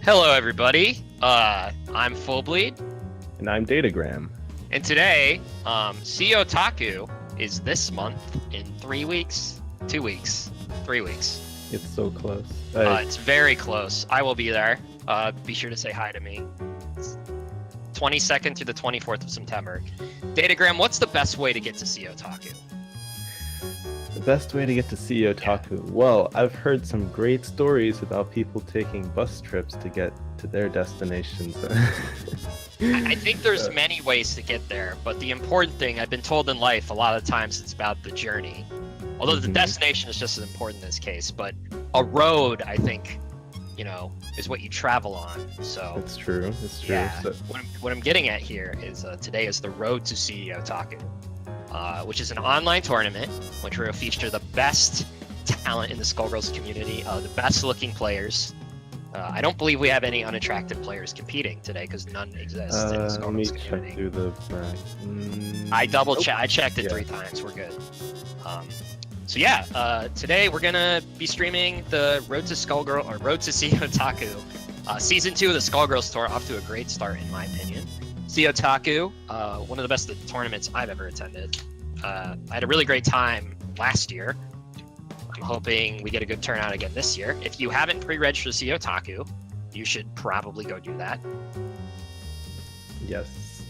Hello, everybody. I'm FuLLBLeeD. And I'm Datagram. And today, CEOtaku is this month in 3 weeks. 2 weeks. 3 weeks. It's so close. It's very close. I will be there. Be sure to say hi to me. It's 22nd through the 24th of September. Datagram, what's the best way to get to CEOtaku? The best way to get to CEOtaku? Yeah. Well, I've heard some great stories about people taking bus trips to get to their destinations. I think there's many ways to get there, but the important thing, I've been told in life, a lot of times it's about the journey. Although the destination is just as important in this case, but a road, I think, is what you travel on. So it's true. It's true. Yeah, so what I'm getting at here is today is the road to CEOtaku, which is an online tournament which will feature the best talent in the Skullgirls community, the best looking players. I don't believe we have any unattractive players competing today because none exist in the Skullgirls community. Check through the I checked it 3 times. We're good. So yeah, today we're gonna be streaming the Road to CEOtaku. Season 2 of the Skullgirls tour off to a great start in my opinion. CEOtaku, one of the best tournaments I've ever attended. I had a really great time last year. I'm hoping we get a good turnout again this year. If you haven't pre-registered for CEOtaku, you should probably go do that. Yes.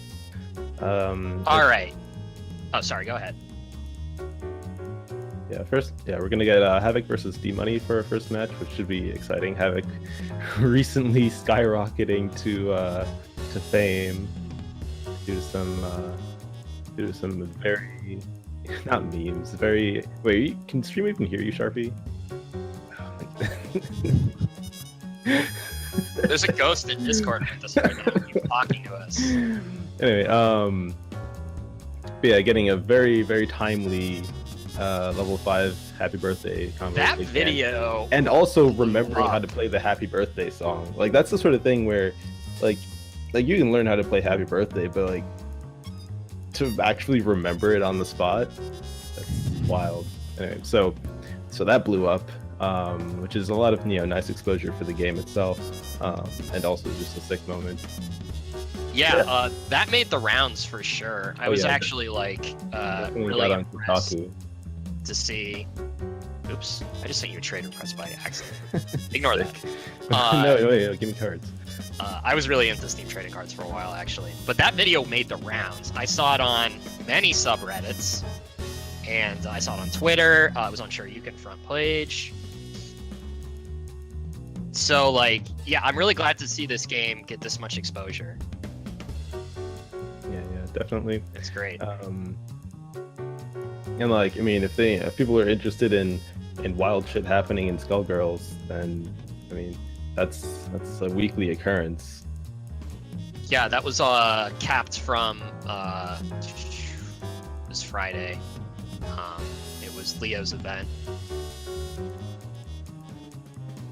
All right. Oh, sorry. Go ahead. Yeah, we're gonna get Havoc versus D-Money for our first match, which should be exciting. Havoc recently skyrocketing to fame due to some very not memes. Very wait. Can stream even hear you, Sharpie? There's a ghost in Discord with us right now. He's talking to us. Anyway, yeah, getting a very, very timely level 5 happy birthday conversation. That video, and also remembering how to play the happy birthday song. Like that's the sort of thing where, like you can learn how to play happy birthday, but like to actually remember it on the spot, that's wild. Anyway, so that blew up, which is a lot of nice exposure for the game itself, and also just a sick moment. Yeah, that made the rounds for sure. I was actually like really impressed to see. Oops, I just sent you a trade request by accident. Ignore that. No, give me cards. I was really into Steam trading cards for a while actually, but that video made the rounds. I saw it on many subreddits, and I saw it on Twitter. It was on Shoryuken front page. So like, yeah, I'm really glad to see this game get this much exposure. Yeah, definitely. It's great. And like, I mean, if people are interested in wild shit happening in Skullgirls, then I mean, that's a weekly occurrence. Yeah, that was capped from this Friday. It was Leo's event.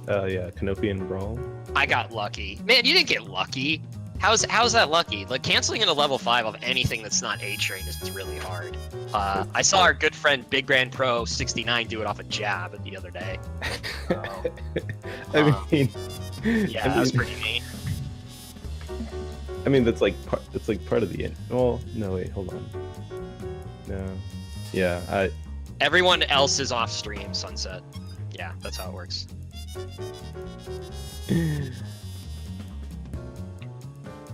Yeah, Canopian Brawl. I got lucky. Man, you didn't get lucky. How's that lucky? Like, canceling into level 5 of anything that's not A-Train is really hard. I saw our good friend Big Grand Pro 69 do it off a jab the other day. I mean, yeah, that was pretty neat. I mean, that's like part of the end. Oh no, wait, hold on. No, yeah, Everyone else is off stream. Sunset. Yeah, that's how it works.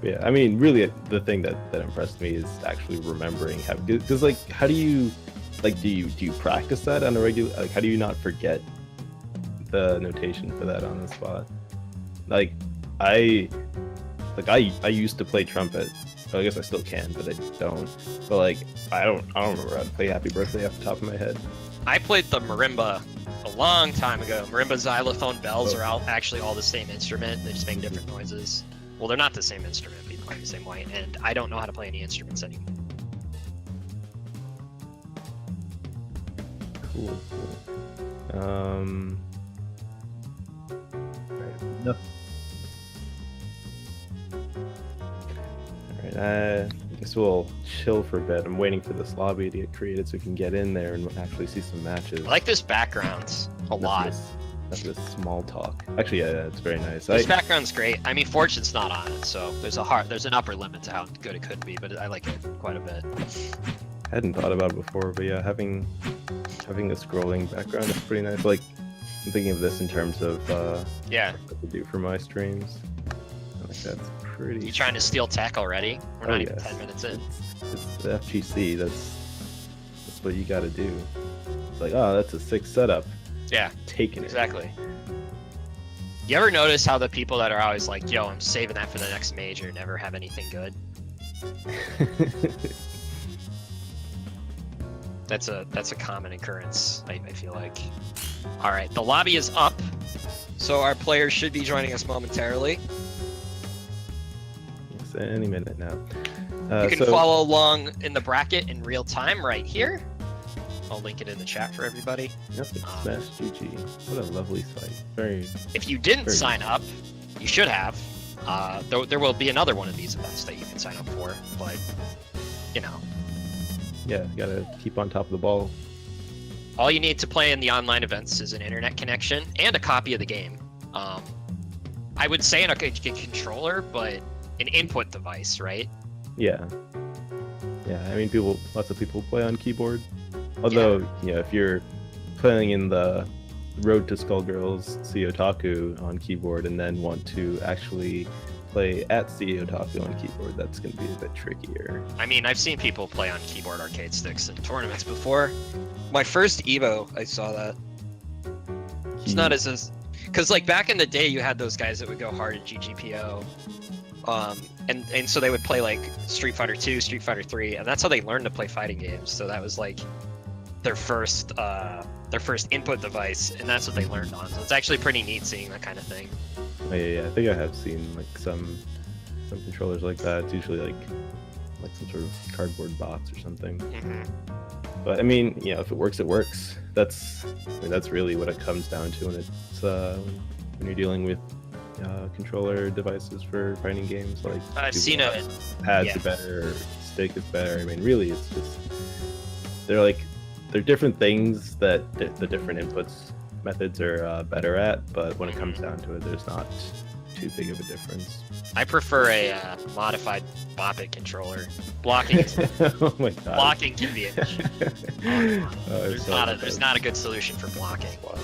Yeah, I mean, really, the thing that impressed me is actually remembering how, because like, how do you like, do you practice that on a regular? Like, how do you not forget the notation for that on the spot? Like, I used to play trumpet. Well, I guess I still can, but I don't. But like, I don't remember how to play Happy Birthday off the top of my head. I played the marimba a long time ago. Marimba, xylophone, bells are actually all the same instrument. They just make different noises. Well, they're not the same instrument, but they play the same way. And I don't know how to play any instruments anymore. Cool. Right. No. Alright, I guess we'll chill for a bit. I'm waiting for this lobby to get created so we can get in there and actually see some matches. I like this background a lot. That's this small talk. Actually, yeah, it's very nice. This background's great. I mean, Fortune's not on it, so there's an upper limit to how good it could be, but I like it quite a bit. I hadn't thought about it before, but yeah, having a scrolling background is pretty nice. Like, I'm thinking of this in terms of what to do for my streams. I think that's pretty. You trying to steal tech already? We're not even 10 minutes in. It's the FGC. That's what you got to do. It's like, oh, that's a sick setup. Yeah, taking it. Exactly. You ever notice how the people that are always like, yo, I'm saving that for the next major, never have anything good? That's a common occurrence, I feel like. All right, the lobby is up, so our players should be joining us momentarily. It's any minute now. You can follow along in the bracket in real time right here. I'll link it in the chat for everybody. Yep, Smash GG. What a lovely site. Very. If you didn't sign up, you should have. There will be another one of these events that you can sign up for, but you know. Yeah, you gotta keep on top of the ball. All you need to play in the online events is an internet connection and a copy of the game. I would say a controller, but an input device, right? Yeah. Yeah, I mean, lots of people play on keyboard. Although, if you're playing in the Road to Skullgirls CEOtaku on keyboard and then want to actually play at CEOtaku on keyboard, that's going to be a bit trickier. I mean, I've seen people play on keyboard arcade sticks in tournaments before. My first Evo, I saw that. It's not as... Because, like, back in the day, you had those guys that would go hard at GGPO. And so they would play, like, Street Fighter 2, Street Fighter 3, and that's how they learned to play fighting games. So that was, like, their first input device, and that's what they learned on. So it's actually pretty neat seeing that kind of thing. Oh, yeah, I think I have seen like some controllers like that. It's usually like some sort of cardboard box or something. Mm-hmm. But I mean, if it works, it works. That's really what it comes down to when it's when you're dealing with controller devices for fighting games. Like I've seen it. Pads are better, or stick is better. I mean, really, it's just they're different things that the different inputs methods are better at, but when it comes down to it, there's not too big of a difference. I prefer a modified Bop It controller. Blocking, oh my god, blocking can be an issue. There's not a good solution for blocking. Wow.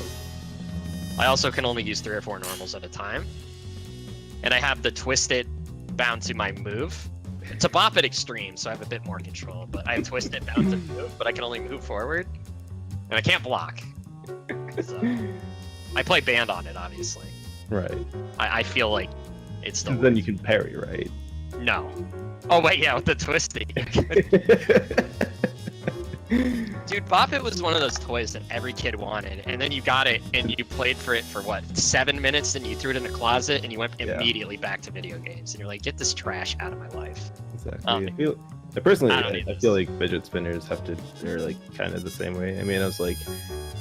I also can only use 3 or 4 normals at a time, and I have the Twist It bound to my move. It's a Bop It Extreme, so I have a bit more control, but I have Twist It bound to move, but I can only move forward, and I can't block. I play band on it, obviously. Right. I feel like it's the. Then you can parry, right? No. Oh wait, yeah, with the twisting. Dude, Bop It was one of those toys that every kid wanted, and then you got it and you played for it for what, 7 minutes, and you threw it in a closet and you went immediately back to video games, and you're like, get this trash out of my life. Exactly. I feel like fidget spinners they're like kind of the same way. I mean, I was like,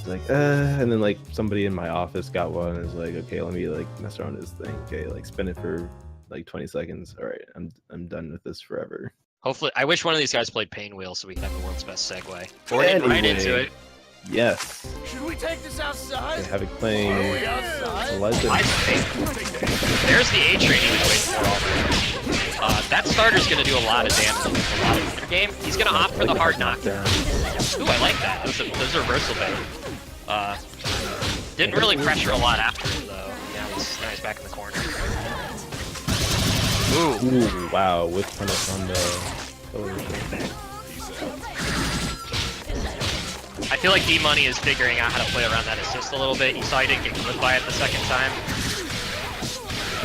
and then like somebody in my office got one and was like, okay, let me like mess around with this thing. Okay, like spin it for like 20 seconds. All right, I'm done with this forever. Hopefully, I wish one of these guys played Pain Wheel so we could have the world's best segue. We're getting right into it. Yes. Should we take this outside? Havoc playing Legend. There's the A train he was waiting for already. That starter's going to do a lot of damage in a lot of the game. He's going to opt for the hard knockdown. Ooh, I like that. Those are reversal bait. Didn't really pressure a lot after it, though. Yeah, he's back in the corner. Ooh, wow. With punish on the... feel like D-Money is figuring out how to play around that assist a little bit. You saw he didn't get clipped by it the second time.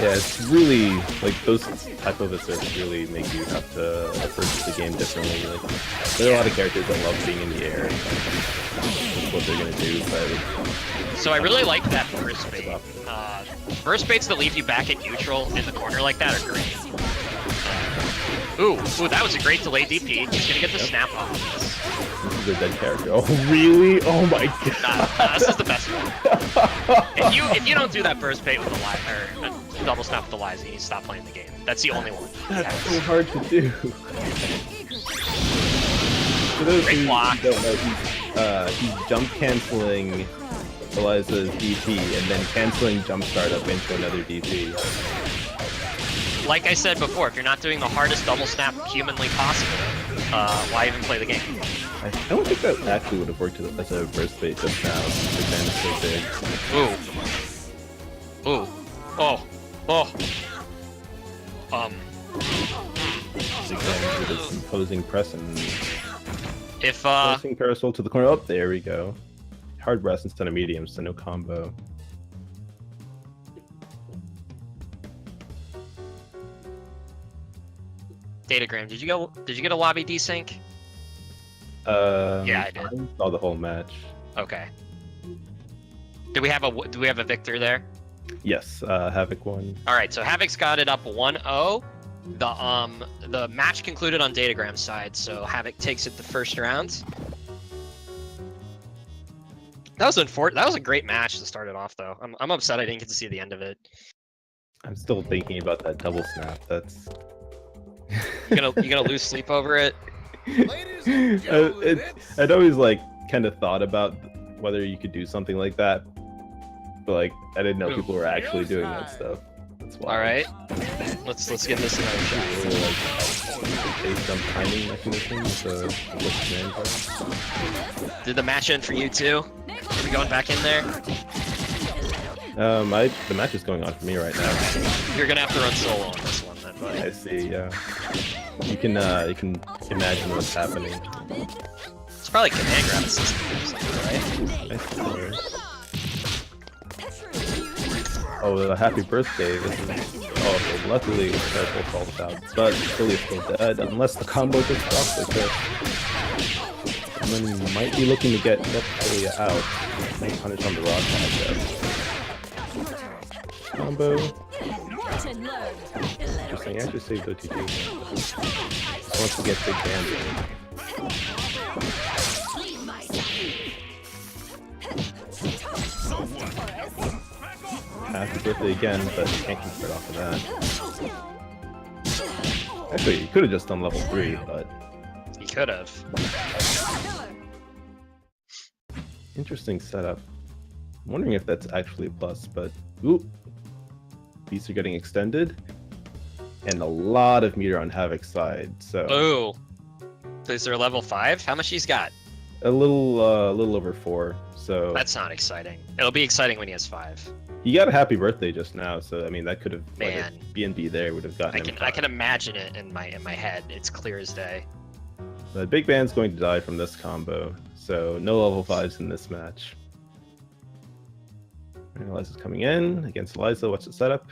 Yeah, it's really like those type of assists really make you have to approach the game differently. Like, there are a lot of characters that love being in the air. That's what they're gonna do. But So I really like that burst bait. Burst baits that leave you back at neutral in the corner like that are great. Ooh, that was a great delay DP. He's gonna get the snap off of this. This is a dead character. Oh really? Oh my god. Nah, this is the best one. If you don't do that burst bait with the or double snap with the Liza, you stop playing the game. That's the only one. That's so hard to do. For those who don't know, he's jump canceling Eliza's DP and then canceling jump startup into another DP. Like I said before, if you're not doing the hardest double snap humanly possible, why even play the game? I don't think that actually would have worked as a burst bait just now. The damage so big. Ooh. Oh. Again, with his imposing press and If forcing parasol to the corner. Oh, there we go. Hard breast instead of medium, so no combo. Datagram, did you get a lobby desync? Yeah, I did. Saw the whole match. Okay. Do we have a victor there? Yes, Havoc won. All right, so Havoc's got it up 1-0. The match concluded on Datagram's side, so Havoc takes it the first round. That was a great match to start it off, though. I'm upset I didn't get to see the end of it. I'm still thinking about that double snap. That's You gonna lose sleep over it? Ladies and gentlemen, I'd always like kind of thought about whether you could do something like that, but like I didn't know people were actually doing that stuff. That's why. All right, let's give this another shot. Really, like, based on timing mechanism, so what's the name? Did the match end for you too? Are we going back in there? The match is going on for me right now. You're gonna have to run solo on this one then, buddy. I see. Yeah, you can imagine what's happening. It's probably command grab system or something, right? I see. Oh, happy birthday! This is okay. Luckily, Careful falls out, but Philly is still dead unless the combo gets dropped like this. And then you might be looking to get Philly out. Nice punish on the rock, I guess. Combo. Interesting. I actually saved OTG. Just wants to get big damage. Happy birthday again, but can't keep it off of that. Actually, he could have just done level 3, but He could have. interesting setup. I'm wondering if that's actually a plus, but ooh, beats are getting extended, and a lot of meter on Havoc's side. So Ooh. Is there a level 5? How much he's got? a little over 4. So That's not exciting. It'll be exciting when he has 5. he got a happy birthday just now. So I mean, that could have Man. B&B there would have gotten him I 5. can imagine it in my head. It's clear as day. The big band's going to die from this combo, so no level 5s in this match. And Eliza's coming in against Eliza. What's the setup?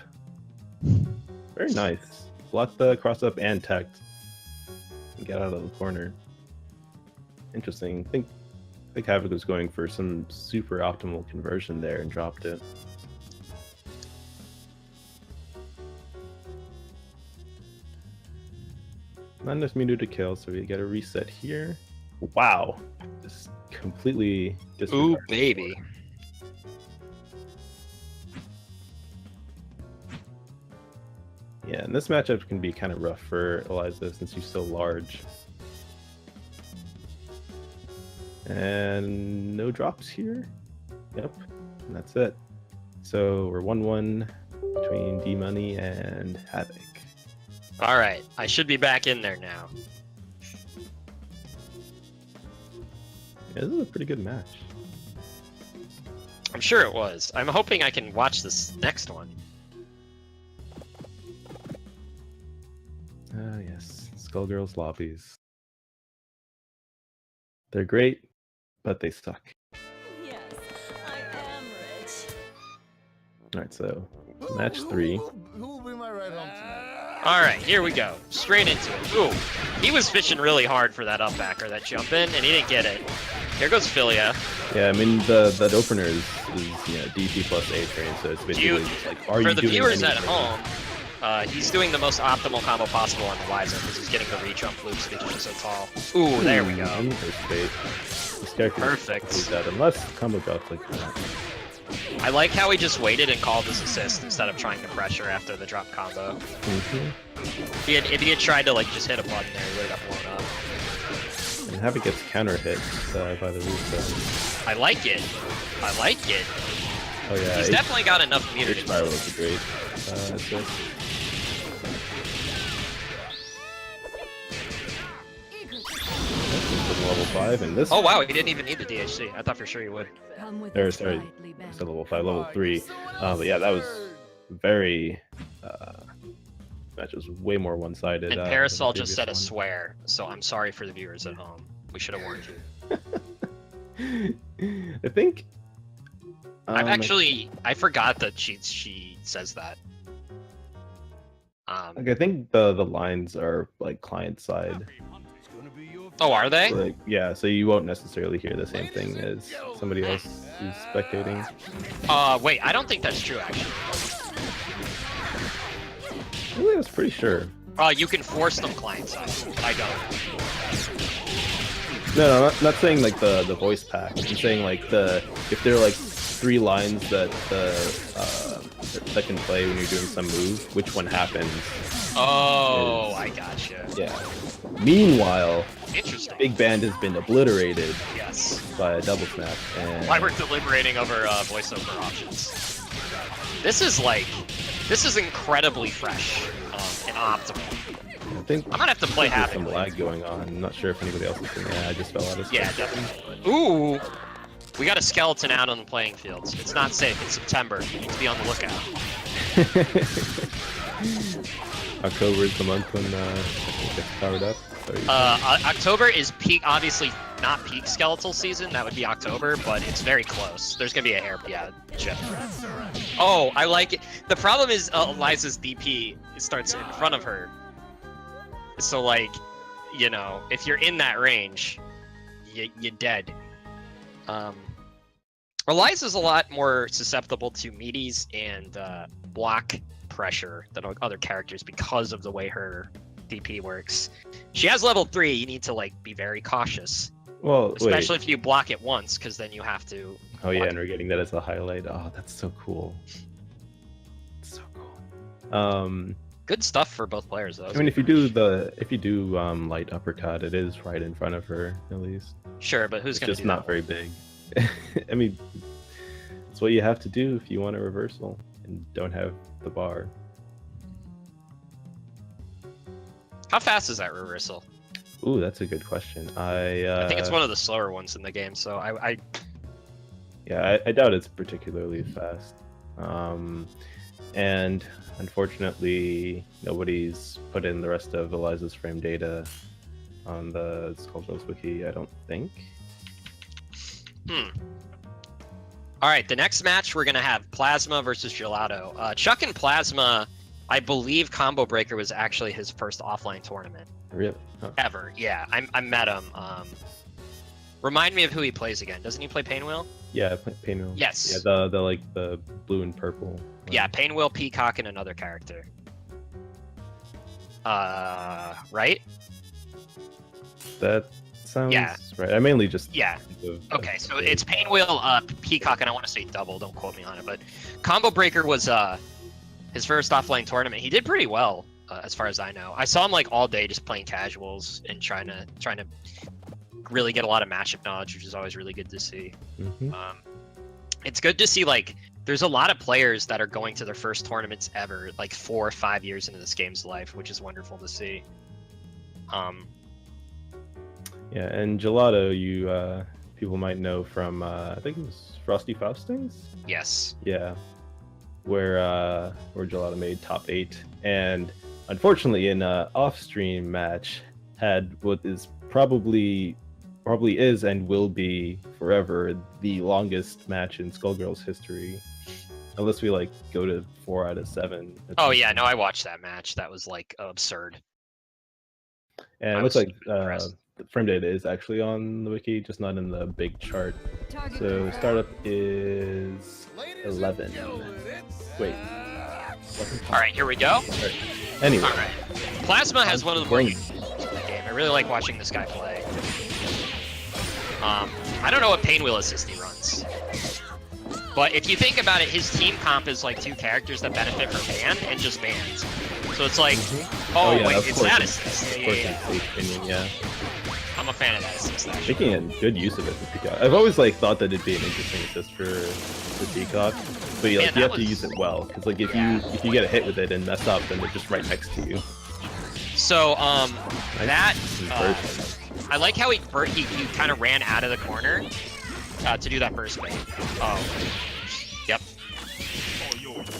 Very nice. Block the cross up and tech. And get out of the corner. Interesting. I think Havoc was going for some super optimal conversion there and dropped it. Not enough meter to kill, so we get a reset here. Wow. Just completely Ooh, disregarded. baby. Yeah, and this matchup can be kind of rough for Eliza since she's so large. And no drops here. Yep, and that's it. So we're 1-1 between D-Money and Havoc. All right, I should be back in there now. Yeah, this is a pretty good match. I'm sure it was. I'm hoping I can watch this next one. Ah, yes, Skullgirls lobbies. They're great, but they suck. Yes, I am rich. All right, so match 3. Who will be my ride home tonight? All right, here we go. Straight into it. Ooh, he was fishing really hard for that up back or that jump in, and he didn't get it. Here goes Philia. Yeah, I mean that opener is DP plus A train, so it's basically just like, are you For the doing viewers at anything? home, he's doing the most optimal combo possible on the Liza because he's getting the re-jump loops because he's so tall. Ooh, there we go. First bait. This character Perfect. does that unless combo drops like that. I like how he just waited and called his assist instead of trying to pressure after the drop combo. If he had tried to like just hit a button there, he would have got blown up. And Havoc gets counter hit by the reset. I like it. I like it. Oh yeah, He's definitely got enough meter to Spiral is a great assist. Level 5 and this. Oh wow, he didn't even need the DHC. I thought for sure he would. Sorry, it's a level 5, level 3. But yeah, that was very. Match was way more one-sided. And Parasol just said a swear, so I'm sorry for the viewers at home. We should have warned you. I think. I forgot that she says that. Like, I think the lines are like client side. Oh, are they? Like, yeah, so you won't necessarily hear the same thing as somebody else who's spectating. Wait, I don't think that's true actually. Really, I was pretty sure. You can force them client side. I don't. No, not saying like the voice pack. I'm saying like if there are like 3 lines that that can play when you're doing some move, which one happens? Oh, I gotcha. Yeah. Meanwhile, Interesting. Big Band has been obliterated Yes. by a double snap. And Why we're deliberating over voiceover options. This is incredibly fresh and optimal. I think I'm gonna have to play there's Havoc. some lag going on. I'm not sure if anybody else is doing it. I just fell out of Yeah, definitely. Ooh, we got a skeleton out on the playing fields. It's not safe. It's September. You need to be on the lookout. October is the month when it gets powered up. October is peak, obviously not peak skeletal season. That would be October, but it's very close. There's gonna be a hair, chip. Oh, I like it. The problem is Eliza's DP starts in front of her. So like, you know, if you're in that range, you're dead. Eliza's a lot more susceptible to meaties and block pressure than other characters because of the way her DP works. She has level 3. You need to like be very cautious. Well, especially if you block it once, because then you have to. Oh yeah, and we're getting that as a highlight. Oh, that's so cool. So cool. Good stuff for both players, though. I mean, if you do light uppercut, it is right in front of her at least. Sure, but who's It's gonna just do not that? very big. I mean, it's what you have to do if you want a reversal and don't have the bar. How fast is that reversal? Ooh, that's a good question. I think it's one of the slower ones in the game, so I doubt it's particularly fast. And unfortunately, nobody's put in the rest of Eliza's frame data on the Skullgirls wiki, I don't think. All right, the next match we're gonna have Plasma versus Gelato. Chuck and Plasma, I believe Combo Breaker was actually his first offline tournament Really? Huh. ever. Yeah, I met him. Remind me of who he plays again. Doesn't he play Painwheel? Yeah, Painwheel. Yes. Yeah, the like the blue and purple. Yeah, Painwheel, Peacock, and another character. Right? That sounds Yeah. right. I mainly just Yeah. think of- Okay, so it's Painwheel, Peacock, and I want to say double. Don't quote me on it, but Combo Breaker was his first offline tournament. He did pretty well, as far as I know. I saw him like all day just playing casuals and trying to really get a lot of matchup knowledge, which is always really good to see. Mhm. It's good to see like there's a lot of players that are going to their first tournaments ever, like 4 or 5 years into this game's life, which is wonderful to see. Yeah, and Gelato, you people might know from I think it was Frosty Faustings. Yes. Yeah, where Gelato made top 8, and unfortunately in a off-stream match had what is probably probably is and will be forever the longest match in Skullgirls history, unless we like go to 4 out of 7. Oh yeah, no, I watched that match. That was like absurd. And I it looks was like impressed. the frame data is actually on the wiki, just not in the big chart. So startup is 11. Wait. All right, here we go. Right. Anyway. All right. Plasma has one of the more unique moves in the game. I really like watching this guy play. I don't know what Pain Wheel assist he runs. But if you think about it, his team comp is like 2 characters that benefit from ban and just bans. So it's like, oh yeah, wait, of it's course that it's- assist. Of course, Yeah. it's safe opinion, yeah. I'm a fan of that assist, actually. Making a good use of it for Peacock. I've always like thought that it'd be an interesting assist for Peacock, but Man, like, you that have to was- use it well, because like if Yeah. you get a hit with it and mess up, then they're just right next to you. So that Inversion. I like how he kind of ran out of the corner to do that burst bait. Oh, yep.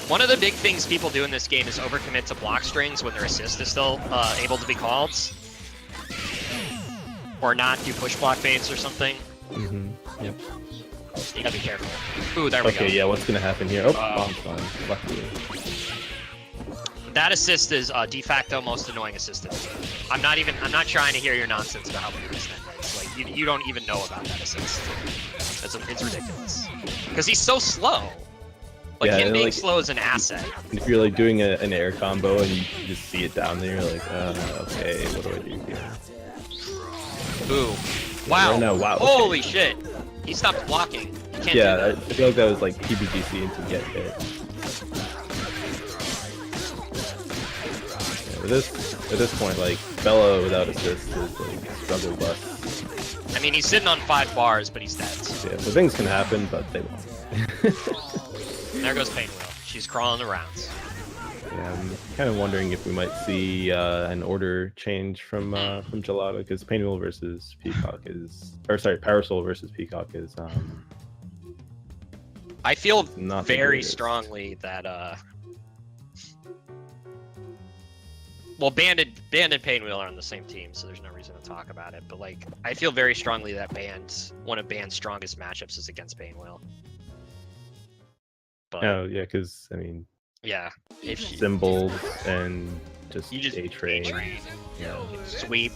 One of the big things people do in this game is overcommit to block strings when their assist is still able to be called, or not do push block baits or something. Yep. You gotta be careful. Ooh, there we go. Okay, yeah. What's gonna happen here? Oh, bomb's fine. Luckily. That assist is de facto most annoying assist in the game. I'm not trying to hear your nonsense about how the extend is. Like you don't even know about that assist. It's ridiculous. Because he's so slow. Like Yeah, him being like- slow is an asset. And if you're like doing an air combo and you just see it down there, you're like, okay, what do I do here? Ooh. Wow. No, wow, okay. Holy shit. He stopped blocking. You can't Yeah, do I that. feel like that was like PBGC into get hit. Yeah, at this point, like Bella without assist is like struggle bus. I mean, he's sitting on 5 bars, but he's dead. So. Yeah, so things can happen, but they won't. There goes Pain Wheel. She's crawling the rounds. Yeah, I'm kind of wondering if we might see an order change from Gelato, because Painwheel versus Peacock is, or sorry, Parasol versus Peacock is I feel not the very greatest. strongly that well, Band and Pain Wheel are on the same team, so there's no reason to talk about it. But like, I feel very strongly that one of Band's strongest matchups is against Pain Wheel. But Oh yeah, because I mean, yeah, if she, symbols and just you just A-Train. A-Train, Yeah. sweep,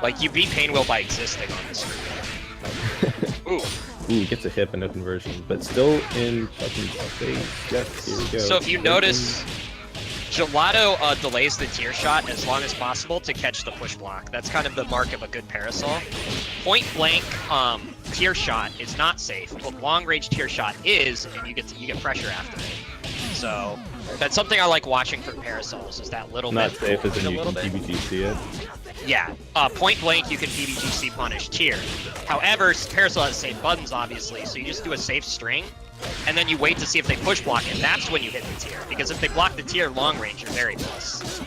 like you beat Pain Wheel by existing on this screen. Ooh. Ooh, gets a hit but no conversion, but still in fucking space. Yes, here we go. So if you notice, Gelato delays the tier shot as long as possible to catch the push block. That's kind of the mark of a good Parasol. Point blank tier shot is not safe, but long range tier shot is, and you get pressure after it. So that's something I like watching for Parasols, is that little not bit. safe as in a you little can bit. PBGC it. Yeah, point blank you can PBGC punish tier. However, Parasol has safe buttons obviously, so you just do a safe string, and then you wait to see if they push block it. That's when you hit the tier, because if they block the tier long range, you're very close.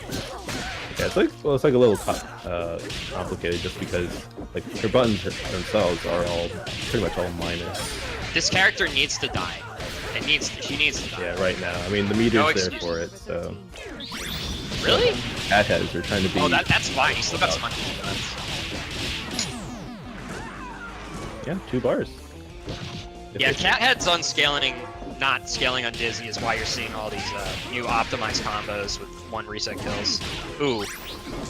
Yeah, it's like a little complicated just because like her buttons themselves are all pretty much all minus. This character needs to die. She needs to die. Yeah, right now. I mean, the meter's No there excuse. for it, so Really? cat heads are trying to be. Oh, that's fine. You still got some money. Yeah, 2 bars. Yeah, Efficient. cat heads on scaling, not scaling on Dizzy is why you're seeing all these new optimized combos with 1 reset kills. Ooh,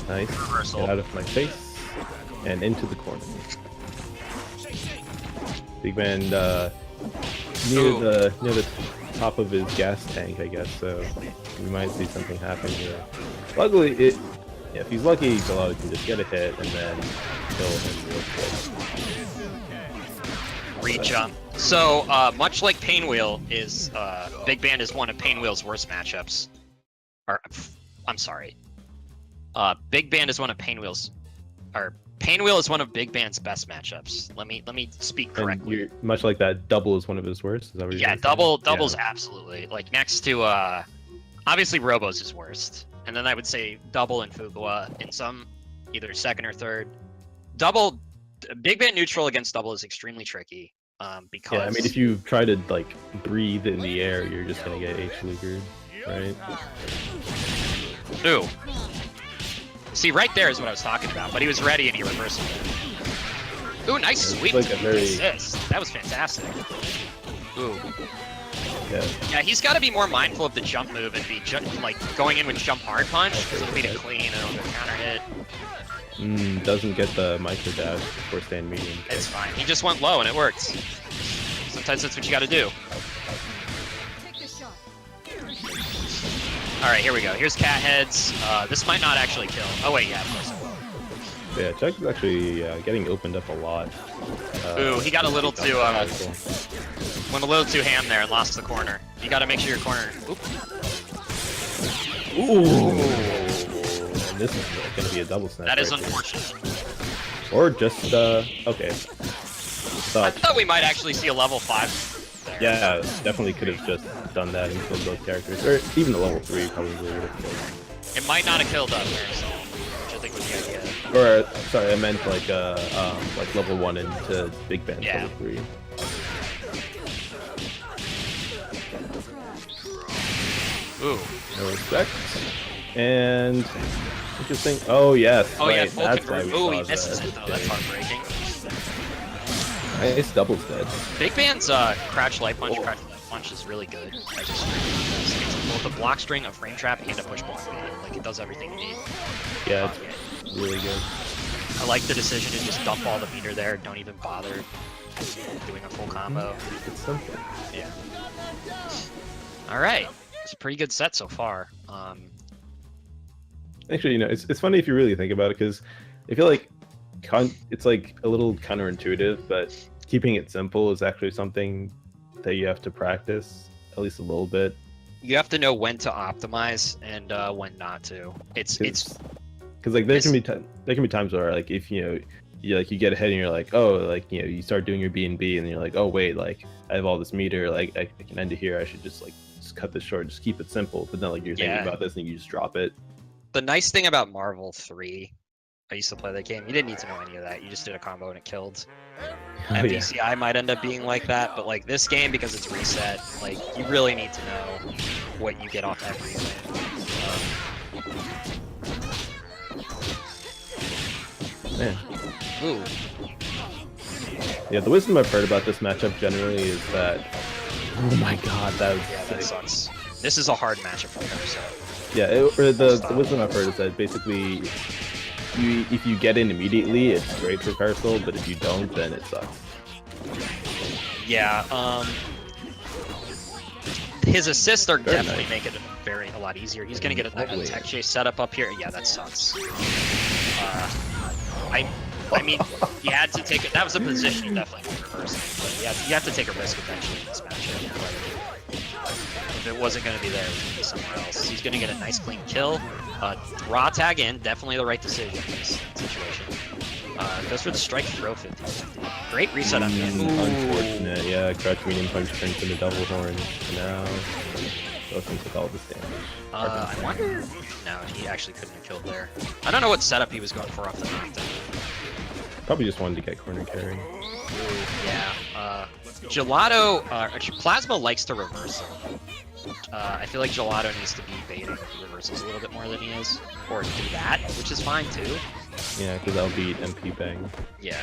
Nice. reversal. Get out of my face and into the corner. Big man near the top of his gas tank, I guess. So we might see something happen here. Luckily, if he's lucky, Gelato can just get a hit and then kill him real quick. Re-jump. So, much like Pain Wheel is, Big Band is one of Pain Wheel's worst matchups. Or, I'm sorry. Big Band is one of Pain Wheel's, or Pain Wheel is one of Big Band's best matchups. Let me speak And correctly. you're much like that. Double is one of his worst. Is that what you're Yeah, saying? doubles Yeah. absolutely. Like next to obviously Robo's is worst. And then I would say double and Fugua in some either second or third. Double Big Band neutral against double is extremely tricky. Because Yeah, I mean, if you try to like breathe in the air, you're just gonna get H-Lugered, right? Ooh. See, right there is what I was talking about, but he was ready and he reversed it. Ooh, nice It's sweep like to a very- assist. That was fantastic. Ooh. Yeah. Yeah, he's got to be more mindful of the jump move and be like going in with jump hard punch because it'll be to clean and it'll go counter hit. Doesn't get the micro dash before staying medium. It's fine. He just went low and it works. Sometimes that's what you got to do. All right, here we go. Here's cat heads. This might not actually kill. Oh wait, yeah, of course it will. Yeah, Chuck is actually getting opened up a lot. Ooh, he got a little too went a little too ham there and lost the corner. You got to make sure your corner. Oop. Ooh. And this is going to be a double snap. That is right there. unfortunate. Or just okay. I thought we might actually see a level 5 there. Yeah, definitely could have just done that and killed both characters, or even a level 3 probably would have killed. It might not have killed us, which I think was the idea. Or sorry, I meant like level 1 into Big Band Yeah. level 3. Ooh. No respect. And interesting. Oh yes. Oh right, yeah, full that's why convert. we Ooh, he saw misses that. it though. That's heartbreaking. Nice double stead. Big Band's crouch light punch is really good. I just it's both a block string, a frame trap, and a push block bait. Like it does everything you need. Yeah, it's really good. I like the decision to just dump all the meter there. Don't even bother doing a full combo. It's simple. Yeah. All right. It's a pretty good set so far. Actually, it's funny if you really think about it, because I feel like it's like a little counterintuitive, but keeping it simple is actually something that you have to practice at least a little bit. You have to know when to optimize and when not to. It's Because like there can be times where like if you get ahead and you're like, oh, like you start doing your B&B and you're like, oh wait, like I have all this meter, like I can end it here, I should just cut this short, just keep it simple. But then like you're thinking about this and you just drop it. the nice thing about Marvel 3. I used to play that game. You didn't need to know any of that. You just did a combo and it killed. Oh, yeah. MVCI might end up being like that, but like this game, because it's reset, like you really need to know what you get off everything. Man. Ooh. Yeah, the wisdom I've heard about this matchup generally is that, oh my god, that was Yeah, that sick. sucks. This is a hard matchup for Carousel. Yeah, the wisdom I've heard is that basically, if you get in immediately, it's great for Carousel, but if you don't, then it sucks. Yeah, his assists are Very definitely nice. make it a lot easier. He's gonna get a tech chase setup up here. Yeah, that sucks. I mean, you had to take it. That was a position you definitely would reverse. But you have to take a risk eventually in this matchup. If it wasn't going to be there, it was going to be somewhere else. He's going to get a nice clean kill. Raw tag in, definitely the right decision in this situation. Goes for the strike throw 50. Great reset on him. Unfortunate, yeah. Crouch medium punch turns into double horn. Now, Wilson took all this damage. I wonder. No, he actually couldn't have killed there. I don't know what setup he was going for off the knockdown. Probably just wanted to get corner carry. Yeah. Gelato, Plasma likes to reversal. I feel like Gelato needs to be baiting reversals a little bit more than he is. Or do that, which is fine too. Yeah, because I'll beat MP Bang. Yeah.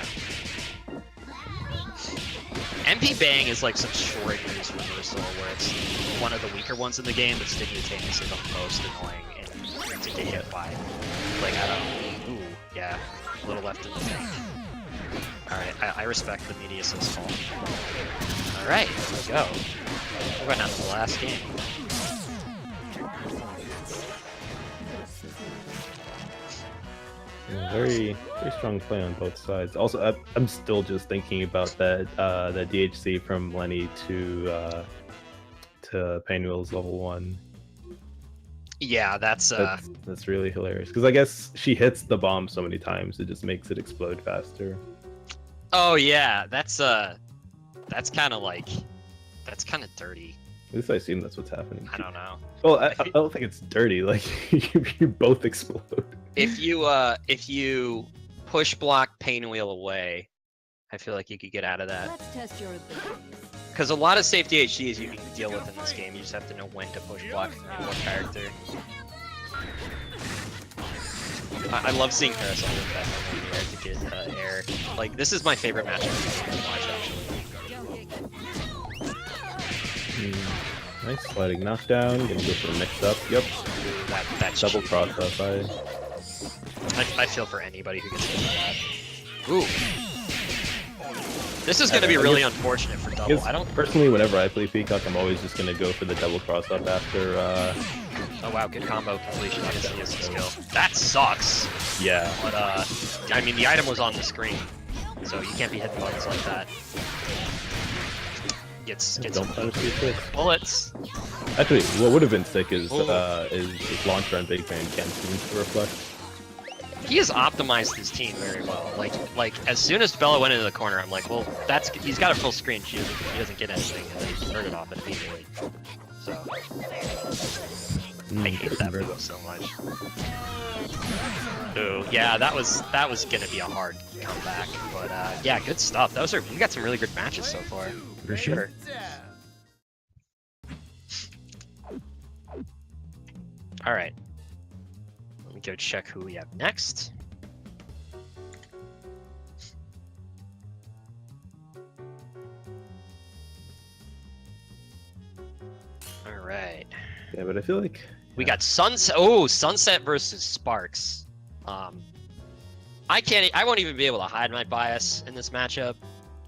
MP Bang is like some short use reversal where it's one of the weaker ones in the game, but simultaneously the most annoying and to get hit by. Like, I don't know. Ooh, yeah. A little left in the tank. Alright, I respect the media assist call. Alright, here we go. We're going on to the last game. Yeah, very strong play on both sides. Also, I'm still just thinking about that DHC from Lenny to Painwheel's level 1. Yeah, that's really hilarious. Because I guess she hits the bomb so many times, it just makes it explode faster. oh yeah, that's kind of dirty. At least I assume that's what's happening. I don't know. Well, I don't think it's dirty. Like you both explode. If you push block Painwheel away, I feel like you could get out of that. Let's test your abilities. Because a lot of safety HDs you can deal with in this game. You just have to know when to push block and what character. I love seeing Parasol with that in the air to get air. Like, this is my favorite matchup to watch, actually. Nice sliding knockdown. Gonna go for a mix up. Yep. That's Double cheap. cross up. I feel for anybody who gets hit by that. Ooh. This is going to be really unfortunate for double. I don't personally. Whenever I play Peacock, I'm always just gonna go for the double cross up after. Oh wow, good combo completion. I didn't see his skill. That sucks. Yeah. But I mean, the item was on the screen, so you can't be hitting buttons like that. Gets Don't punish me quick. bullets. Actually, what would have been sick is launcher and Big Bang can't seem to reflect. He has optimized his team very well. Like as soon as Bella went into the corner, I'm like, well, he's got a full screen. He doesn't get anything, and then he turned it off immediately. So I hate that move so much. Ooh, yeah, that was gonna be a hard comeback, but yeah, good stuff. We got some really good matches so far. For sure. All right. Let me go check who we have next. All right. Yeah, but I feel like We got Sunset. Oh, Sunset versus Sparks. I won't even be able to hide my bias in this matchup.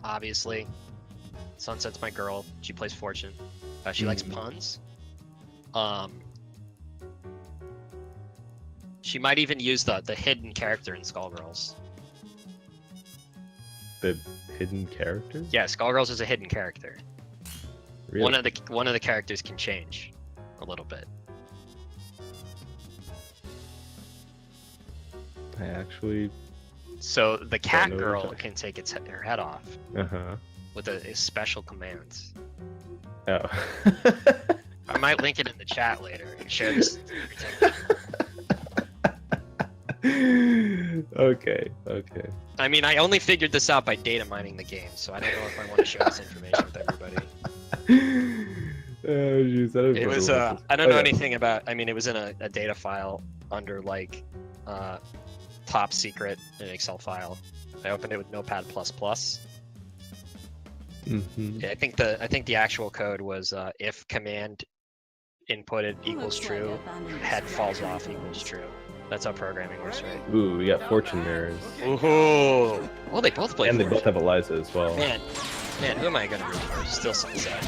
Obviously, Sunset's my girl. She plays Fortune. She likes puns. She might even use the hidden character in Skullgirls. the hidden characters. Yeah, Skullgirls is a hidden character. Really? One of the characters can change a little bit. I actually. So the cat know girl what can take her head off with a special commands. Oh. I might link it in the chat later and share this. Okay. I mean, I only figured this out by data mining the game, so I don't know if I want to share this information with everybody. Oh, geez, that It was I don't know anything about. I mean, it was in a data file under like top secret in an Excel file. I opened it with Notepad++. Mm-hmm. I think the actual code was if command inputted equals true, head falls off equals true. That's how programming works, right? Ooh, we got fortune mirrors. Ooh. Well, they both play. And they Fortune. both have Eliza as well. Man, who am I gonna root for? Still Sunset.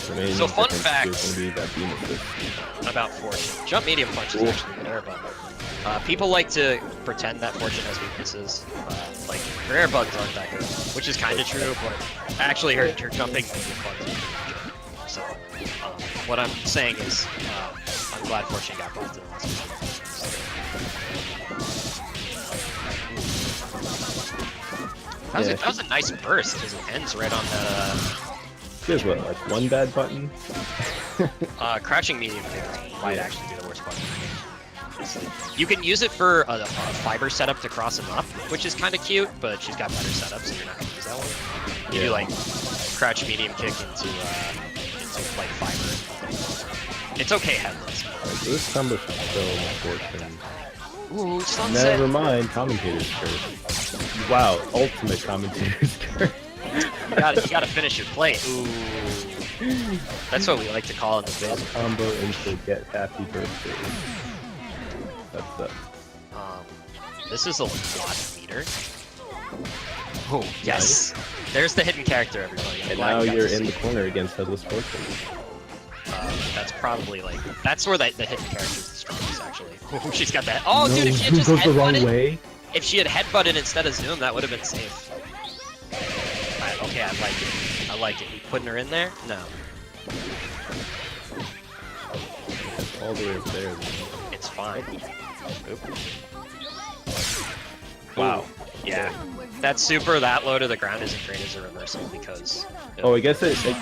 The main So fun difference fact is gonna be that beam assist. about Fortune. Jump medium punch is actually an air button. People like to pretend that Fortune has weaknesses. Like her air buttons aren't that good, which is kind of true, but actually her jumping medium buttons are pretty good. So what I'm saying is, I'm glad Fortune got buffed in the last game. That was a nice burst because it ends right on that. There's what, like one bad button? Crouching medium kick might actually be the worst button. You can use it for a fiber setup to cross him up, which is kind of cute, but she's got better setups, so you're not gonna use that one. You do like crouch medium kick into like fiber. It's okay headless. Alright, so this combo should show my fortune. Ooh, Sunset. Never mind, commentator's curse. Wow, ultimate commentator's curse. You gotta finish your play. Ooh. That's what we like to call it in the biz. Combo into get happy birthday. That's This is a lot meter. Oh, yes. There's the hidden character, everybody. And now you're in the corner against Headless Fortune. That's probably like, that's where the hidden character is the strongest, actually. Oh, she's got that. Oh, dude, if she had just goes the wrong headbutted, way. if she had headbutted instead of zoom, that would have been safe. Alright, okay, I like it. I like it. You putting her in there? No. That's all the way up there. It's fine. Oop. Wow. Yeah. That super that low to the ground isn't great as a reversal because. Oh, I guess it hit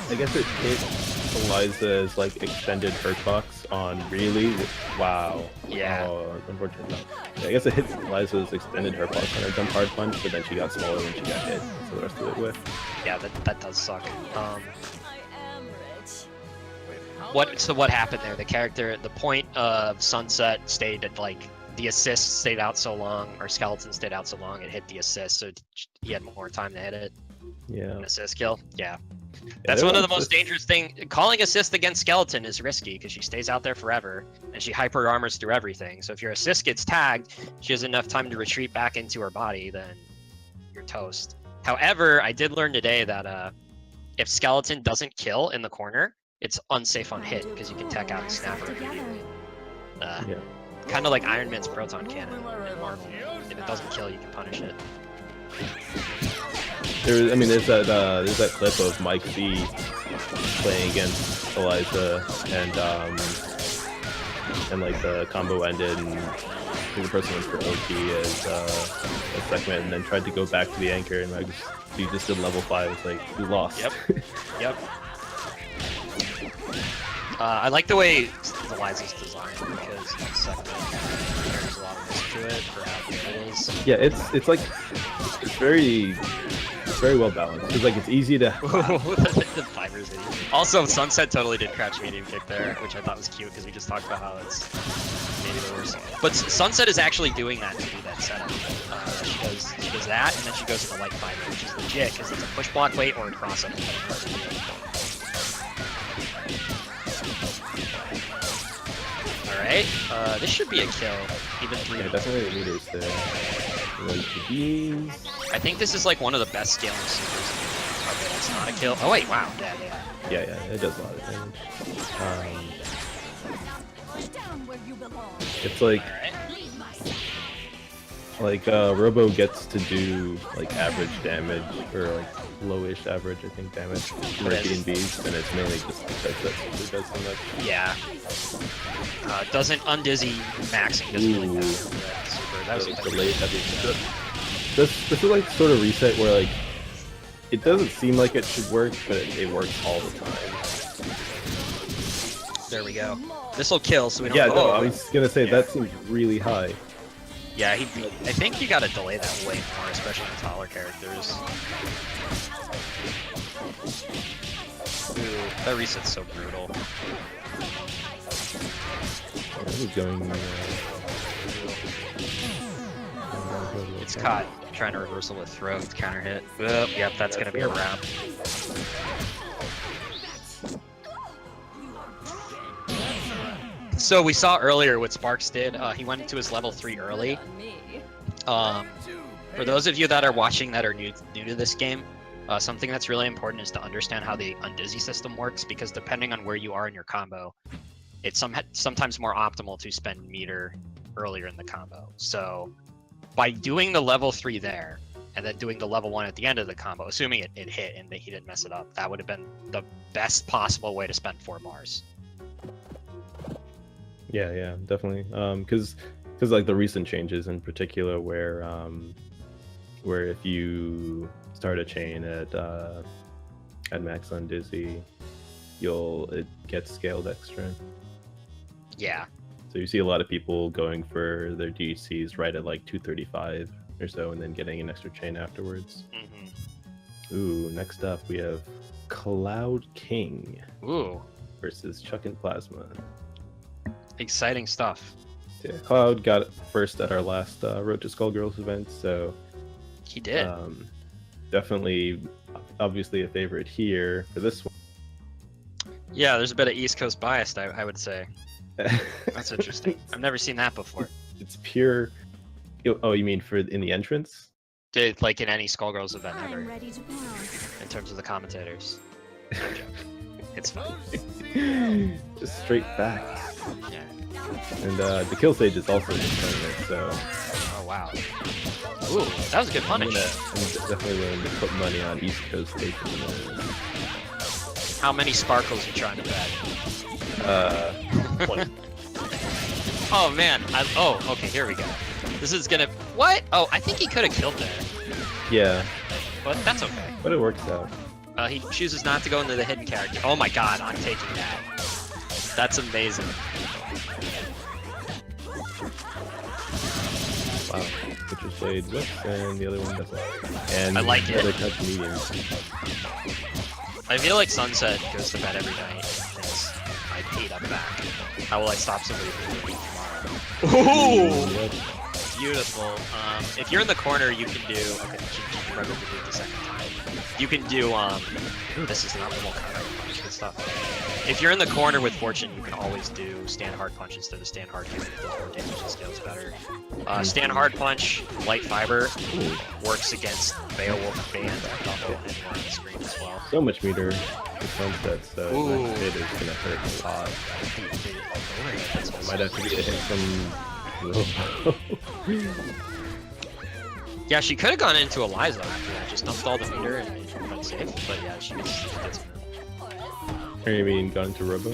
Eliza's like extended hurt box on really. Wow. Yeah. Oh, unfortunate. No. Yeah, I guess it hit Eliza's extended hurt box on her jump hard punch, but then she got smaller when she got hit. So the rest of it with. Yeah, that does suck. I am rich. What happened there? The point of Sunset stayed at like the assist stayed out so long, or Skeleton stayed out so long, it hit the assist, so he had more time to hit it. Yeah. An assist kill. Yeah. That's one of the most dangerous thing. Calling assist against Skeleton is risky because she stays out there forever and she hyper armors through everything. So if your assist gets tagged, she has enough time to retreat back into her body, then you're toast. However, I did learn today that if Skeleton doesn't kill in the corner, it's unsafe on hit because you can tech out and snapper immediately. Yeah. Kind of like Iron Man's proton cannon in Marvel. If it doesn't kill, you can punish it. There's that clip of Mike B playing against Eliza, and like the combo ended, and the person went for OT as a segment, and then tried to go back to the anchor, and like he just did level 5. It's like we lost. Yep. Yep. I like the way Eliza's designed because it's segment there's a lot of risk to it for how good it is. Yeah, it's like it's very well balanced. It's like it's easy to. The fibers. Also, Sunset totally did crouch medium kick there, which I thought was cute because we just talked about how it's maybe the worst. But Sunset is actually doing that to do that setup. She does that, and then she goes to the light fiber, which is legit because it's a push block weight or a cross up. Alright, this should be a kill. Even 3. Yeah, definitely the leaders there. Like the bees. I think this is like one of the best scaling supers. Okay, that's not a kill. Oh wait, wow. Yeah, it does a lot of damage. It's like Robo gets to do like average damage, or like lowish average, I think, damage to bees, and it's mainly just because that super does so much. Yeah. Doesn't undizzy maxing doesn't really matter for that super. That was delayed heavy. This is like sort of reset where like it doesn't seem like it should work, but it works all the time. There we go. This will kill, so we don't. Yeah, no, I was gonna say that seems really high. Yeah, I think you gotta delay that way more, especially on taller characters. Ooh, that reset's so brutal. It's caught trying to reversal with throw, counter hit. Yep, that's gonna be a wrap. So we saw earlier what Sparks did. He went into his level 3 early. For those of you that are watching that are new to this game, something that's really important is to understand how the undizzy system works, because depending on where you are in your combo, it's sometimes more optimal to spend meter earlier in the combo. So by doing the level 3 there, and then doing the level 1 at the end of the combo, assuming it hit and that he didn't mess it up, that would have been the best possible way to spend 4 bars. Yeah, definitely. Because like the recent changes in particular, where if you start a chain at max on Dizzy, it gets scaled extra. Yeah. So you see a lot of people going for their DCs right at like 235 or so, and then getting an extra chain afterwards. Mm-hmm. Ooh, next up we have Cloud King. Ooh. Versus Chuck and Plasma. Exciting stuff. Yeah, Cloud got it first at our last Road to Skullgirls event, so he did. Definitely, obviously a favorite here for this one. Yeah, there's a bit of East Coast bias, I would say. That's interesting. I've never seen that before. It's pure. Oh, you mean in the entrance? Like in any Skullgirls event ever. In terms of the commentators. No joke. It's fun. Just straight facts. Yeah. And the kill stage is also in this tournament, so. Oh wow. Ooh, that was a good punish. I'm definitely willing to put money on East Coast stations. How many sparkles are you trying to bet? 20. Oh man. Okay, here we go. This is gonna. What? Oh, I think he could have killed there. Yeah. But that's okay. But it works out. He chooses not to go into the hidden character. Oh my god, I'm taking that. That's amazing. Wow. Switchblade whips, and the other one doesn't. And I like it. Other touch medium. I feel like Sunset goes to bed every night. I paid up back. How will I stop somebody from doing it tomorrow? Ooh, Yep. beautiful. If you're in the corner, you can do. Okay, she probably do it the second time. You can do. This is an optimal counter punch. Good stuff. If you're in the corner with Fortune, you can always do stand hard punch instead of stand hard kick. It does more damage and scales better. Stand hard punch, light fiber, works against Beowulf Band, Double, and more on the screen as well. So much meter to sunset, so that hit is gonna hurt a lot. Might have to get a hit from. Yeah, she could have gone into Eliza after that, just dumped all the meter and made it safe. But yeah, she gets Or you mean gone into Robo?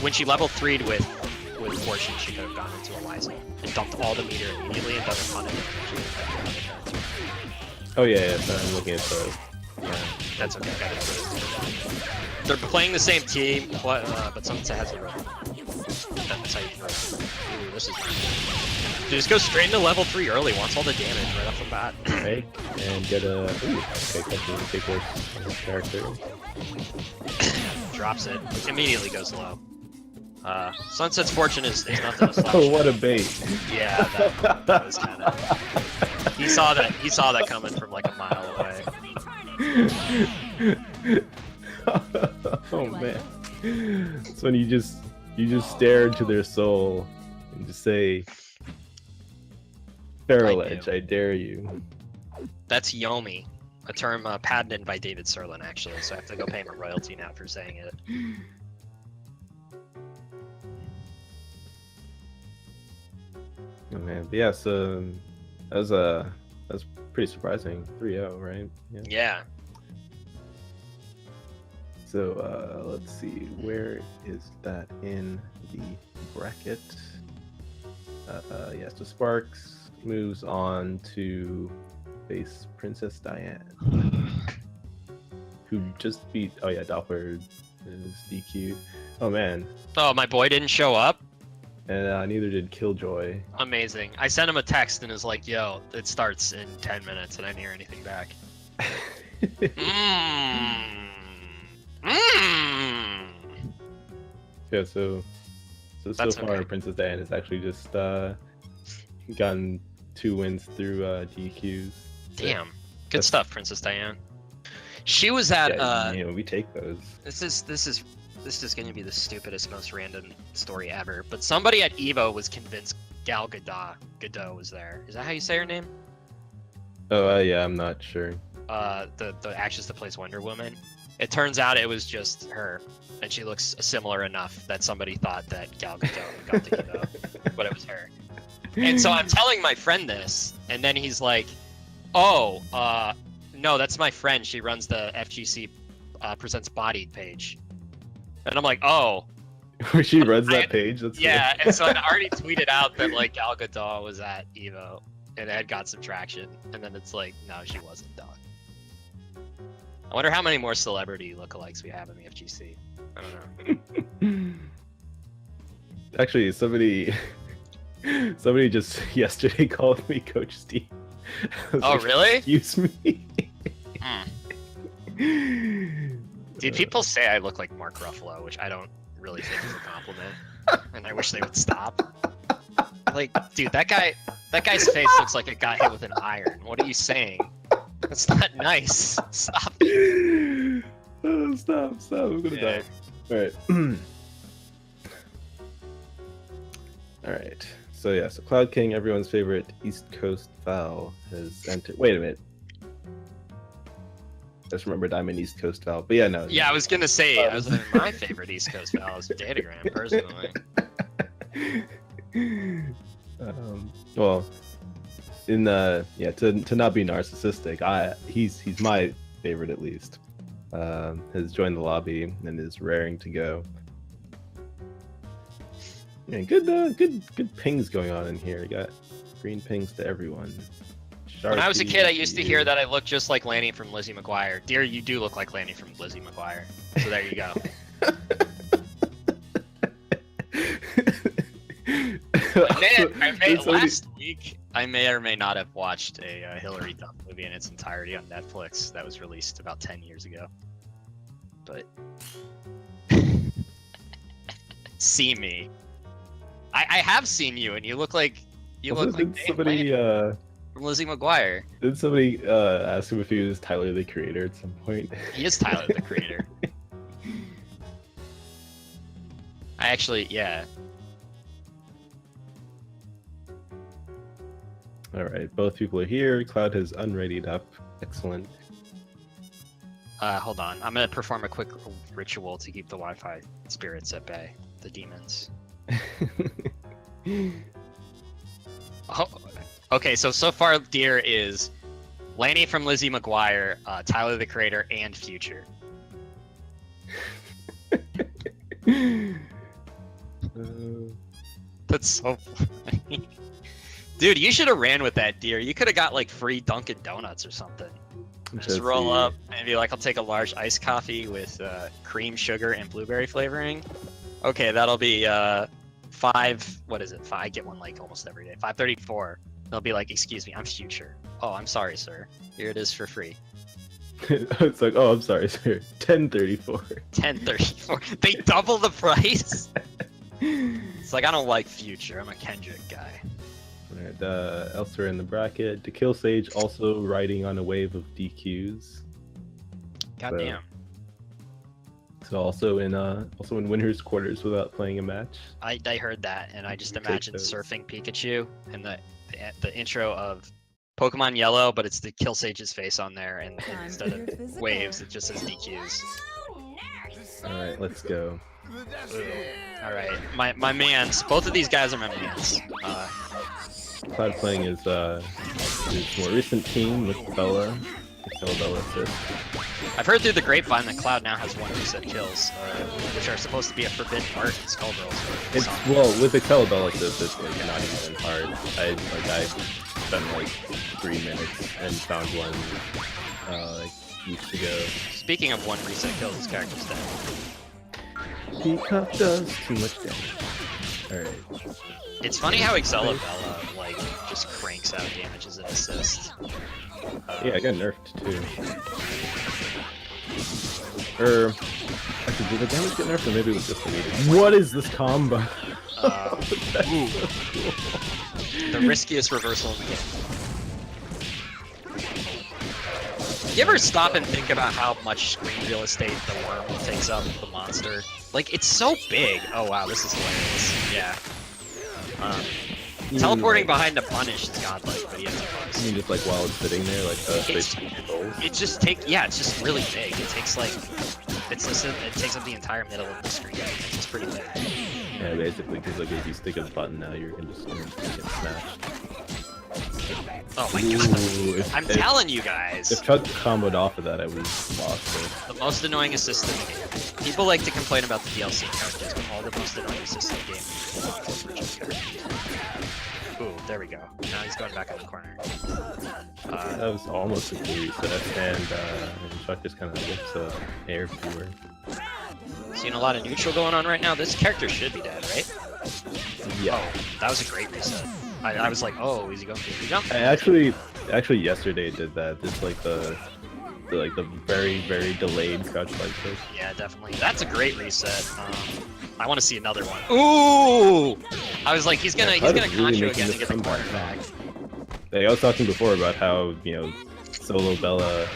When she level 3'd with Fortune, she could have gone into Eliza and dumped all the meter immediately and done a ton of damage. Oh yeah, so I'm looking at the. Yeah. That's okay. They're playing the same team, but Sunset has a Robo. That's how you can rotate. Ooh, this is nice. Just go straight into level 3 early, wants all the damage right off the bat. Right, and get a. Ooh, okay, take this character. Drops it. Immediately goes low. Sunset's Fortune is nothing to slouch. Oh, what a bait! Yeah, that was kind of. He saw that coming from like a mile away. Oh man, it's when you just stare into their soul and just say, "Feral Edge, I dare you." That's Yomi, a term patented by David Serlin, actually. So I have to go pay him a royalty now for saying it. Oh man, but yeah, so that was pretty surprising. 3-0, right? Yeah. So let's see, where is that in the bracket? Yeah, so Sparks moves on to face Princess Diane, who just beat. Oh yeah, Doppler is DQ'd. Oh man. Oh, my boy didn't show up? And neither did Killjoy. Amazing. I sent him a text and was like, yo, it starts in 10 minutes and I didn't hear anything back. Yeah, so far okay. Princess Diane has actually just gotten 2 wins through DQs. Damn. Good stuff, Princess Diane. She was at we take those. This is going to be the stupidest, most random story ever. But somebody at Evo was convinced Gal Gadot was there. Is that how you say her name? Oh yeah, I'm not sure. The actress that plays Wonder Woman. It turns out it was just her, and she looks similar enough that somebody thought that Gal Gadot got to Evo, but it was her. And so I'm telling my friend this, and then he's like, "Oh, no, that's my friend. She runs the FGC Presents Bodied page." And I'm like, "Oh." She runs that page? That's yeah, and so I already tweeted out that like Gal Gadot was at Evo, and it had got some traction, and then it's like, no, she wasn't, dog. I wonder how many more celebrity lookalikes we have in the FGC. I don't know. Actually, somebody just yesterday called me Coach Steve. Oh, like, really? Excuse me. Dude, people say I look like Mark Ruffalo, which I don't really think is a compliment, and I wish they would stop. Like, dude, that guy's face looks like it got hit with an iron. What are you saying? That's not nice. Stop. Oh, stop. I'm gonna die. Alright. Alright. So yeah, so Cloud King, everyone's favorite East Coast Val, has entered. Wait a minute. Just remembered I'm an East Coast Val. But yeah, no. Yeah, I was gonna say, my favorite East Coast Val is Datagram, personally. Well, to not be narcissistic, he's my favorite at least. Has joined the lobby and is raring to go. Yeah, good pings going on in here. You got green pings to everyone. When I was a kid, I used to hear that I looked just like Lanny from Lizzie McGuire. Dear, you do look like Lanny from Lizzie McGuire. So there you go. Last week, I may or may not have watched a Hillary Duff movie in its entirety on Netflix that was released about 10 years ago. But See me. I have seen you, and you look like Did Dave somebody Lane from Lizzie McGuire. did somebody ask him if he was Tyler the Creator at some point? He is Tyler the Creator. I actually, yeah. All right, both people are here. Cloud has unreadied up. Excellent. Hold on. I'm gonna perform a quick ritual to keep the Wi-Fi spirits at bay. The demons. Oh, okay, so far Deer is Lanny from Lizzie McGuire, Tyler the Creator, and Future. That's so funny. Dude, you should have ran with that, Deer. You could have got like free Dunkin' Donuts or something. Just roll up and be like, I'll take a large iced coffee with cream, sugar, and blueberry flavoring. Okay, that'll be what is it? I get one like almost every day. 5:34. They'll be like, excuse me, I'm Future. Oh, I'm sorry, sir. Here it is for free. It's like, oh, I'm sorry, sir. 10:34. 10:34. They double the price. It's like, I don't like Future. I'm a Kendrick guy. Alright, elsewhere in the bracket, to kill Sage also riding on a wave of DQs. Goddamn. So also in winners quarters without playing a match. I heard that, and I just Take imagined those. surfing Pikachu and the intro of Pokemon Yellow, but it's the Kill Sage's face on there, and instead of waves, it just says DQs. Alright, let's go. All right, my mans. Both of these guys are my mans. Cloud playing his more recent team with Bella. Bella assist. I've heard through the grapevine that Cloud now has 1 reset kills, which are supposed to be a forbidden art in Skullgirls. It's well with Bella assist, it's like not even hard. I spent like 3 minutes and found one like weeks ago. Speaking of 1 reset kills, this character's dead. Peacock does too much damage. Alright. It's funny how Bella like just cranks out damage as an assist. Yeah, I got nerfed too. Actually, did the damage get nerfed or maybe it was just deleted? What is this combo? The riskiest reversal in the game. You ever stop and think about how much screen real estate the worm takes up the monster? Like, it's so big. Oh wow, this is hilarious. Yeah. Teleporting behind a punish is godlike, but he has bugs. You mean just like while it's sitting there, like it's just really big. It takes like it takes up the entire middle of the screen. It's just pretty big. Yeah, basically, because like if you stick a button now, you're just gonna get smashed. Oh my god! I'm telling you guys. If Chuck comboed off of that, I would have lost it. The most annoying assist in the game. People like to complain about the DLC characters, but all the most annoying assists in the game. Ooh, there we go. Now he's going back in the corner. That was almost a full reset, and Chuck just kind of whips a air forward. Seeing a lot of neutral going on right now. This character should be dead, right? Yeah. Oh, that was a great reset. I was like, oh, is he going for the jump? I actually yesterday did that. Just like the very delayed crouch like this. Yeah, definitely. That's a great reset. I want to see another one. Ooh! I was like, he's gonna really conjure making again to this get the comeback. corner back. Like, I was talking before about how solo Bella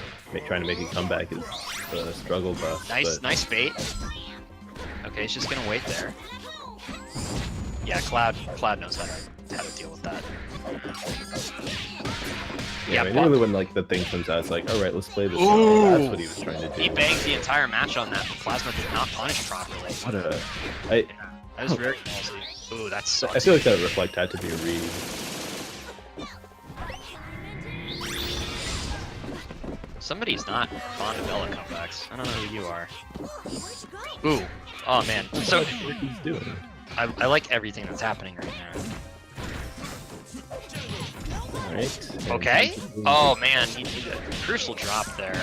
trying to make a comeback is a struggle bus. Nice bait. Okay, she's gonna wait there. Yeah, Cloud knows how to deal with that. Yeah, I mean, really when like the thing comes out, it's like, all right, let's play this. Ooh. That's what he was trying to do. He banged the entire match on that, but Plasma did not punish properly. What a! That was very ballsy. Ooh, that sucks. I feel like that reflect had to be a read. Somebody's not fond of Bella comebacks. I don't know who you are. Ooh. Oh man. So What he's doing? I like everything that's happening right now. Alright. Okay. Oh man, he did a crucial drop there.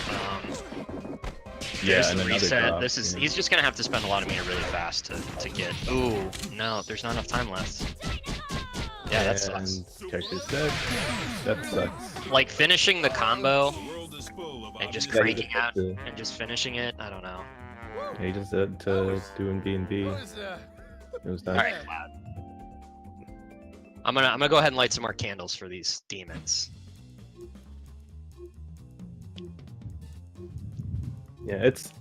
Yeah, There's and the another reset. drop, He's just gonna have to spend a lot of mana really fast to get. Ooh, no, there's not enough time left. Yeah, that sucks. Character's dead. That sucks. Like finishing the combo and just Yeah, cranking out to- and just finishing it. I don't know. Yeah, he just said to doing B&B. What is that? It was done. All right, Cloud. I'm gonna go ahead and light some more candles for these demons. Yeah, it's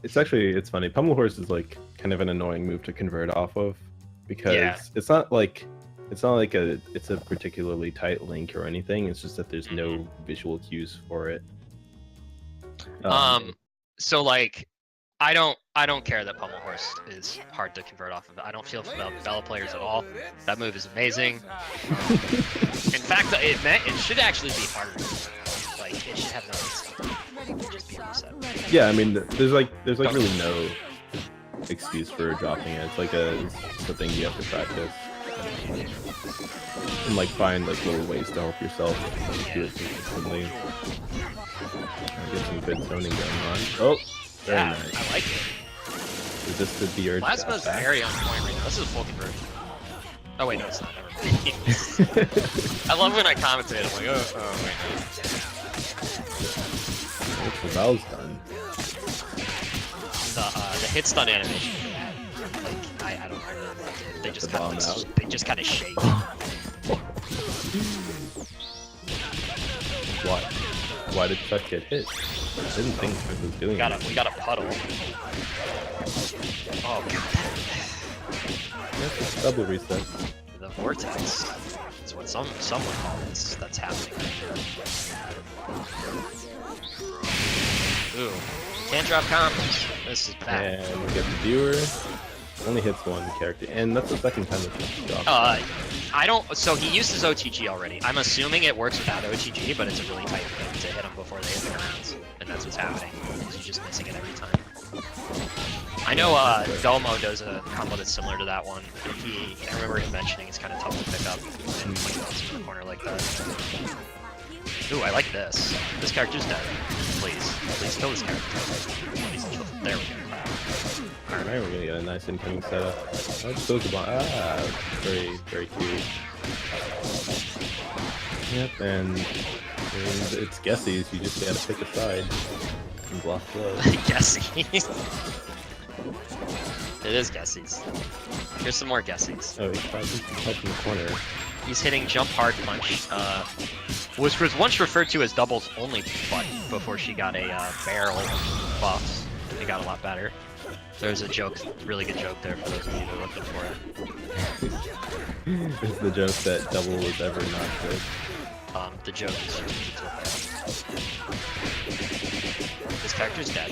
funny. Pummel Horse is like kind of an annoying move to convert off of because it's not like it's a particularly tight link or anything. It's just that there's no visual cues for it. So like, I don't care that Pummel Horse is hard to convert off of. I don't feel about Bella players at all. That move is amazing. In fact, it should actually be harder. Like it should have no just be a reset. Yeah, I mean, there's like really no excuse for dropping it. It's like it's a thing you have to practice and like find like little ways to help yourself do it consistently. Get some good zoning going on. Oh, very nice. I like it. Resisted the urge. Plasma's very on point right now. This is a full conversion. Oh wait, no, it's not. Never mind. I love when I commentate. I'm like, oh wait. What's the Val's done? The hit stun animation. Like I don't really like it. They just kind of shake. Why did Chuck get hit? I didn't think Chuck was doing it. We got a puddle. Oh god. That's a double reset. The vortex is what some would call this. That's happening. Ooh. Can't drop combos. This is bad. And we get the viewer. Only hits one character, and that's the second time it's dropped. I don't. So he used his OTG already. I'm assuming it works without OTG, but it's a really tight thing to hit him before they hit the grounds, and that's what's happening. He's just missing it every time. I know Domo does a combo that's similar to that one. I remember him mentioning it's kind of tough to pick up and when he goes in the corner like that. Ooh, I like this. This character's dead. Please kill this character. Please kill. There we go. Alright, we're gonna get a nice incoming setup. Oh, just goes the bomb. Very, very cute. Yep, and it's guessies. You just gotta pick a side and block those. Guessies. It is guessies. Here's some more guessies. Oh, he's up in the corner. He's hitting jump hard punch, which was once referred to as Double's only button before she got a barrel buff. It got a lot better. There's a joke, really good joke there for those of you that are looking for it. It's the joke that Double was ever not good. The joke is this character's dead.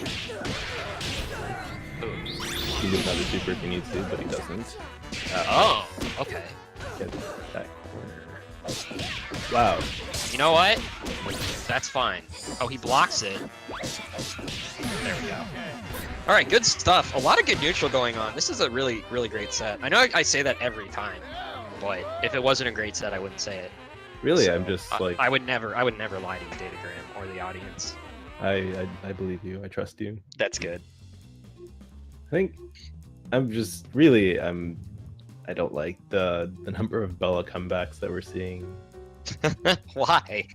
Ooh. He does have a super if he needs to, but he doesn't. Oh, okay. Get that corner. Wow. You know what? That's fine. Oh, he blocks it. There we go. Alright, good stuff. A lot of good neutral going on. This is a really, really great set. I know I say that every time, but if it wasn't a great set, I wouldn't say it. Really, So, I'm just like I would never lie to you, Datagram, or the audience. I believe you. I trust you. That's good. I think I'm just really I don't like the number of Bella comebacks that we're seeing. Why?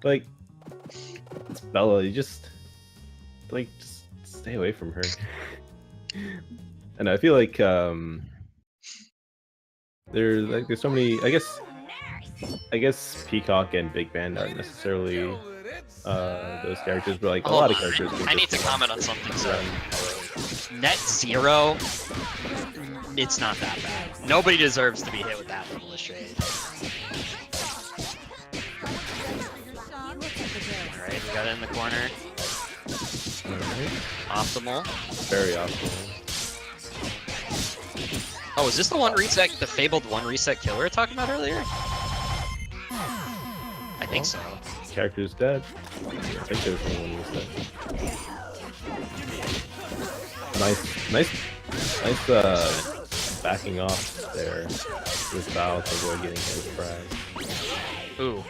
Like it's Bella, you just stay away from her. And I feel like there's so many. I guess Peacock and Big Band aren't necessarily those characters, but like a lot of characters. I need to comment on something. So Net Zero, it's not that bad. Nobody deserves to be hit with that from Illustrated. Alright, we got it in the corner. Alright. Optimal. Very optimal. Oh, is this the one reset, the fabled one reset killer we were talking about earlier? I think so. Character's dead. I think there's one reset. Nice backing off there with Val to avoid getting his frag. Ooh.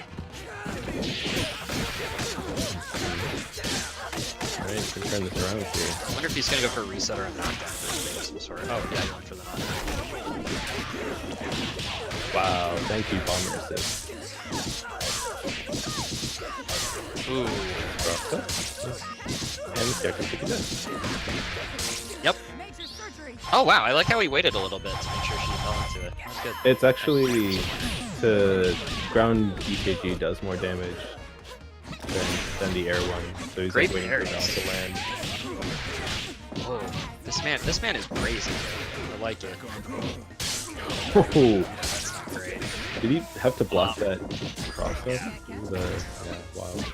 Alright, can turn this around here. I wonder if he's gonna go for a reset or a knockdown for some sort of. Oh, yeah, he went for the knockdown. Wow, thank you, Bomber Assist. Ooh. And this character took it in. Yep. Oh wow, I like how he waited a little bit to make sure she fell to it. That's good. It's actually the ground EKG does more damage than the air one. So he's Great like waiting parry. for it to land. Whoa, this man is brazen. I like it. Oh, That's not great. did he have to block that cross though? Yeah, wild.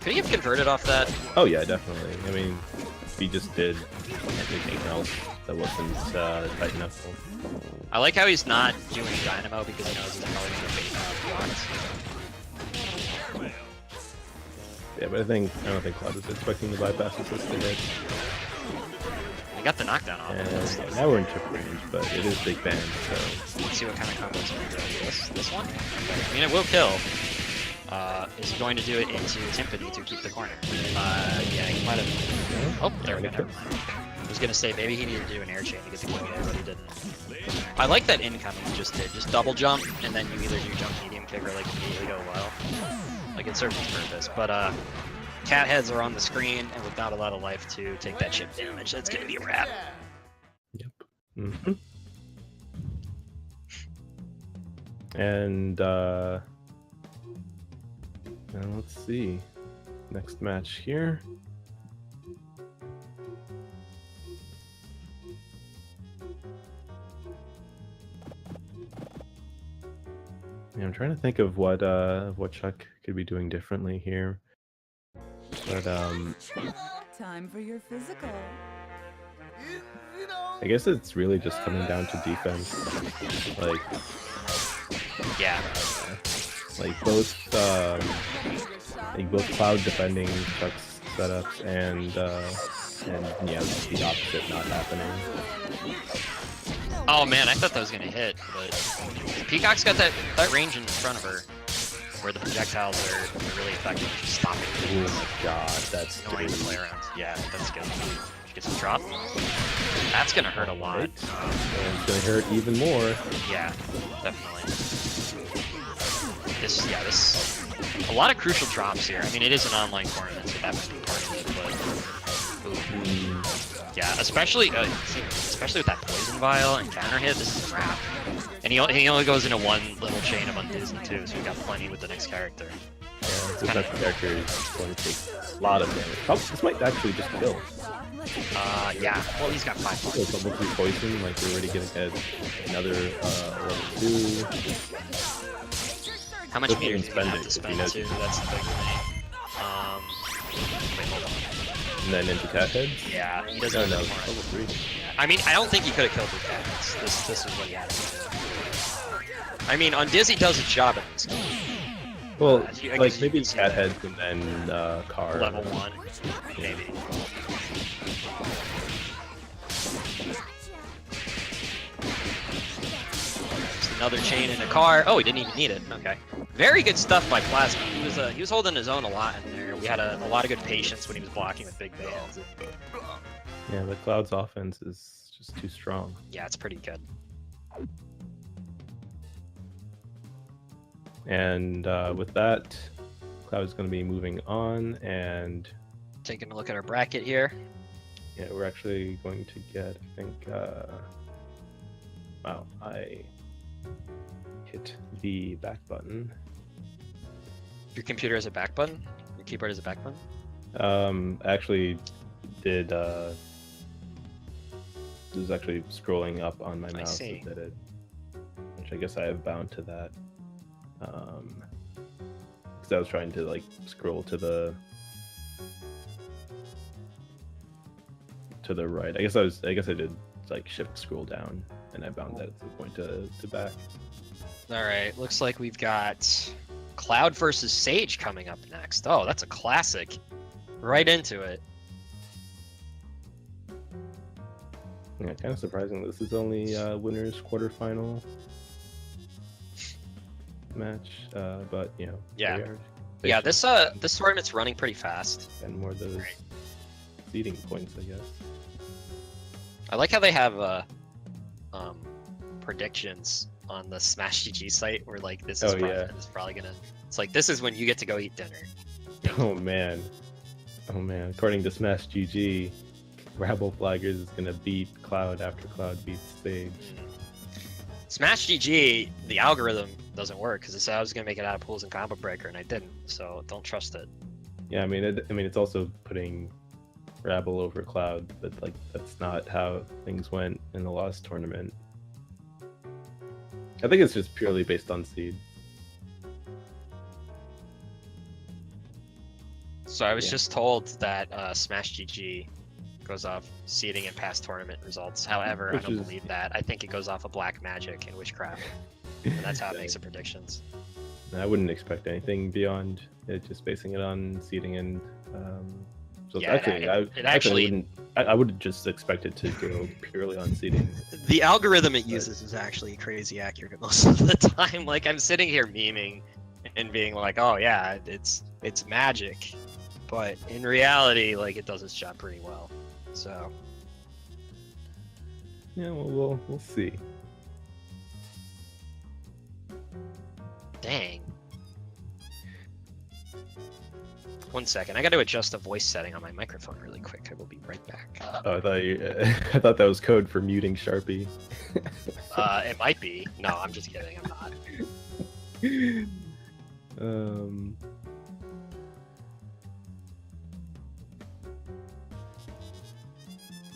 Could he have converted off that? Oh yeah, definitely. I mean, if he just did anything else that wasn't tight enough. I like how he's not doing Dynamo because he knows he's probably going to get blocked. Yeah, but I don't think Cloud was expecting the bypass assist to hit. He got the knockdown off. And now we're in chip range, but it is big band, so Let's see what kind of combos are going to do. This one? I mean, it will kill. Is he going to do it into Timpani to keep the corner? Yeah, he might have. Oh, there we go. Never mind. I was going to say, maybe he needed to do an air chain to get the kill there, but he didn't. I like that incoming he just did. Just double jump, and then you either do jump medium kick or like immediately go well. Like it serves its purpose. But cat heads are on the screen, and with not a lot of life to take that chip damage, that's going to be a wrap. yep. Mm-hmm. And now let's see. Next match here. Yeah, I'm trying to think of what Chuck could be doing differently here. But Time for your physical. You know, I guess it's really just coming down to defense. Yeah. Like both Cloud defending Chuck's setups and yeah, the opposite not happening. Oh man, I thought that was gonna hit, but Peacock's got that range in front of her, where the projectiles are really effective at just stopping Oh things. my god, that's Annoying to play around. Yeah, that's good. She gets a drop. That's gonna hurt a lot. right. And it's gonna hurt even more. Yeah, definitely. This a lot of crucial drops here. I mean, it is an online tournament, so that would be part of it, but ooh. Yeah, especially with that poison vial and counter hit, this is crap. And he only goes into one little chain of undizzy too, so we got plenty with the next character. Yeah, the next character is going to take a lot of damage. Oh, this might actually just kill. Yeah. Well, he's got 5 So points. level 3 poison, like we're already gonna get another level 2. How much Doesn't meter even do you spend have it to if he spend knows too? it. That's the big thing. Wait, hold on. And then into cat heads. Yeah, he doesn't No, have no, any more. level 3. I mean, I don't think he could have killed the cats. This is what he had to do. I mean, Undizzy does its job in this game. Well, I guess like you maybe can see cat that. heads and then car. Level 1, maybe. Just another chain in a car. Oh, he didn't even need it. Okay. Very good stuff by Plasma. He was holding his own a lot in there. We had a lot of good patience when he was blocking with big bands. Yeah, the Cloud's offense is just too strong. Yeah, it's pretty good. And with that, Cloud's going to be moving on, and Taking a look at our bracket here. yeah, we're actually going to get, I think, wow, I hit the back button. Your computer has a back button? Your keyboard has a back button? Actually did, it was actually scrolling up on my mouse see. that did it, which I guess I have bound to that. Because I was trying to like scroll to the right. I guess I did like shift scroll down, and I bound that at the point to back. All right, looks like we've got Cloud versus Sage coming up next. Oh, that's a classic. Right into it. Yeah, kind of surprising. This is only winners quarterfinal match, but you know. Yeah. here we are. Yeah, this tournament's running pretty fast. and more of those Right. seeding points, I guess. I like how they have predictions on the Smash GG site where like this is, Oh, yeah. this is probably gonna. It's like this is when you get to go eat dinner. Oh man. According to Smash GG, Rabble Flaggers is gonna beat Cloud after Cloud beats Stage. Smash GG, the algorithm doesn't work because it said I was gonna make it out of pools and combo breaker, and I didn't. So don't trust it. Yeah, I mean, it's also putting Rabble over Cloud, but like that's not how things went in the last tournament. I think it's just purely based on seed. So I was just told that Smash GG goes off seeding and past tournament results. However, I don't believe that. I think it goes off of black magic and witchcraft, and that's how it makes the predictions. I wouldn't expect anything beyond it, just basing it on seeding and. So Yeah, I would just expect it to go purely on seeding. The algorithm it uses is actually crazy accurate most of the time. Like I'm sitting here memeing and being like, "Oh yeah, it's magic," but in reality, like it does its job pretty well. So yeah, well, we'll see. Dang. 1 second, I got to adjust the voice setting on my microphone really quick. I will be right back. Oh, I thought that was code for muting Sharpie. It might be. No, I'm just kidding. I'm not.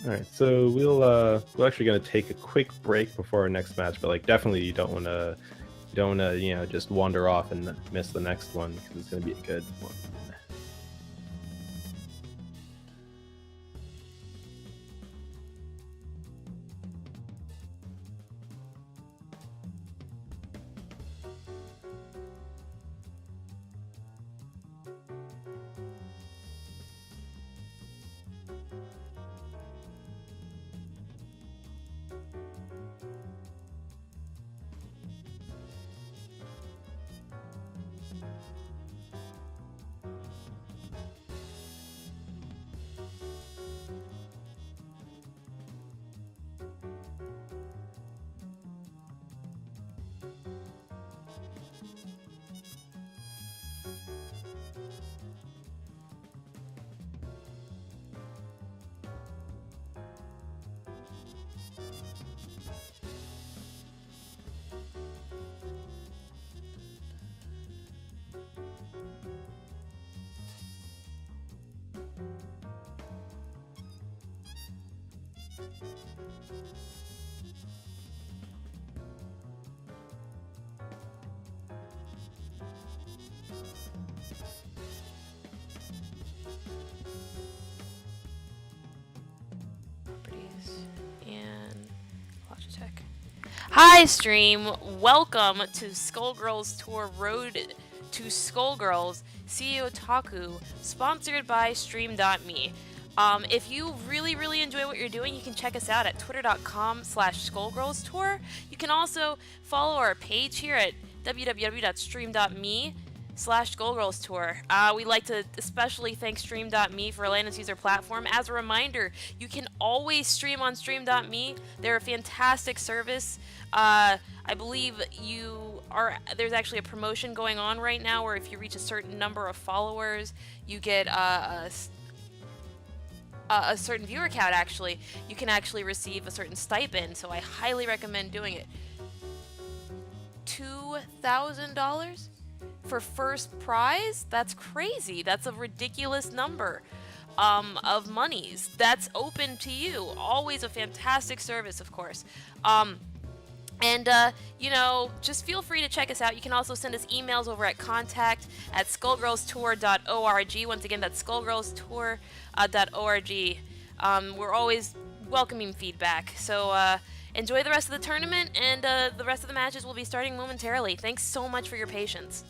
All right, so we're actually gonna take a quick break before our next match, but like definitely you don't wanna just wander off and miss the next one because it's gonna be a good one. Hi stream, welcome to Skullgirls Tour Road to Skullgirls CEOtaku, sponsored by Stream.me. If you really enjoy what you're doing, you can check us out at twitter.com/SkullgirlsTour. You can also follow our page here at www.stream.me/SkullgirlsTour. We'd like to especially thank Stream.me for letting us use their platform. As a reminder, you can always stream on Stream.me. They're a fantastic service. I believe there's actually a promotion going on right now where if you reach a certain number of followers, you get a certain viewer count. Actually, you can actually receive a certain stipend, so I highly recommend doing it. $2,000 for first prize? That's crazy. That's a ridiculous number of monies. That's open to you. Always a fantastic service, of course. Just feel free to check us out. You can also send us emails over at contact@skullgirlstour.org. Once again, that's skullgirlstour.org. We're always welcoming feedback. So enjoy the rest of the tournament, and the rest of the matches will be starting momentarily. Thanks so much for your patience.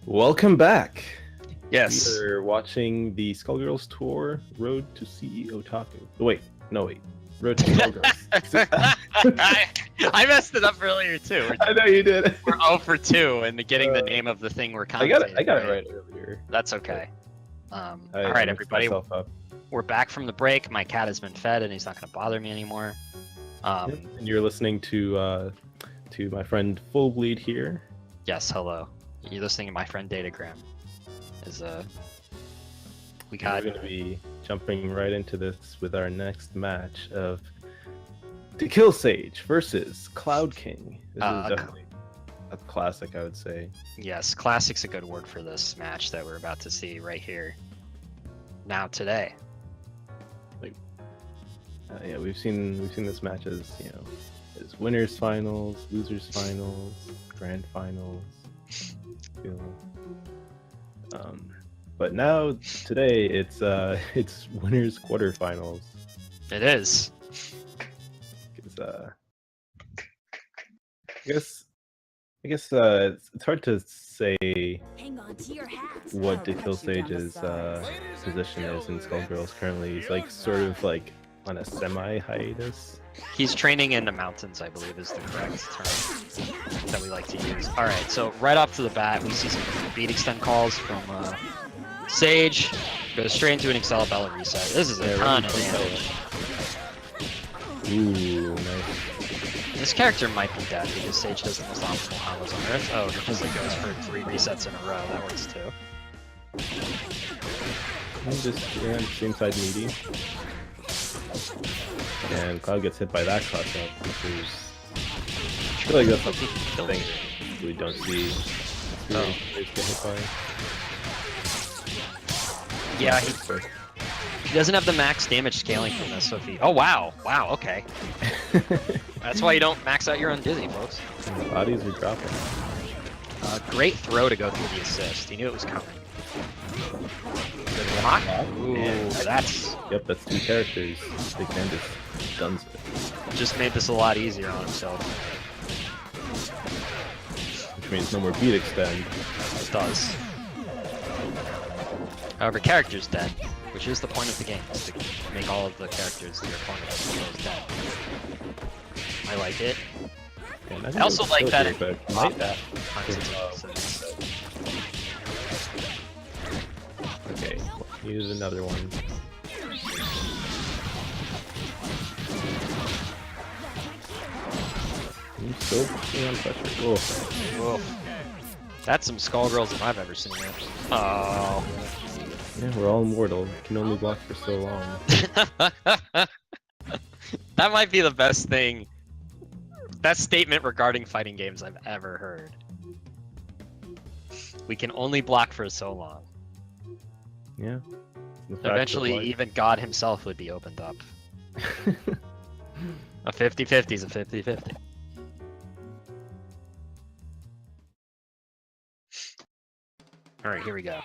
Welcome back. Yes. We're watching the Skullgirls tour, Road to CEOtaku. Wait. Road to Skullgirls. I messed it up earlier too. I know you did. We're 0 for 2 in getting the name of the thing we're commentating. I got it right earlier. That's okay. I all right, mixed everybody. myself up. We're back from the break. My cat has been fed, and he's not going to bother me anymore. And you're listening to my friend FuLLBleeD here. Yes, hello. You're listening to my friend Datagram. We're going to be jumping right into this with our next match of To Kill Sage versus Cloud King. This is definitely a classic, I would say. Yes, classic's a good word for this match that we're about to see right here. Now today. Yeah, we've seen this match as as winners finals, losers finals, grand finals. But now today it's winners quarterfinals. It is. Because I guess it's hard to say Hang on to your hats. what To Kill Sage's position is in Skullgirls currently. He's like sort of like on a semi-hiatus. He's training in the mountains, I believe is the correct term that we like to use. Alright, so right off to the bat, we see some beat extend calls from Sage. Goes straight into an FuLLBleeD reset. This is a ton of damage. Ooh, nice. This character might be dead because Sage does the most optimal combos on Earth. Oh, because it goes for 3 resets in a row. That works too. Same side meaty. And Cloud gets hit by that cross up, which is... I feel like that's something we don't see get hit by. Yeah, he doesn't have the max damage scaling from this, so if he... Oh, wow! Wow, okay. That's why you don't max out your own Dizzy, folks. And bodies are dropping. Great throw to go through the assist. He knew it was coming. Good block. Ooh, that's... Yep, that's 2 characters. Big Man just guns it. Just made this a lot easier on himself. Which means no more beat extend. It does. However, character's dead, which is the point of the game, is to make all of the characters that your opponent has dead. I like it. And I also like that it like that. Okay, use another one. I'm still on pressure. Oh. Whoa. That's some Skullgirls if I've ever seen it. Oh. Yeah, we're all immortal. Can only block for so long. That might be the best thing. Best statement regarding fighting games I've ever heard. We can only block for so long. Yeah. Eventually, even God himself would be opened up. A 50-50 is a 50-50. Alright, here we go.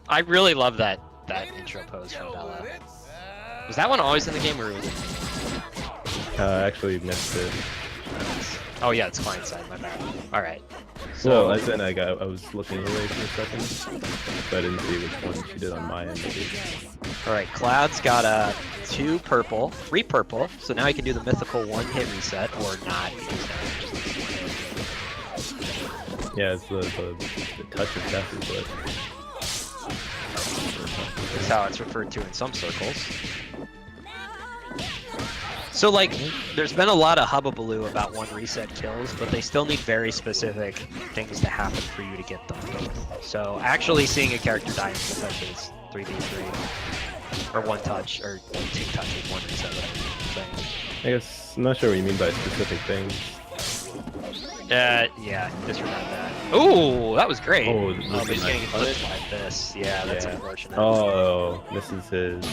I really love that intro pose from Bella. Was that one always in the game or was it? I actually missed it. Oh yeah, it's client side, my bad. Alright. So, well, as in I was looking away for a second, so I didn't see which one she did on my end. alright, Cloud's got a 2 purple, 3 purple, so now he can do the mythical 1-hit reset, or not, because now he just yeah, it's the touch of death is what. That's how it's referred to in some circles. So like, there's been a lot of hubbubaloo about 1 reset kills, but they still need very specific things to happen for you to get them. So actually seeing a character die in 2 touches, 3v3, or 1 touch, or 2 touches, 1 reset, whatever you're saying. I guess I'm not sure what you mean by specific things. Yeah, disregard that. Ooh, that was great. Oh, but he's getting punished by this. Yeah, that's unfortunate. Oh, this is his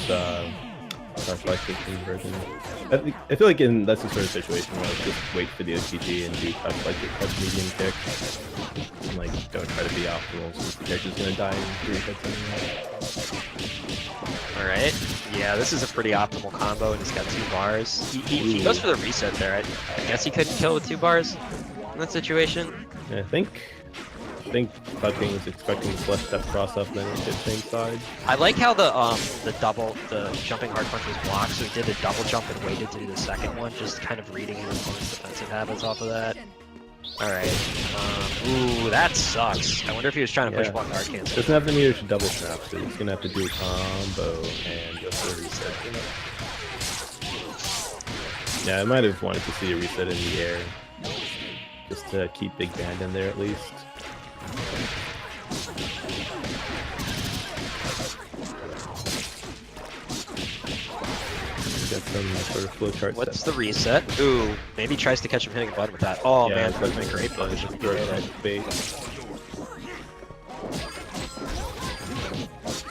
Life 15 version. I feel like that's the sort of situation where I just wait for the OTG and do like your touch medium kick. And like don't try to be optimal since the character's gonna die in 3 hits anyway. Alright. Yeah, this is a pretty optimal combo and he's got 2 bars. He goes for the reset there. I guess he couldn't kill with 2 bars in that situation. I think think Bucking was expecting this left step cross up, then it hit same side. I like how the jumping hard punch was blocked, so he did a double jump and waited to do the second one, just kind of reading his opponent's defensive habits off of that. Alright. Ooh, that sucks. I wonder if he was trying to push block the hard cancel. Doesn't have the meter to double snap, so he's gonna have to do a combo and go for a reset. Yeah, I might have wanted to see a reset in the air, just to keep Big Band in there at least. Get some sort of flowchart. What's the reset? Ooh, maybe tries to catch him hitting a button with that. Oh yeah, man, that's that's been great push.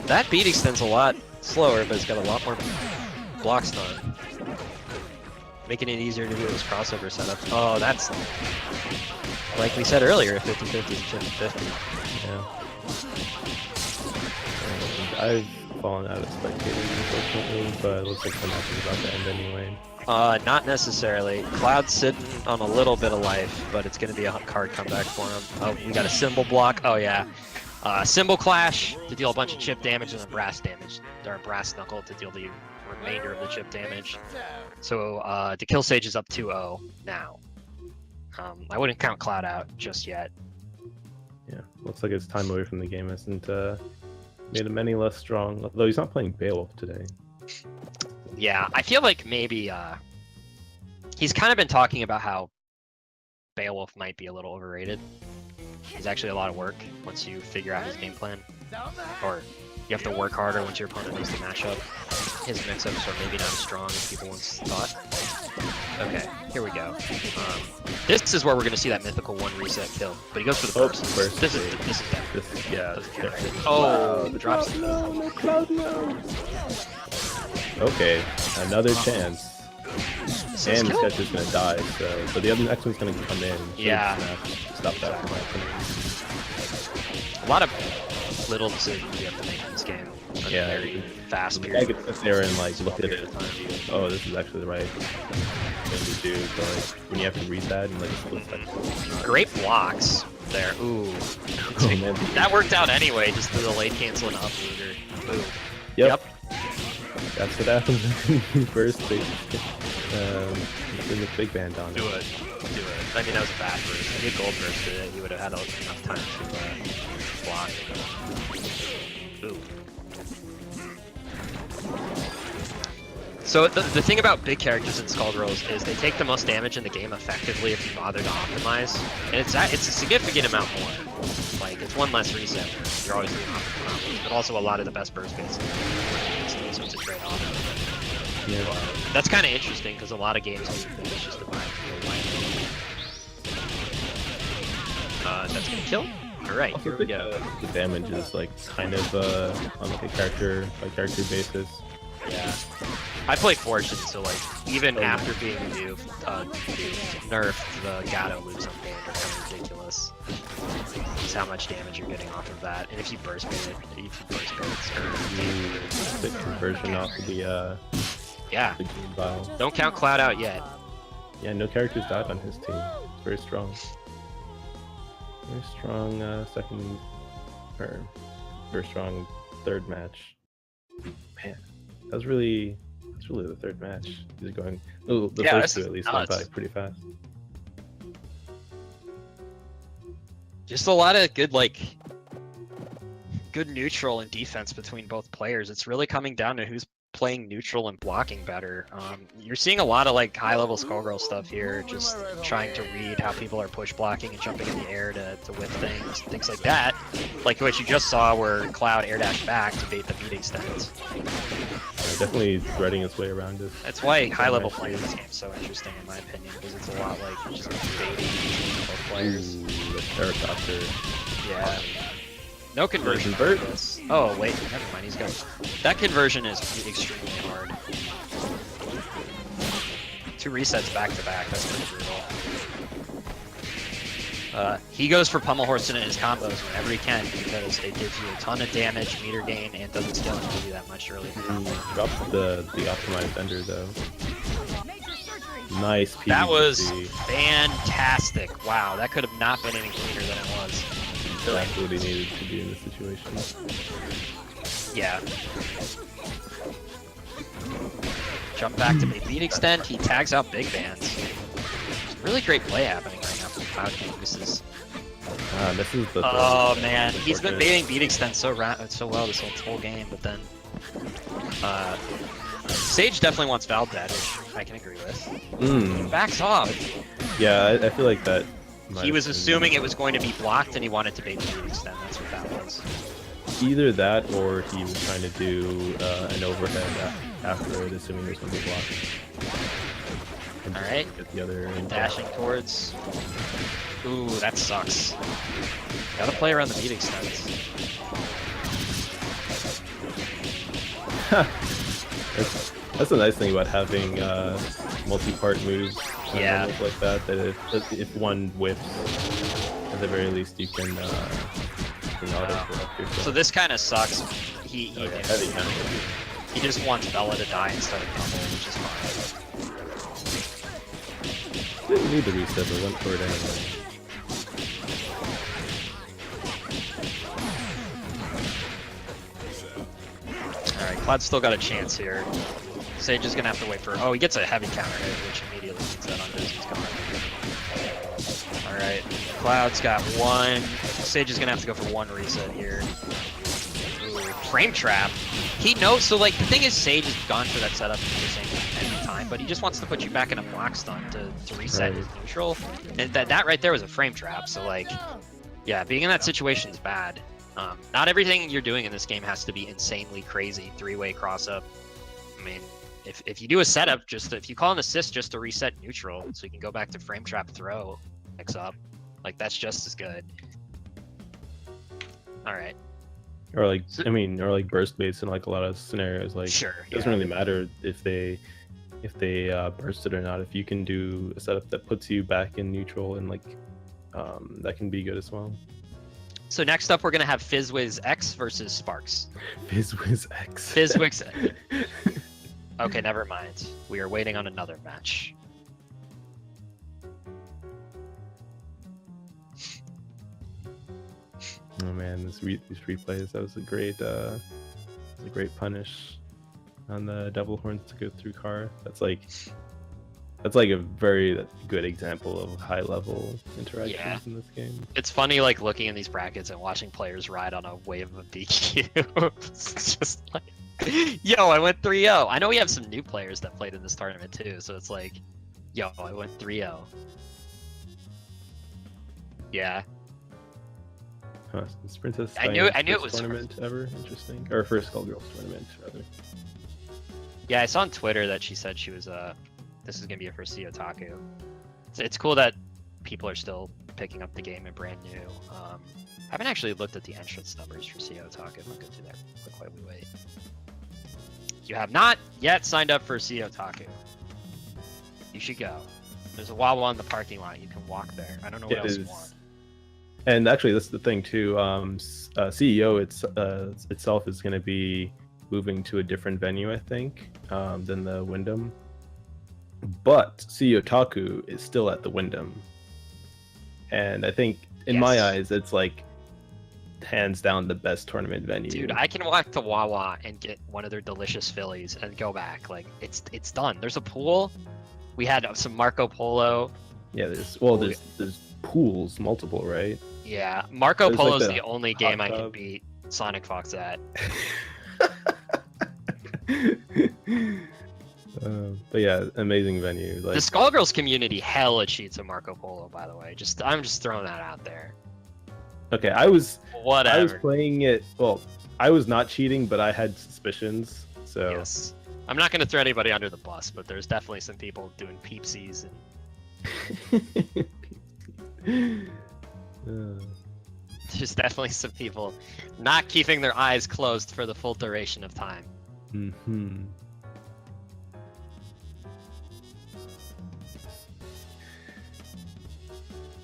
That beat extends a lot slower, but it's got a lot more block stun, making it easier to do this crossover setup. Oh, that's like we said earlier, 50-50 is 50-50. Yeah. And I've fallen out of spectating, unfortunately, but it looks like the match is about to end anyway. Not necessarily. Cloud's sitting on a little bit of life, but it's going to be a card comeback for him. Oh, we got a symbol block. Oh yeah. Symbol clash to deal a bunch of chip damage and a brass damage, or brass knuckle to deal the remainder of the chip damage. So the kill stage is up 2-0 now. I wouldn't count Cloud out just yet. Yeah, looks like his time away from the game hasn't made him any less strong, although he's not playing Beowulf today. Yeah, I feel like maybe he's kind of been talking about how Beowulf might be a little overrated. He's actually a lot of work once you figure out his game plan. Or you have to work harder once your opponent knows the matchup. His mix-ups are maybe not as strong as people once thought. Okay, here we go. This is where we're going to see that mythical one reset kill, but he goes for the burst. This is definitely. Yeah. Oh, the drops. No, Cloud, no. Okay, another chance. And this guy's just gonna die, so the other next one's gonna come in. Yeah. Stop that. A lot of little decisions you have to make in this game. Yeah. Very fast I period. could sit there and like look at it. Oh, this is actually the right thing to do. But like when you have to read that and like split second. Great blocks there. Ooh. Oh, man. That worked out anyway, just the delayed cancel and up looter. Ooh. Yep. That's what happens when you burst basically. In the big band on it. Do it. I mean, that was a bad burst. If he had gold bursted it, he would have had enough time to block. Ooh. So the thing about big characters in Skullgirls is they take the most damage in the game effectively if you bother to optimize, and it's a significant amount more. Like it's one less reset. You're always doing optimize, but also a lot of the best burst bits. So it's a trade-off. Yeah. That's kind of interesting because a lot of games it's just a buy real life. That's gonna kill. All right, here we go. The damage is like kind of on like a character by character basis. Yeah. I play Fortune, so like even after being nerfed, the Gato loops on band are kind of ridiculous. It's how much damage you're getting off of that, and if you burst bait it, The conversion off of the yeah. the game vial. Don't count Cloud out yet. Yeah, no characters died on his team. It's very strong. Very strong very strong third match. Man, that's really the third match. He's going. Oh, the first two at least went by pretty fast. Just a lot of good neutral and defense between both players. It's really coming down to who's playing neutral and blocking better. You're seeing a lot of like high-level Skullgirl stuff here, just trying to read how people are push blocking and jumping in the air to whip things like that. Like what you just saw where Cloud air dashed back to bait the beat extends. Definitely threading its way around it. That's why high-level play in this game is so interesting in my opinion, because it's a lot like just baiting both players. Ooh, the Terracopter. Yeah. No conversion. Oh wait, never mind. He's got that conversion is extremely hard. 2 resets back to back. That's pretty brutal. He goes for Pummel Horse in his combos whenever he can because it gives you a ton of damage, meter gain, and doesn't scale and give you that much early. Drops the optimized ender though. Nice PvP. That was fantastic. Wow, that could have not been any cleaner than it was. exactly what he needed to do in this situation. Yeah. Jump back to mid lead extend. He tags out big bands. There's really great play happening right now from Cloud King. This is the oh man, he's been baiting beat extend so well this whole game, but then Sage definitely wants Valve dead, which I can agree with. He backs off. Yeah, I feel like that. He was assuming it was going to be blocked and he wanted to bait the beat extend. That's what that was. Either that or he was trying to do an overhead after it, assuming it was going to be blocked. Alright. Get the other dashing towards. Ooh, that sucks. Gotta play around the beat extends. That's the nice thing about having multi-part moves Yeah. like that. That if one whips, at the very least you can auto up yourself. So this kind of sucks. He heavy counter. he just wants Bella to die instead of Rumble, which is fine. Didn't need the reset, but went for it anyway. Alright, Cloud's still got a chance here. Sage is gonna have to wait for. Oh, he gets a heavy counter hit, which immediately puts that on Disney's cover. Alright, Cloud's got one. Sage is gonna have to go for one reset here. Ooh, frame trap. He knows. So like the thing is, Sage has gone for that setup the same every time, but he just wants to put you back in a block stun to reset his neutral. And that right there was a frame trap. So like, yeah, being in that situation is bad. Not everything you're doing in this game has to be insanely crazy. Three-way cross-up. I mean, if you do a setup, if you call an assist just to reset neutral, so you can go back to frame trap throw, mix up, like that's just as good. All right. Or like, I mean, or like burst baits in like a lot of scenarios. Like, Sure. it doesn't really matter if they burst it or not. If you can do a setup that puts you back in neutral, and like that can be good as well. So next up, we're gonna have FizzWiz X versus Sparks. FizzWiz X. FizzWiz. Okay, never mind. We are waiting on another match. Oh man, these replays. That was a great punish on the Devil Horns to go through car. That's like a very good example of high level interactions in this game. It's funny, like looking in these brackets and watching players ride on a wave of DQ. It's just like, yo, I went 3-0. I know we have some new players that played in this tournament too, so it's like, yo, I went 3-0. Yeah. Huh, this Princess I knew Diana's it first was tournament ever. Interesting. Or first Skullgirls tournament rather. Yeah, I saw on Twitter that she said she was this is gonna be her first CEOtaku. It's cool that people are still picking up the game and brand new. I haven't actually looked at the entrance numbers for CEOtaku. I'm gonna go do that quick while we wait. You have not yet signed up for CEOtaku. You should go. There's a Wawa in the parking lot. You can walk there. I don't know what else you want. And actually, that's the thing too. CEO itself is going to be moving to a different venue, I think, than the Wyndham. But CEOtaku is still at the Wyndham, and I think, in my eyes, it's like hands down the best tournament venue. Dude, I can walk to Wawa and get one of their delicious Phillies and go back. Like it's done. There's a pool. We had some Marco Polo. Yeah, there's pools, multiple, right? Yeah, Marco There's Polo's like the only game I can tub. beat Sonic Fox at. But yeah, amazing venue. Like, The Skullgirls community hella cheats at Marco Polo, by the way. I'm just throwing that out there. okay, I was Whatever. playing it. Well, I was not cheating, but I had suspicions. So Yes. I'm not gonna throw anybody under the bus, but there's definitely some people doing peepsies and there's definitely some people not keeping their eyes closed for the full duration of time. Mm-hmm.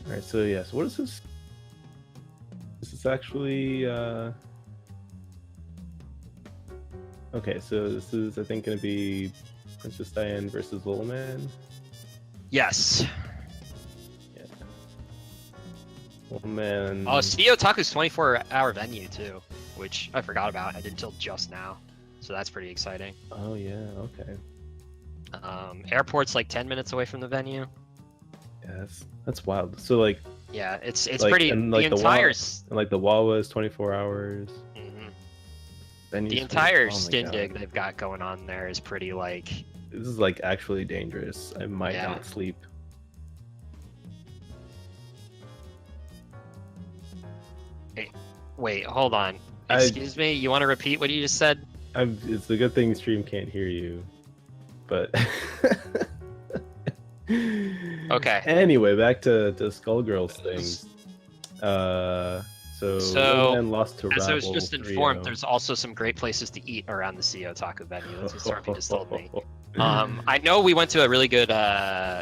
All right, so yes, what is this? This is actually okay. So this is, I think, going to be Princess Diane versus Little Man. Yes. Yeah. Oh man. Oh, CEOtaku's 24-hour venue too, which I forgot about. I did until just now, so that's pretty exciting. Oh yeah. Okay. Airport's like 10 minutes away from the venue. Yeah, that's wild. So like. Yeah, it's like, pretty. And, the like, entire. And like the Wawa is 24 hours. The entire shindig they've got going on there is pretty like. This is like actually dangerous. I might not sleep. Wait, hold on. Excuse me. You want to repeat what you just said? It's a good thing stream can't hear you, but. Okay. Anyway, back to Skullgirls things. So man lost to as Rabble, I was just informed, 3-0. there's also some great places to eat around the CEOtaku venue. That's what Stormy just told me. I know we went to a really good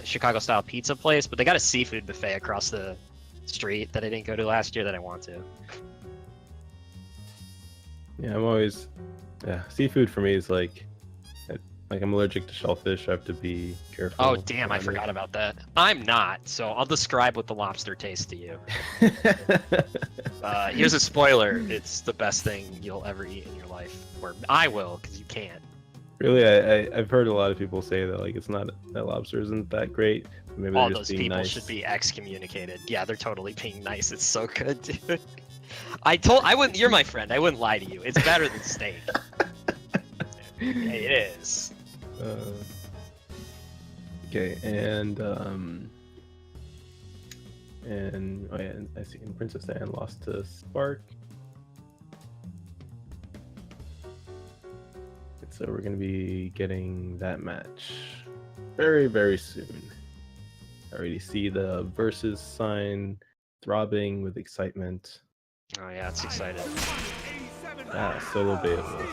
Chicago-style pizza place, but they got a seafood buffet across the street that I didn't go to last year that I want to. Yeah, I'm always. Yeah, seafood for me is like I'm allergic to shellfish. I have to be careful. Oh damn! I forgot about that. I'm not, so I'll describe what the lobster tastes to you. Here's a spoiler: it's the best thing you'll ever eat in your life, or I will, because you can't. Really, I've heard a lot of people say that like it's not that lobster isn't that great. Maybe All they're just those being people nice. should be excommunicated. Yeah, they're totally being nice. It's so good, dude. I wouldn't. You're my friend. I wouldn't lie to you. It's better than steak. Yeah, it is. Okay, and oh yeah, I see. And Princess Anne lost to Spark. So we're gonna be getting that match very, very soon. I already see the versus sign throbbing with excitement. Oh yeah, it's exciting. Ah, CEOtaku.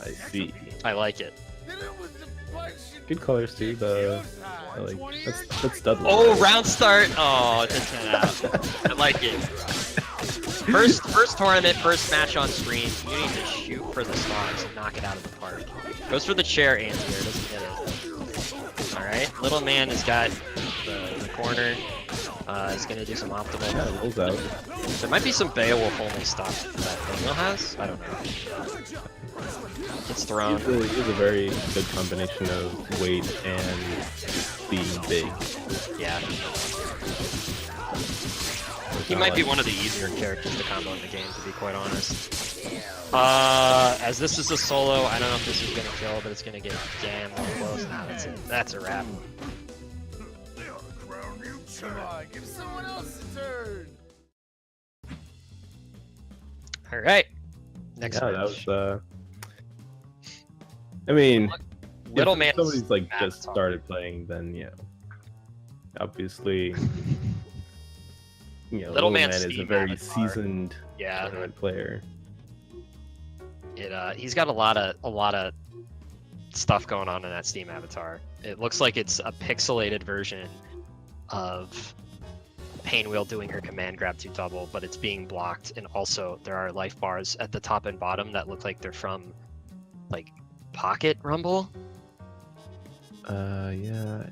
I see. I like it. Good colors too. That's Dudley. Oh, right? round start. Oh, it didn't turn out. I like it. First tournament, first match on stream. You need to shoot for the stars and knock it out of the park. Goes for the chair anti-air, doesn't get it. Alright, little man has got the corner. He's gonna do some optimal. Yeah, rolls out. There might be some Beowulf only stuff that Daniel has. I don't know. It's thrown. He is a very good combination of weight and being big. Yeah. He might be one of the easier characters to combo in the game, to be quite honest. As this is a solo, I don't know if this is gonna kill, but it's gonna get damn close. Nah, that's a wrap. Come on, give someone else a turn. All right. Next Yeah, match. that was. I mean, Little if man. somebody's like just started playing, then obviously, Little Man is a Steam very avatar. seasoned Yeah. tournament player. He's got a lot of stuff going on in that Steam avatar. It looks like it's a pixelated version of Painwheel doing her command grab to double, but it's being blocked, and also there are life bars at the top and bottom that look like they're from like Pocket Rumble. Yeah.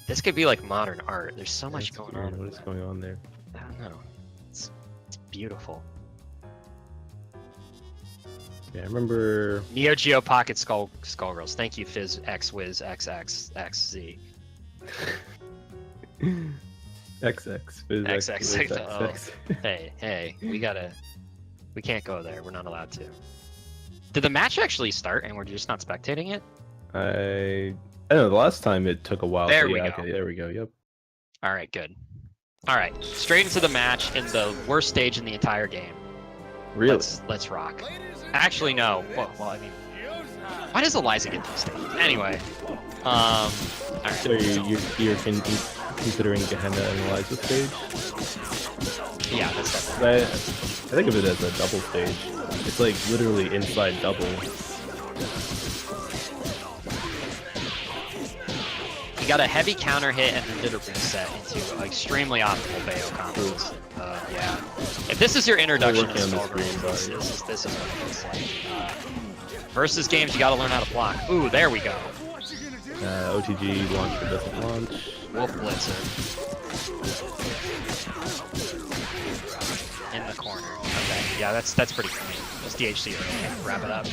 This could be like modern art. There's so much going on. What is going on there? I don't know. It's beautiful. Yeah, I remember. Neo Geo Pocket Skullgirls. Thank you, Fizz X Wiz XXXZ. XX. Fizz X, XX. Fizz Oh. XX. Hey, we can't go there. We're not allowed to. Did the match actually start and we're just not spectating it? I don't know. The last time it took a while. There so we yeah, go. Okay, there we go. Yep. All right, good. All right, straight into the match in the worst stage in the entire game. Really? Let's rock. Actually, no. Well, I mean, why does Eliza get these things? Anyway, all right. So you're considering Gehenna and Eliza stage? Yeah, that's definitely. I think of it as a double stage. It's like literally inside double. He got a heavy counter hit and then did a reset into extremely optimal Bayo combos. Yeah. If this is your introduction to Working on the Skullgirls, screen, this is what it looks like. Versus games, you gotta learn how to block. Ooh, there we go. OTG launcher doesn't launch. Wolf Blitzer. Yeah, that's pretty clean. Just DHC early. Wrap it up.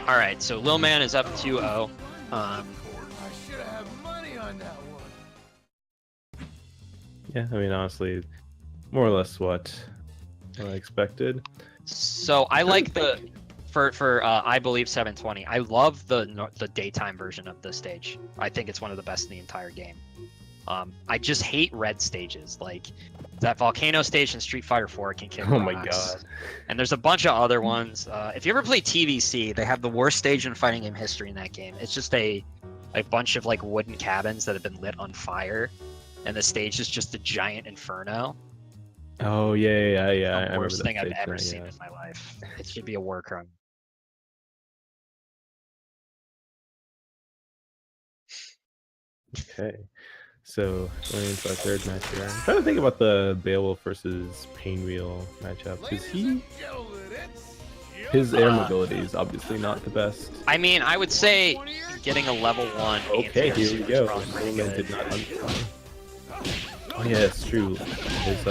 All right, so Lil Man is up 2-0. I should have had money on that one. Yeah, I mean, honestly, more or less what I expected. So I like the for I believe 720. I love the daytime version of this stage. I think it's one of the best in the entire game. I just hate red stages. Like that volcano stage in Street Fighter 4 can kick Oh my rocks. god. And there's a bunch of other ones. If you ever play TVC, they have the worst stage in fighting game history in that game. It's just a bunch of like wooden cabins that have been lit on fire, and the stage is just a giant inferno. Oh yeah. I The remember worst that thing I've stage ever now, seen yeah. in my life. It should be a war crime. Okay, so going into our third match here. I'm trying to think about the Beowulf versus Painwheel matchup because his air mobility is obviously not the best. I mean, I would say getting a level 1. Okay, anti-air here we suit go. is probably pretty Roman good. did not. Oh yeah, it's true. His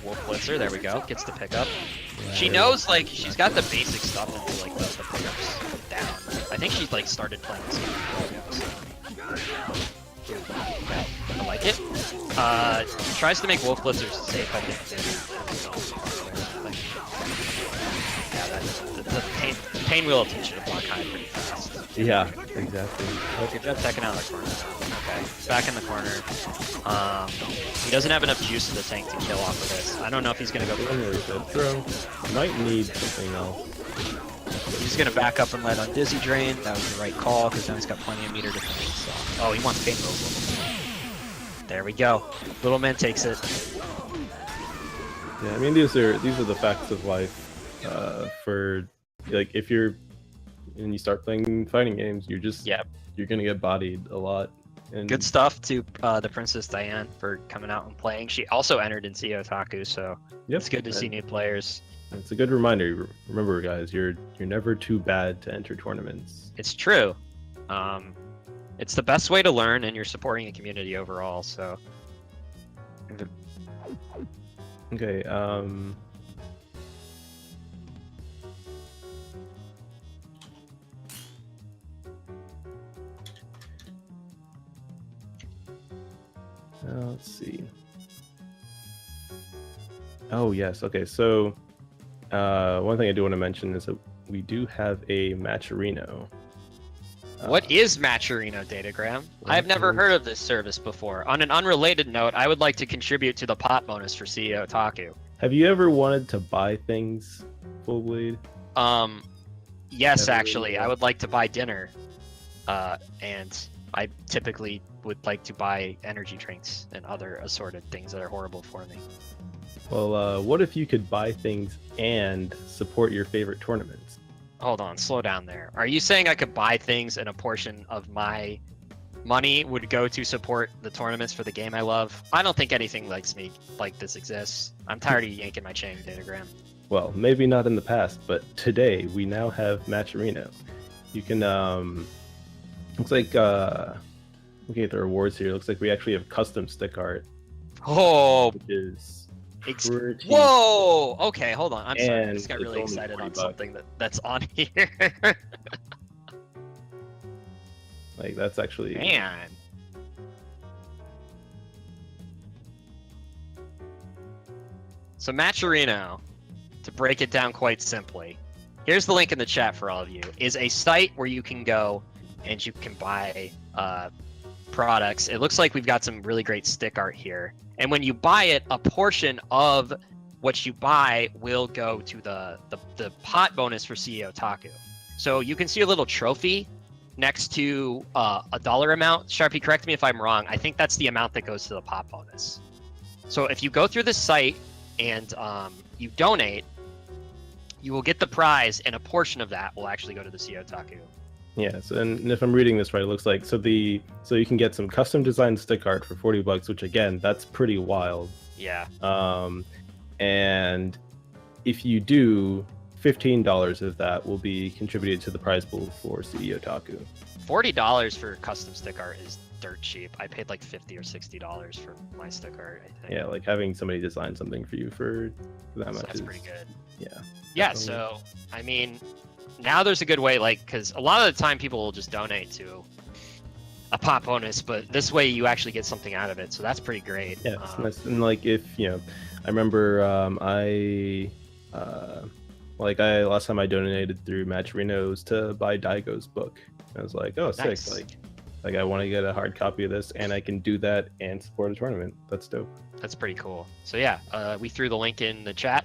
Wolf Blitzer, there we go. Gets the pickup. She yeah, knows, like, she's got the basic stuff into, like, the pickups down. I think she, like, started playing this game a while ago, so. I like it. Tries to make Wolf Blitzers safe, I think. Yeah, the pain wheel will teach you to block high pretty fast. Yeah, exactly. Good job taking out the corner. Okay, back in the corner. He doesn't have enough juice in the tank to kill off of this. I don't know if he's gonna go for Really good throw. Might need something else. He's gonna back up and let on Dizzy Drain. That was the right call because now he's got plenty of meter defense. So. Oh, he wants Pain Wheel. There we go. Little Man takes it. Yeah, I mean these are the facts of life. For like if you're and you start playing fighting games, you're gonna get bodied a lot. And Good stuff to the Princess Diane for coming out and playing. She also entered in CEOtaku, so yep, it's good to see new players. It's a good reminder. Remember, guys, you're never too bad to enter tournaments. It's true. It's the best way to learn, and you're supporting a community overall. So. Okay. Let's see. Oh yes. Okay. So, one thing I do want to mention is that we do have a Matcherino. What is Matcherino, Datagram? I've never heard of this service before. On an unrelated note, I would like to contribute to the pot bonus for CEOtaku. Have you ever wanted to buy things, FuLLBleeD? Yes, Never actually. really. I would like to buy dinner. And I typically would like to buy energy drinks and other assorted things that are horrible for me. Well, what if you could buy things and support your favorite tournaments? Hold on, slow down there. Are you saying I could buy things and a portion of my money would go to support the tournaments for the game I love? I don't think anything like this exists. I'm tired of you yanking my chain, Datagram. Well, maybe not in the past, but today we now have Matcherino. You can, looks like, looking at the rewards here, looks like we actually have custom stick art, Oh, which is Ex- pretty... whoa! Okay, hold on. I'm sorry. I And just got it's really only excited on $40. something that's on here. Like, that's actually... Man. So Matcherino, to break it down quite simply, here's the link in the chat for all of you, is a site where you can go and you can buy products. It looks like we've got some really great stick art here. And when you buy it, a portion of what you buy will go to the pot bonus for CEOtaku. So you can see a little trophy next to a dollar amount. Sharpie, correct me if I'm wrong. I think that's the amount that goes to the pot bonus. So if you go through the site and you donate, you will get the prize, and a portion of that will actually go to the CEOtaku. Yes, and if I'm reading this right, it looks like so you can get some custom designed stick art for $40, which again, that's pretty wild. Yeah. And if you do, $15 of that will be contributed to the prize pool for CEOtaku. $40 for custom stick art dirt cheap. I paid like $50 or $60 for my stick art, I think. Yeah, like having somebody design something for you for that So much that's is pretty good. Yeah. Yeah, definitely. so I mean, now there's a good way, like, because a lot of the time people will just donate to a pop bonus, but this way you actually get something out of it, so that's pretty great. Yeah, it's nice. And like if I remember last time I donated through Matcherino's to buy Daigo's book. I was like, oh, sick! Nice. Like I want to get a hard copy of this, and I can do that and support a tournament. That's dope. That's pretty cool. So yeah, we threw the link in the chat.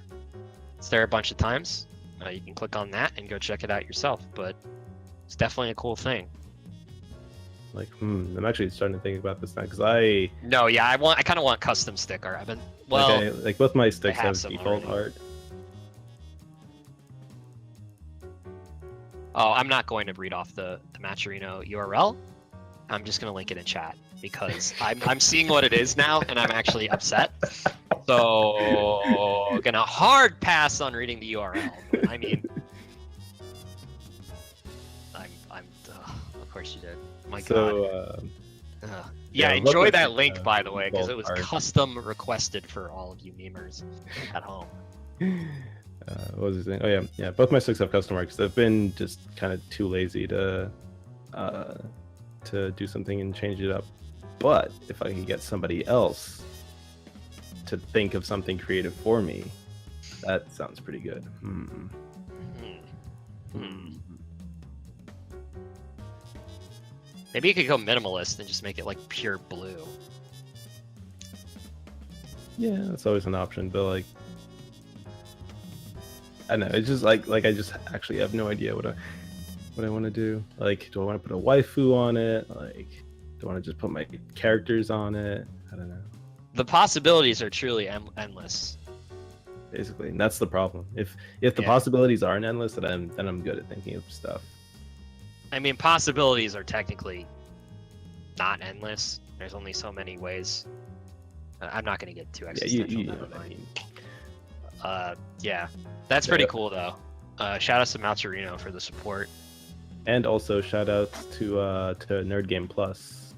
It's there a bunch of times. You can click on that and go check it out yourself. But it's definitely a cool thing. Like, I'm actually starting to think about this now because I kind of want custom stick art. like both my sticks have have some default already. art. Oh, I'm not going to read off the Matcherino URL. I'm just gonna link it in chat because I'm seeing what it is now and I'm actually upset. So gonna hard pass on reading the URL. I mean, of course you did. My God. So Yeah, yeah, enjoy look that at, link by the way because it was art. custom requested for all of you memers at home. what was I saying? Oh yeah. Both my sticks have custom art because I've been just kind of too lazy to do something and change it up. But if I could get somebody else to think of something creative for me, that sounds pretty good. Maybe you could go minimalist and just make it like pure blue. Yeah, that's always an option, but like, I don't know. It's just like I just actually have no idea what I want to do. Like, do I want to put a waifu on it? Like, do I want to just put my characters on it? I don't know. The possibilities are truly endless. Basically, and that's the problem. If the possibilities aren't endless, then I'm good at thinking of stuff. I mean, possibilities are technically not endless. There's only so many ways. I'm not going to get too existential. You know what I mean. Yeah, that's pretty cool though. Shout out to Matcherino for the support. And also shout outs to Nerd Game Plus,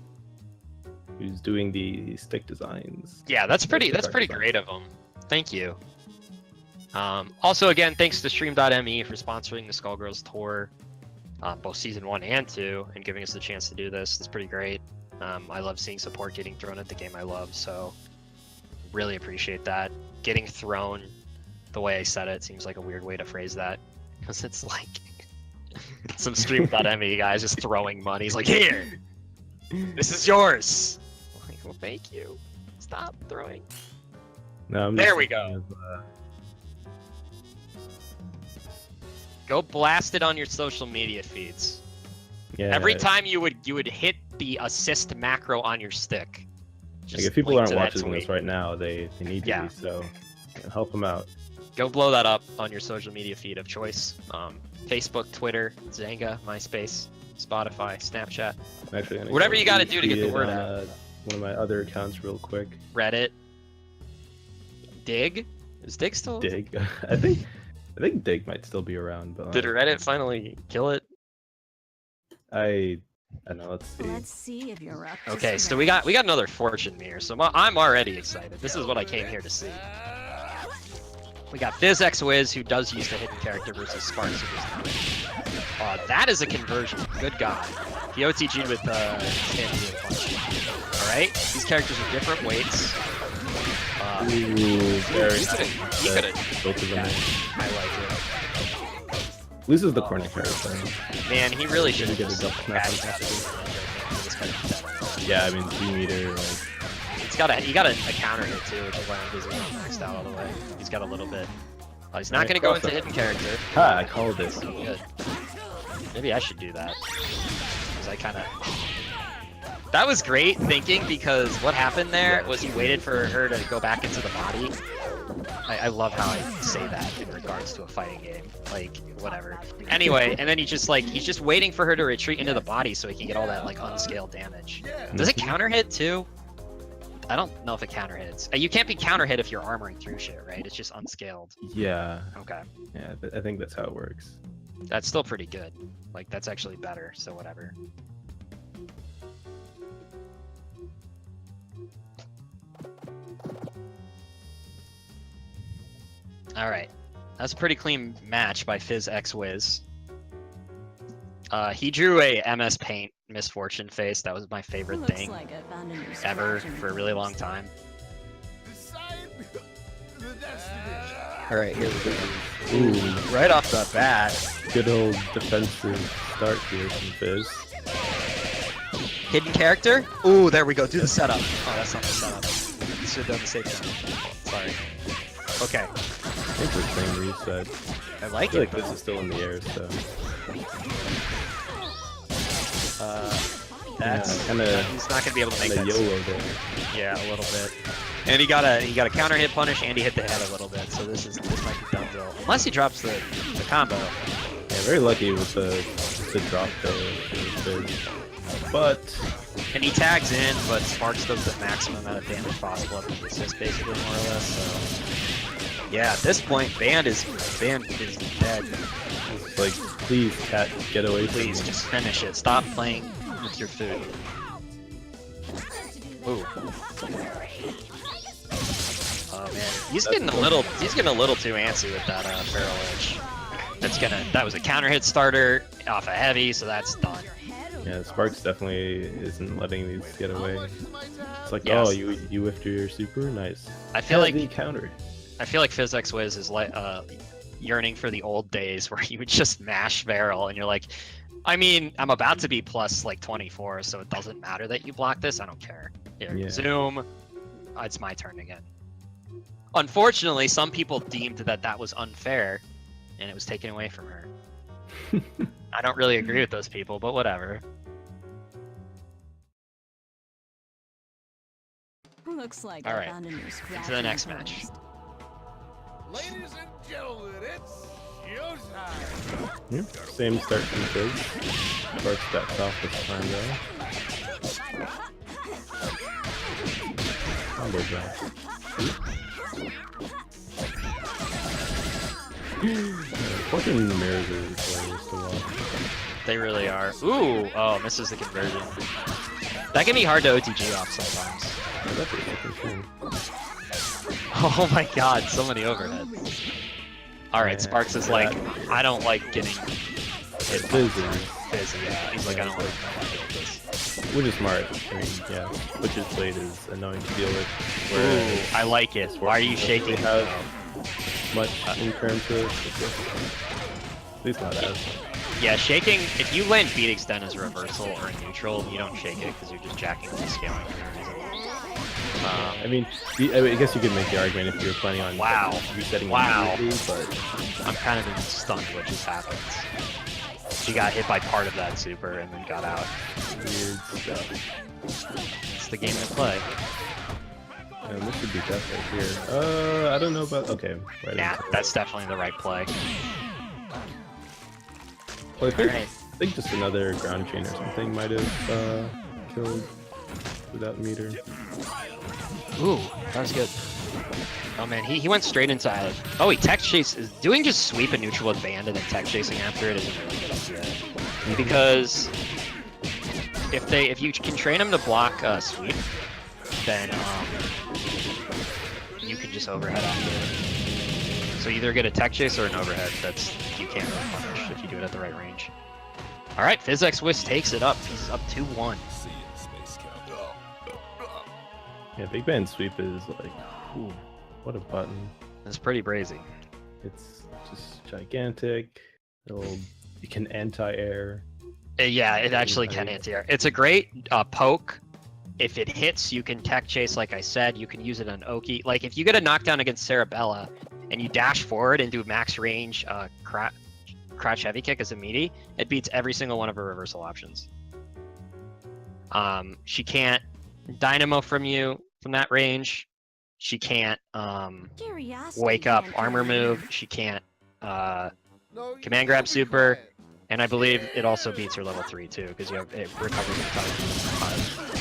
who's doing the stick designs. Yeah, that's pretty great of them. Thank you. Also, again, thanks to Stream.me for sponsoring the Skullgirls tour, both season 1 and 2, and giving us the chance to do this. It's pretty great. I love seeing support getting thrown at the game I love, so really appreciate that. Getting thrown, the way I said it, seems like a weird way to phrase that, because it's like some Stream.me guys just throwing money. He's like, here, this is yours. I'm like, well, thank you. Stop throwing. No, There we go. Go blast it on your social media feeds. Yeah. Every time you would hit the assist macro on your stick. Like if people link aren't to that watching tweet. this right now, they need to be, so help them out. Go blow that up on your social media feed of choice. Facebook, Twitter, Zanga, MySpace, Spotify, Snapchat. Actually, Whatever you gotta do to get the word out. One of my other accounts real quick. Reddit. Dig? Is Dig still? Dig. I think Dig might still be around, but Did Reddit finally kill it? I don't know. Let's see. Let's see if you're up. to Okay, so we got another fortune mirror, so I'm already excited. This is what I came here to see. We got BizXWiz, who does use the hidden character versus Sparks, who does not. That is a conversion. Good God. He OTG'd with Stanley Punch. Alright, these characters are different weights. Ooh, very he could've both of them. I like it. Loses the corner character. Man, he really should have Get a just double snap on cashed that. Yeah, I mean 2-meter. Like, he got a counter hit too, which is why I'm busy maxed out all the way. He's got a little bit. He's not going to go into hidden character. ha! I called it. So good. Maybe I should do that. Because I kind of... That was great thinking, because what happened there was he waited for her to go back into the body. I love how I say that in regards to a fighting game. Like, whatever. Anyway, and then he's just waiting for her to retreat into the body so he can get all that, like, unscaled damage. Does it counter hit too? I don't know if it counter hits. You can't be counter hit if you're armoring through shit, right? It's just unscaled. Yeah. Okay. Yeah, I think that's how it works. That's still pretty good. Like, that's actually better, so whatever. All right, that's a pretty clean match by FizzXWiz. He drew a MS Paint Misfortune face. That was my favorite Looks thing like I found a new ever scratch in for a really long time. Decide the destiny. All right, here we go. Ooh, right off the bat. Good old defensive start here from Fizz. Hidden character? Ooh, there we go. Do the setup. Oh, that's not the setup. You should have done the safe setup. Sorry. Okay. Interesting reset. I I like feel it. like this is still in the air, so That's kind of he's not gonna be able to make kind that. of YOLO there. Yeah, a little bit. And he got a counter hit punish, and he hit the head a little bit. So this might be done deal. Unless he drops the combo. Yeah, very lucky with the drop there. But And he tags in, but Sparks does the maximum amount of damage possible up to the assist, basically, more or less. So yeah, at this point, Band is dead. it's like, please, cat, get away from me. Please just finish it. Stop playing with your food. Ooh. Oh man, he's getting a little too antsy with that barrel edge. That was a counter hit starter off a heavy, so that's done. Yeah, Sparks definitely isn't letting these get away. It's like, Yes. oh, you whiffed your super, nice. I feel like Heavy counter. FizzXWiz is like yearning for the old days where you would just mash barrel, and you're like, I mean, I'm about to be plus like 24, so it doesn't matter that you block this. I don't care. Here, Yeah. zoom. It's my turn again. Unfortunately, some people deemed that was unfair, and it was taken away from her. I don't really agree with those people, but whatever. Looks like All I right, found a new scratch to the in next the match. post. Ladies and gentlemen, it's showtime. Yeah, same start from Fizz. Sparks backs off this time though. Combo drop. Fortune the mirrors are hilarious to watch. They really are. Ooh, oh, misses the conversion. That can be hard to OTG off sometimes. Oh, that's a fucking Oh my god, so many overheads. Alright, Yeah, Sparks is like, I don't like getting hit by Fizzy. Fizzy, yeah. He's like, I don't like this. Which is smart. I mean, yeah. Witch's Blade is annoying to deal with. Ooh, I like it. Why are you shaking? Have much in terms of at least not as much. Yeah, shaking, if you land beat extend as a reversal or a neutral, you don't shake it because you're just jacking the scaling for no reason. I mean, I guess you could make the argument if you were planning on Wow. resetting Wow. immediately, but I'm kind of stunned what just happened. She got hit by part of that super and then got out. weird stuff. It's the game to play. And this should be death right here. I don't know about. Okay, right. Yeah, that's definitely the right play. Well, I Alright. think just another ground chain or something might have killed without meter. Ooh, that was good. Oh man, he went straight inside. Oh, he tech chase is doing just sweep a neutral with band and then tech chasing after it isn't really good idea. Because if you can train him to block sweep, then you can just overhead after it. So either get a tech chase or an overhead. That's you can't really punish if you do it at the right range. All right, FizzXWiz takes it up. He's up 2-1. Yeah, Big Band Sweep is like, ooh, what a button. It's pretty brazy. It's just gigantic. You can anti-air. Yeah, it actually can anti-air. It's a great poke. If it hits, you can tech chase, like I said. You can use it on Oki. Like, if you get a knockdown against Cerebella, and you dash forward and do max range crouch heavy kick as a meaty, it beats every single one of her reversal options. She can't dynamo from that range. She can't wake up armor move. She can't command grab super, and I believe it also beats her level 3 too, because it recovers in time.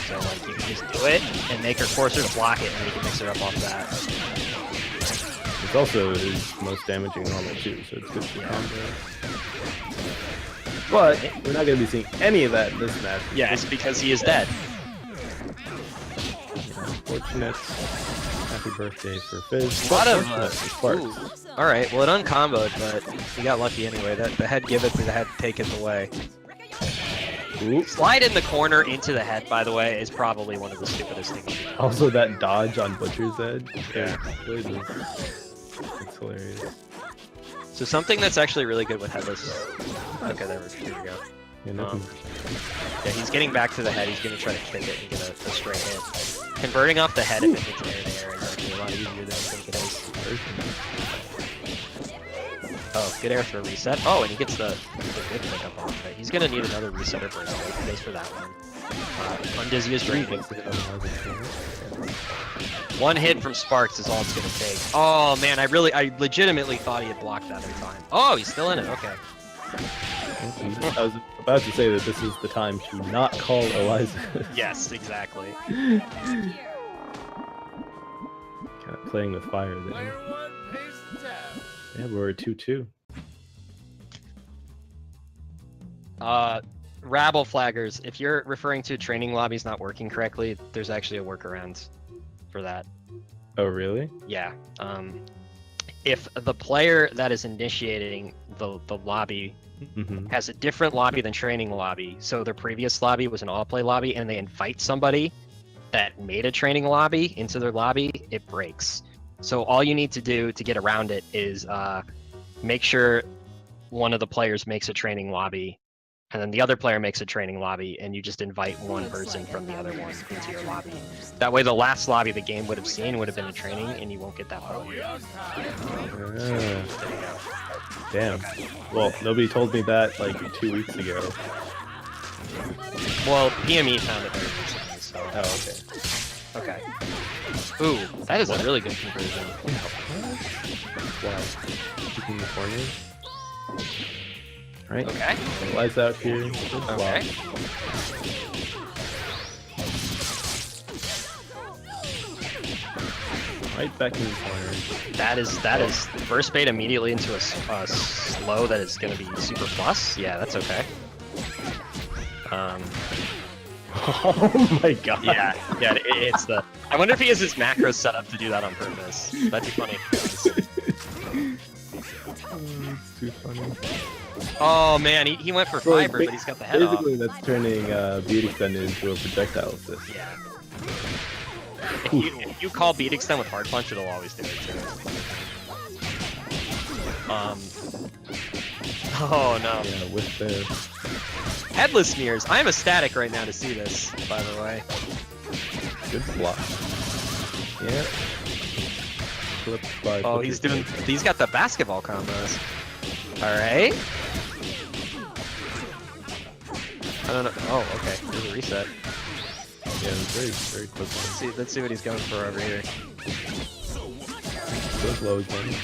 So like you can just do it and make her forcers block it, and you can mix her up off that. It's also his most damaging normal too, so it's good for combo. But we're not going to be seeing any of that in this match. Yes, because he is dead. Unfortunate. happy birthday for Fizz. A lot of Sparks. Awesome. All right, well it uncomboed, but he got lucky anyway. That the head giveth, the head taketh away. Oops. Slide in the corner into the head, by the way, is probably one of the stupidest things. You can do. Also, that dodge on Butcher's head. Yeah. It's hilarious. So something that's actually really good with headless. Okay, there we go. Yeah, nothing. Yeah, he's getting back to the head. He's gonna try to kick it and get a straight hit. Converting off the head if it hits air to air is actually a lot easier than I think it is. Oh, good air throw reset. Oh, and he gets the good pickup on it. He's gonna need another resetter for his life. He goes for that one. Undizzy is draining. One hit from Sparks is all it's gonna take. Oh man, I legitimately thought he had blocked that in time. Oh, he's still in it. Okay. I was about to say that this is the time to not call Eliza. Yes, exactly. Kind of playing with fire there. Player 1 pays the tab. Yeah, we're 2-2. Rabble flaggers, if you're referring to training lobbies not working correctly, there's actually a workaround for that. Oh, really? Yeah. If the player that is initiating the lobby Mm-hmm. has a different lobby than training lobby, so their previous lobby was an all-play lobby, and they invite somebody that made a training lobby into their lobby, it breaks. So all you need to do to get around it is make sure one of the players makes a training lobby, and then the other player makes a training lobby, and you just invite one person from the other one into your lobby. That way the last lobby the game would have seen would have been a training, and you won't get that problem. Damn. Well, nobody told me that like 2 weeks ago. Well, PME found it very recently, so... Oh, okay. Okay. Ooh, that is a really good conversion. Wow. Keeping the corner. Right. Okay. Lights out here. Okay. Right back in the corner. That is first bait immediately into a slow that is going to be super plus. Yeah, that's okay. Oh my god. Yeah, it's the. I wonder if he has his macros set up to do that on purpose. That'd be funny. It's too funny. Oh man, he went for So, fiber, but he's got the head off. Basically, that's turning Beat Extended into a projectile assist. Yeah. If you call beat extend with hard punch, it'll always do it too. Oh no. Yeah, with the Headless smears. I am ecstatic right now to see this, by the way. good block. Yeah. Flip by Oh, Butcher. he's got the basketball combos. Alright. I don't know. Oh, okay. There's a reset. Yeah, very, very quick. Let's see what he's going for over here. Good low again.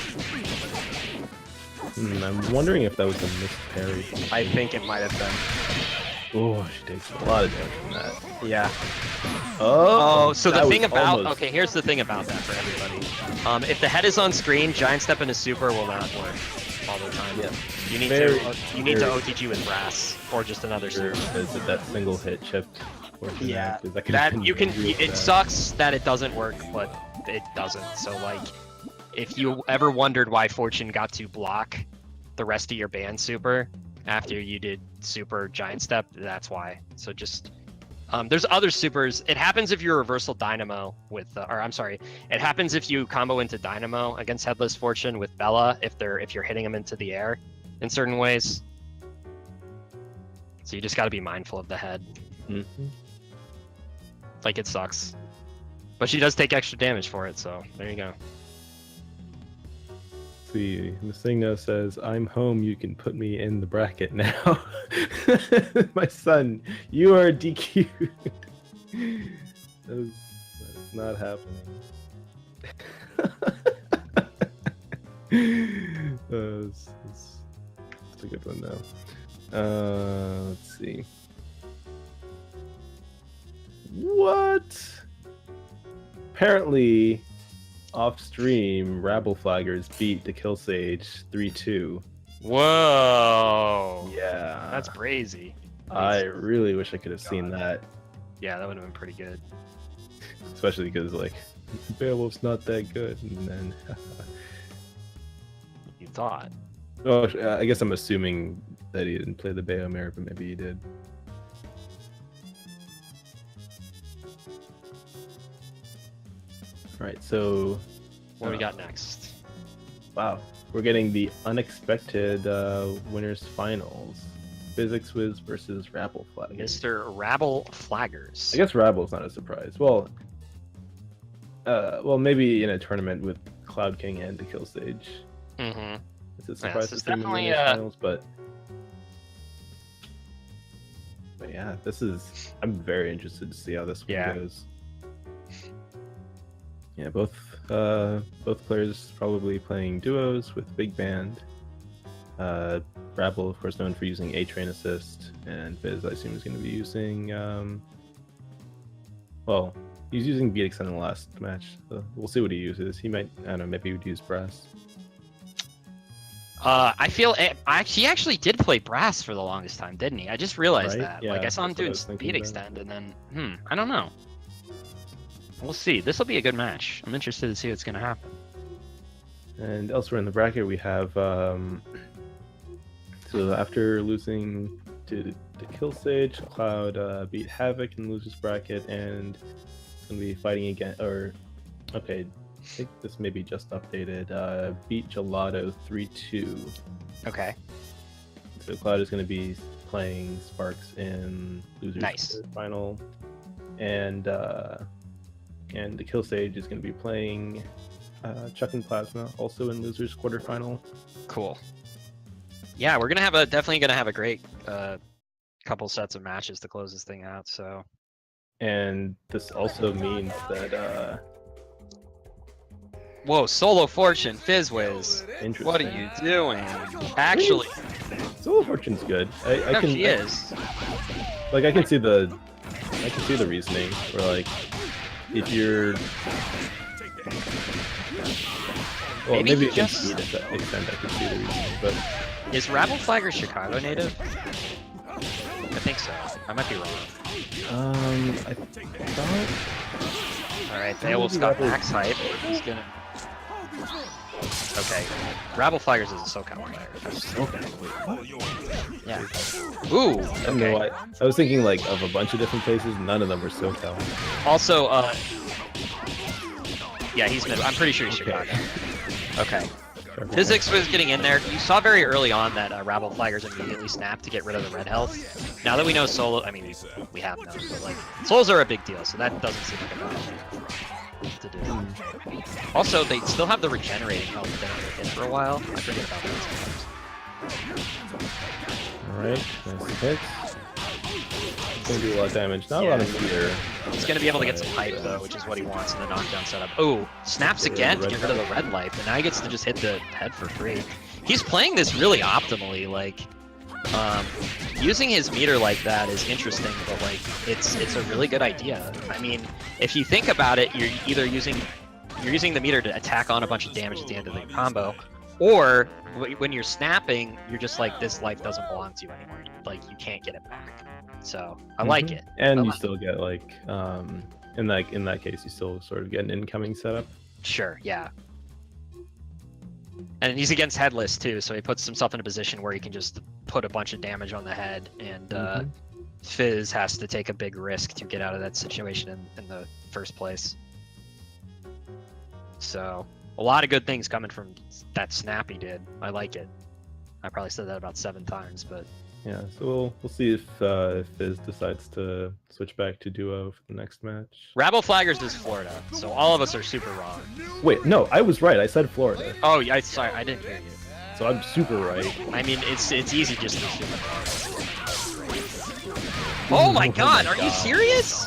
I'm wondering if that was a missed parry. I think it might have been. Oh, she takes a lot of damage from that. Yeah. Oh, So the that thing was about almost- okay, here's the thing about that for everybody. If the head is on screen, giant step into super will not work all the time. Yeah. You need Very, to very- OTG with brass or just another Sure, super. that single hit chipped. Yeah, that could've that been you can. really It bad. sucks that it doesn't work, but it doesn't. So like, if you ever wondered why Fortune got to block the rest of your band super after you did super giant step, that's why. So just there's other supers. It happens if you're reversal dynamo with, or I'm sorry, it happens if you combo into dynamo against headless Fortune with Bella if you're hitting them into the air in certain ways. So you just got to be mindful of the head. Mhm. Like, it sucks. But she does take extra damage for it, so there you go. See, Massigno says, "I'm home. You can put me in the bracket now." My son, you are DQ'd. That is not happening. It's a good one though. Let's see. What? Apparently, off stream, Rabble flaggers beat the Kill Sage 3-2. Whoa! Yeah, That's crazy. I really wish I could have seen that, Yeah, that would have been pretty good. especially because like Beowulf's not that good, and then You thought. oh, I guess I'm assuming that he didn't play the Beomir, but maybe he did. Right, so What do we got next? wow, we're getting the unexpected winners finals. Physics Wiz versus Rabble Flag. Mr. Rabble Flaggers. I guess Rabble's not a surprise. Well, maybe in a tournament with Cloud King and the Kill Stage. Mm-hmm. It's a surprise this is to see him in definitely, winners finals, but yeah, this is. I'm very interested to see how this one goes. Yeah, both players probably playing duos with big band. Rabble, of course, known for using A-Train Assist, and Fizz, I assume, is going to be using. Well, he's using Beat Extend in the last match. So we'll see what he uses. He might, I don't know, maybe he would use Brass. I feel he actually did play Brass for the longest time, didn't he? I just realized Right? that. Yeah, Like I saw him that's what I doing was thinking Speed about. Extend, and then I don't know. We'll see. This will be a good match. I'm interested to see what's gonna happen. And elsewhere in the bracket, we have. So after losing to the Kill Stage, Cloud beat Havoc in the losers bracket, and it's gonna be fighting again. Or okay, I think this may be just updated. Beat Gelato 3-2. Okay. So Cloud is going to be playing Sparks in losers Nice. final, and the Kill Stage is going to be playing Chuck and Plasma also in losers quarterfinal. Cool. Yeah, we're gonna have definitely gonna have a great couple sets of matches to close this thing out. So And this also means that whoa, Solo Fortune, Fizzwiz. interesting. What are you doing? Actually, Soul Fortune's good. I no, can she is. like I can see the reasoning where like if you're well Maybe maybe he against just- Beat to that extent I can see the reasoning, but Is Rabble Flagger Chicago native? I think so. I might be wrong. I thought All right, Beowulf's got max hype. He's gonna. Okay, Rabble Flaggers is a SoCal player. Yeah. Ooh. I don't know Okay. why. I was thinking like of a bunch of different places. None of them were SoCal. Also, yeah, he's mid. I'm pretty sure he's Okay. Chicago. Okay. Physics was getting in there. You saw very early on that Rabble Flaggers immediately snapped to get rid of the red health. Now that we know Solo, I mean, we have known, but like, Souls are a big deal, so that doesn't seem like a problem to do. Also, they still have the regenerating health down with it for a while. I forget about that All right, nice hits. It's gonna do a lot of damage. Not a lot of meter. sometimes. He's gonna be able to get some hype though, which is what he wants in the knockdown setup. Oh, snaps again to get rid of the red life, and now he gets to just hit the head for free. He's playing this really optimally, like, using his meter like that is interesting, but like, it's a really good idea. I mean, if you think about it, you're either using the meter to attack on a bunch of damage at the end of the combo, or when you're snapping, you're just like, this life doesn't belong to you anymore. Like, you can't get it back. So I like it. And I you like still get like in that case you still sort of get an incoming setup. Sure, yeah. And he's against Headless too, so he puts himself in a position where he can just put a bunch of damage on the head, and Fizz has to take a big risk to get out of that situation in the first place. So, a lot of good things coming from that snap he did. I like it. I probably said that about 7 times, but Yeah, so we'll see if Fizz decides to switch back to duo for the next match. Rabble Flaggers is Florida, so all of us are super wrong. Wait, no, I was right. I said Florida, Oh, yeah, sorry, I didn't hear you. so I'm super right. I mean, it's easy just to assume. Oh my god, are you serious?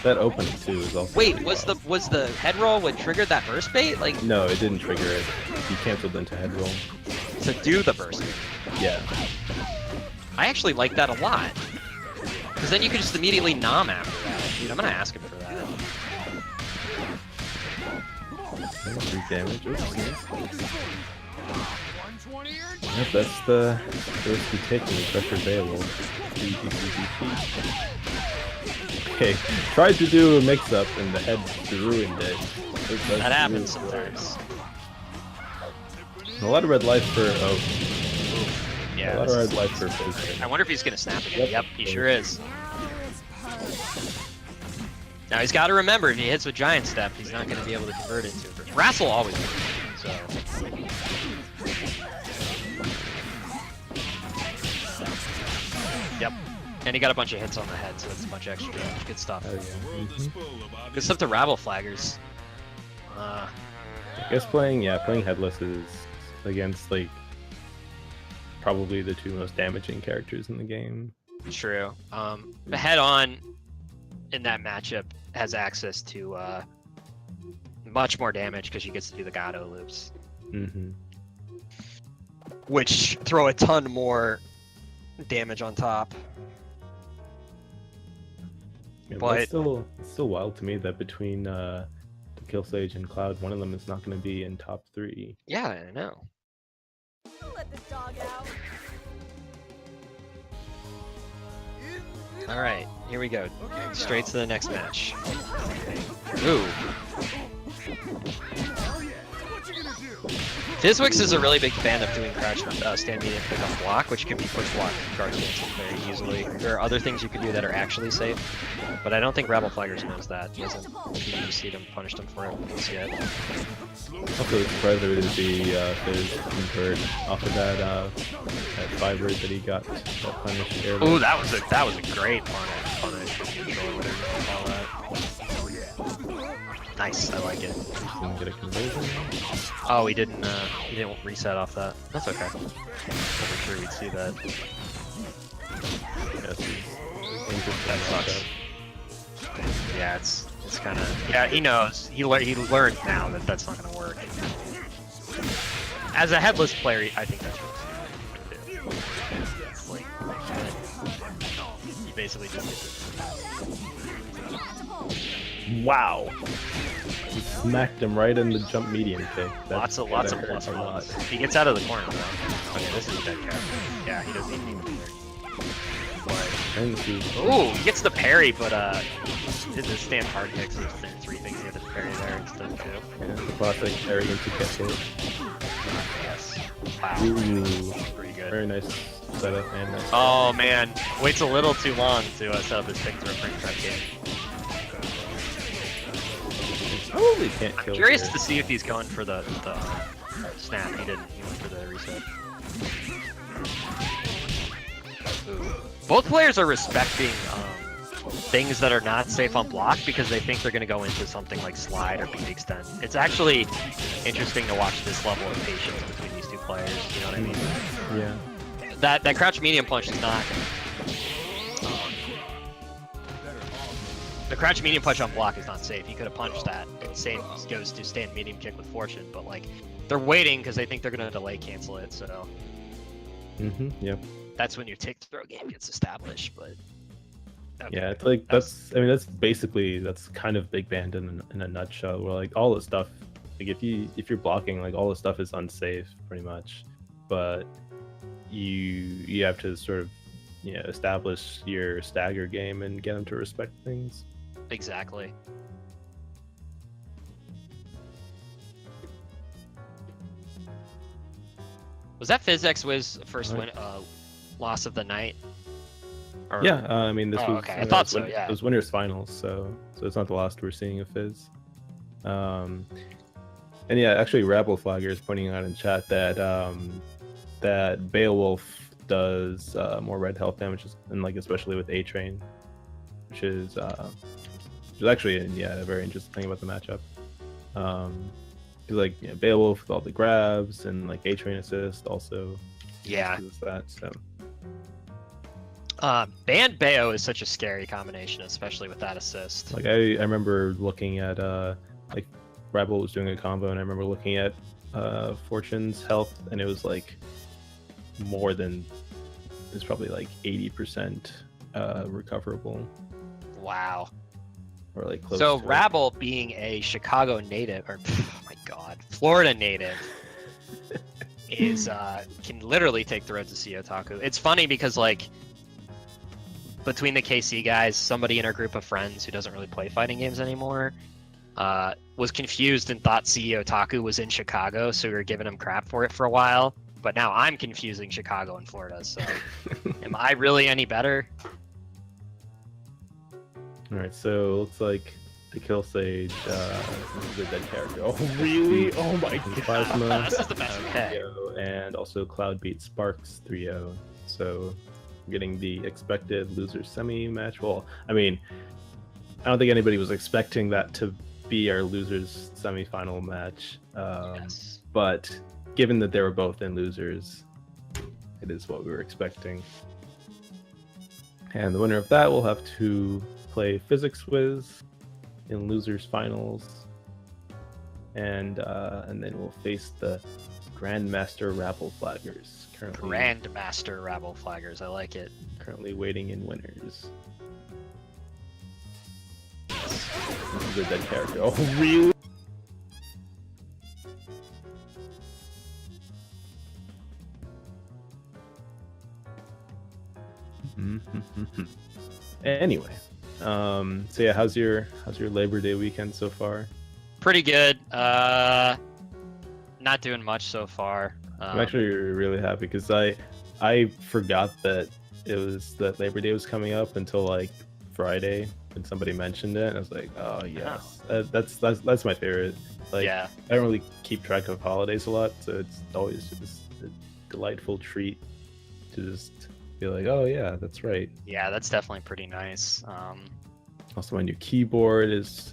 That opening too is also. Wait, pretty was wild. the head roll what triggered that burst bait? Like, No, it didn't trigger it. He canceled into head roll. to do the burst bait. Yeah. I actually like that a lot. Because then you can just immediately nom after that. Dude, I'm gonna ask him for that. 3 damage. Oops. 120 or Yep, that's the risk you take when you pressure Beowulf. Okay, tried to do a mix-up and the head ruined it. That happens sometimes. A lot of red life for Yeah. a lot of red life for Fizz. I wonder if he's gonna snap again. Yep, he sure is. Now he's got to remember, if he hits with Giant Step, he's not going to be able to convert into it. Wrestle always works, so. Yep. And he got a bunch of hits on the head, so that's a bunch of extra damage. Good stuff. Oh, yeah. Good stuff to Rabble flaggers. I guess playing headless is against like probably the two most damaging characters in the game. True. The head-on in that matchup has access to much more damage because she gets to do the Gato loops, which throw a ton more damage on top. Yeah, but it's still wild to me that between the Kill Sage and Cloud, one of them is not going to be in top 3. yeah, I know. Let this dog out. All right, here we go. Straight to the next match. Ooh. Fizzwix is a really big fan of doing crouch stand medium pick up block, which can be push block guard cancelled very easily. There are other things you can do that are actually safe, but I don't think Rabble Flaggers knows that. He hasn't PvP'd him, punished him for it once yet. Also surprised there would be Fizz convert off of that fiber that he got that punish earlier. Ooh, that was a great punish control, whatever you call that. Nice, I like it. Didn't get a conversion. Oh, he didn't reset off that. That's okay. I'm sure we'd see that. Yes, That sucks. Yeah, it's kind of, yeah, he knows. He learned now that that's not going to work. As a headless player, I think that's really stupid. He basically just gets wow. He smacked him right in the jump medium kick. lots of plus ones. He gets out of the corner though. Okay, this is a dead cat. Yeah, he doesn't even be there. Ooh, he gets the parry, but did the stand hard kicks. So there's 3 things he had to parry there instead of 2. Yeah, the classic parry into kick hit. Yes. Wow. Ooh, Pretty good. very nice setup and nice. Oh man, waits a little too long to set up his pick through a frame trap game. Probably can't kill. I'm curious here. to see if he's going for the snap. He didn't. He went for the reset. Ooh. Both players are respecting things that are not safe on block because they think they're going to go into something like slide or beat extend. It's actually interesting to watch this level of patience between these two players. You know what I mean? Yeah. That crouch medium punch is not. The crouch medium punch on block is not safe. He could have punched that. Same goes to stand medium kick with fortune, but like they're waiting because they think they're gonna delay cancel it. So Yep. that's when your tick throw game gets established. But okay. Yeah, it's like that's kind of Big Band in a nutshell. Where like all the stuff, like if you're blocking, like all the stuff is unsafe pretty much, but you have to sort of establish your stagger game and get them to respect things. Exactly. Was that Phys Wiz first win loss of the night? Or... Yeah, I mean this was. Okay. I thought so. Yeah. It was winners finals, so it's not the last we're seeing of Fizz. And yeah, actually, Rabble Flagger is pointing out in chat that that Beowulf does more red health damage, and like especially with A Train, which is actually a very interesting thing about the matchup. Because like Beowulf with all the grabs and like A Train assist also. Yeah. That so. Band Bayo is such a scary combination, especially with that assist. Like I remember looking at like Rabble was doing a combo, and I remember looking at Fortune's health, and it was like more than, it's probably like 80% recoverable. Wow. Or like close So to Rabble being a Chicago native, or oh my god, Florida native, is can literally take the road to CEOtaku. It's funny because like between the KC guys, somebody in our group of friends who doesn't really play fighting games anymore was confused and thought CEOtaku was in Chicago, so we were giving him crap for it for a while. But now I'm confusing Chicago and Florida, so am I really any better? Alright, so looks like the Kill Sage is a dead character. Oh, really? Oh my god. Plasma, This is the best. Okay. 3-0, and also Cloudbeat Sparks 3-0. So getting the expected loser semi match. Well, I mean, I don't think anybody was expecting that to be our losers semi-final match. Yes. But given that they were both in losers, it is what we were expecting. And the winner of that will have to play Physics Wiz in losers finals, and then we'll face the Grandmaster Rabble Flaggers. Currently, Grandmaster Rabble Flaggers, I like it. currently waiting in winners. This is a dead character. Oh, really? Anyway, so yeah, how's your Labor Day weekend so far? Pretty good. Not doing much so far. I'm actually really happy because I forgot that that Labor Day was coming up until like Friday when somebody mentioned it, and I was like, oh yes, that's my favorite. Like, yeah. I don't really keep track of holidays a lot, so it's always just a delightful treat to just be like, oh yeah, that's right. Yeah, that's definitely pretty nice. Also, my new keyboard is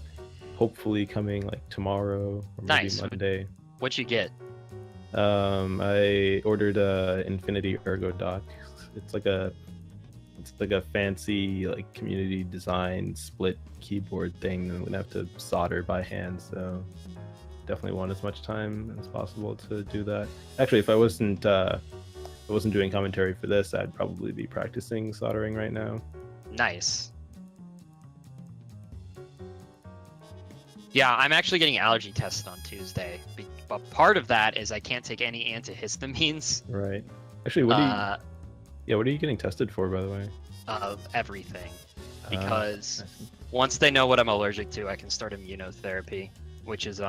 hopefully coming like tomorrow or maybe Nice. Monday. What'd you get? I ordered a Infinity Ergo Dock. It's like a fancy like community design split keyboard thing that I'm gonna have to solder by hand. So definitely want as much time as possible to do that. Actually, if I wasn't doing commentary for this, I'd probably be practicing soldering right now. Nice. Yeah, I'm actually getting allergy tested on Tuesday. But part of that is I can't take any antihistamines. Right. Actually, what are you getting tested for, by the way? Everything. I Because see. once they know what I'm allergic to, I can start immunotherapy, which is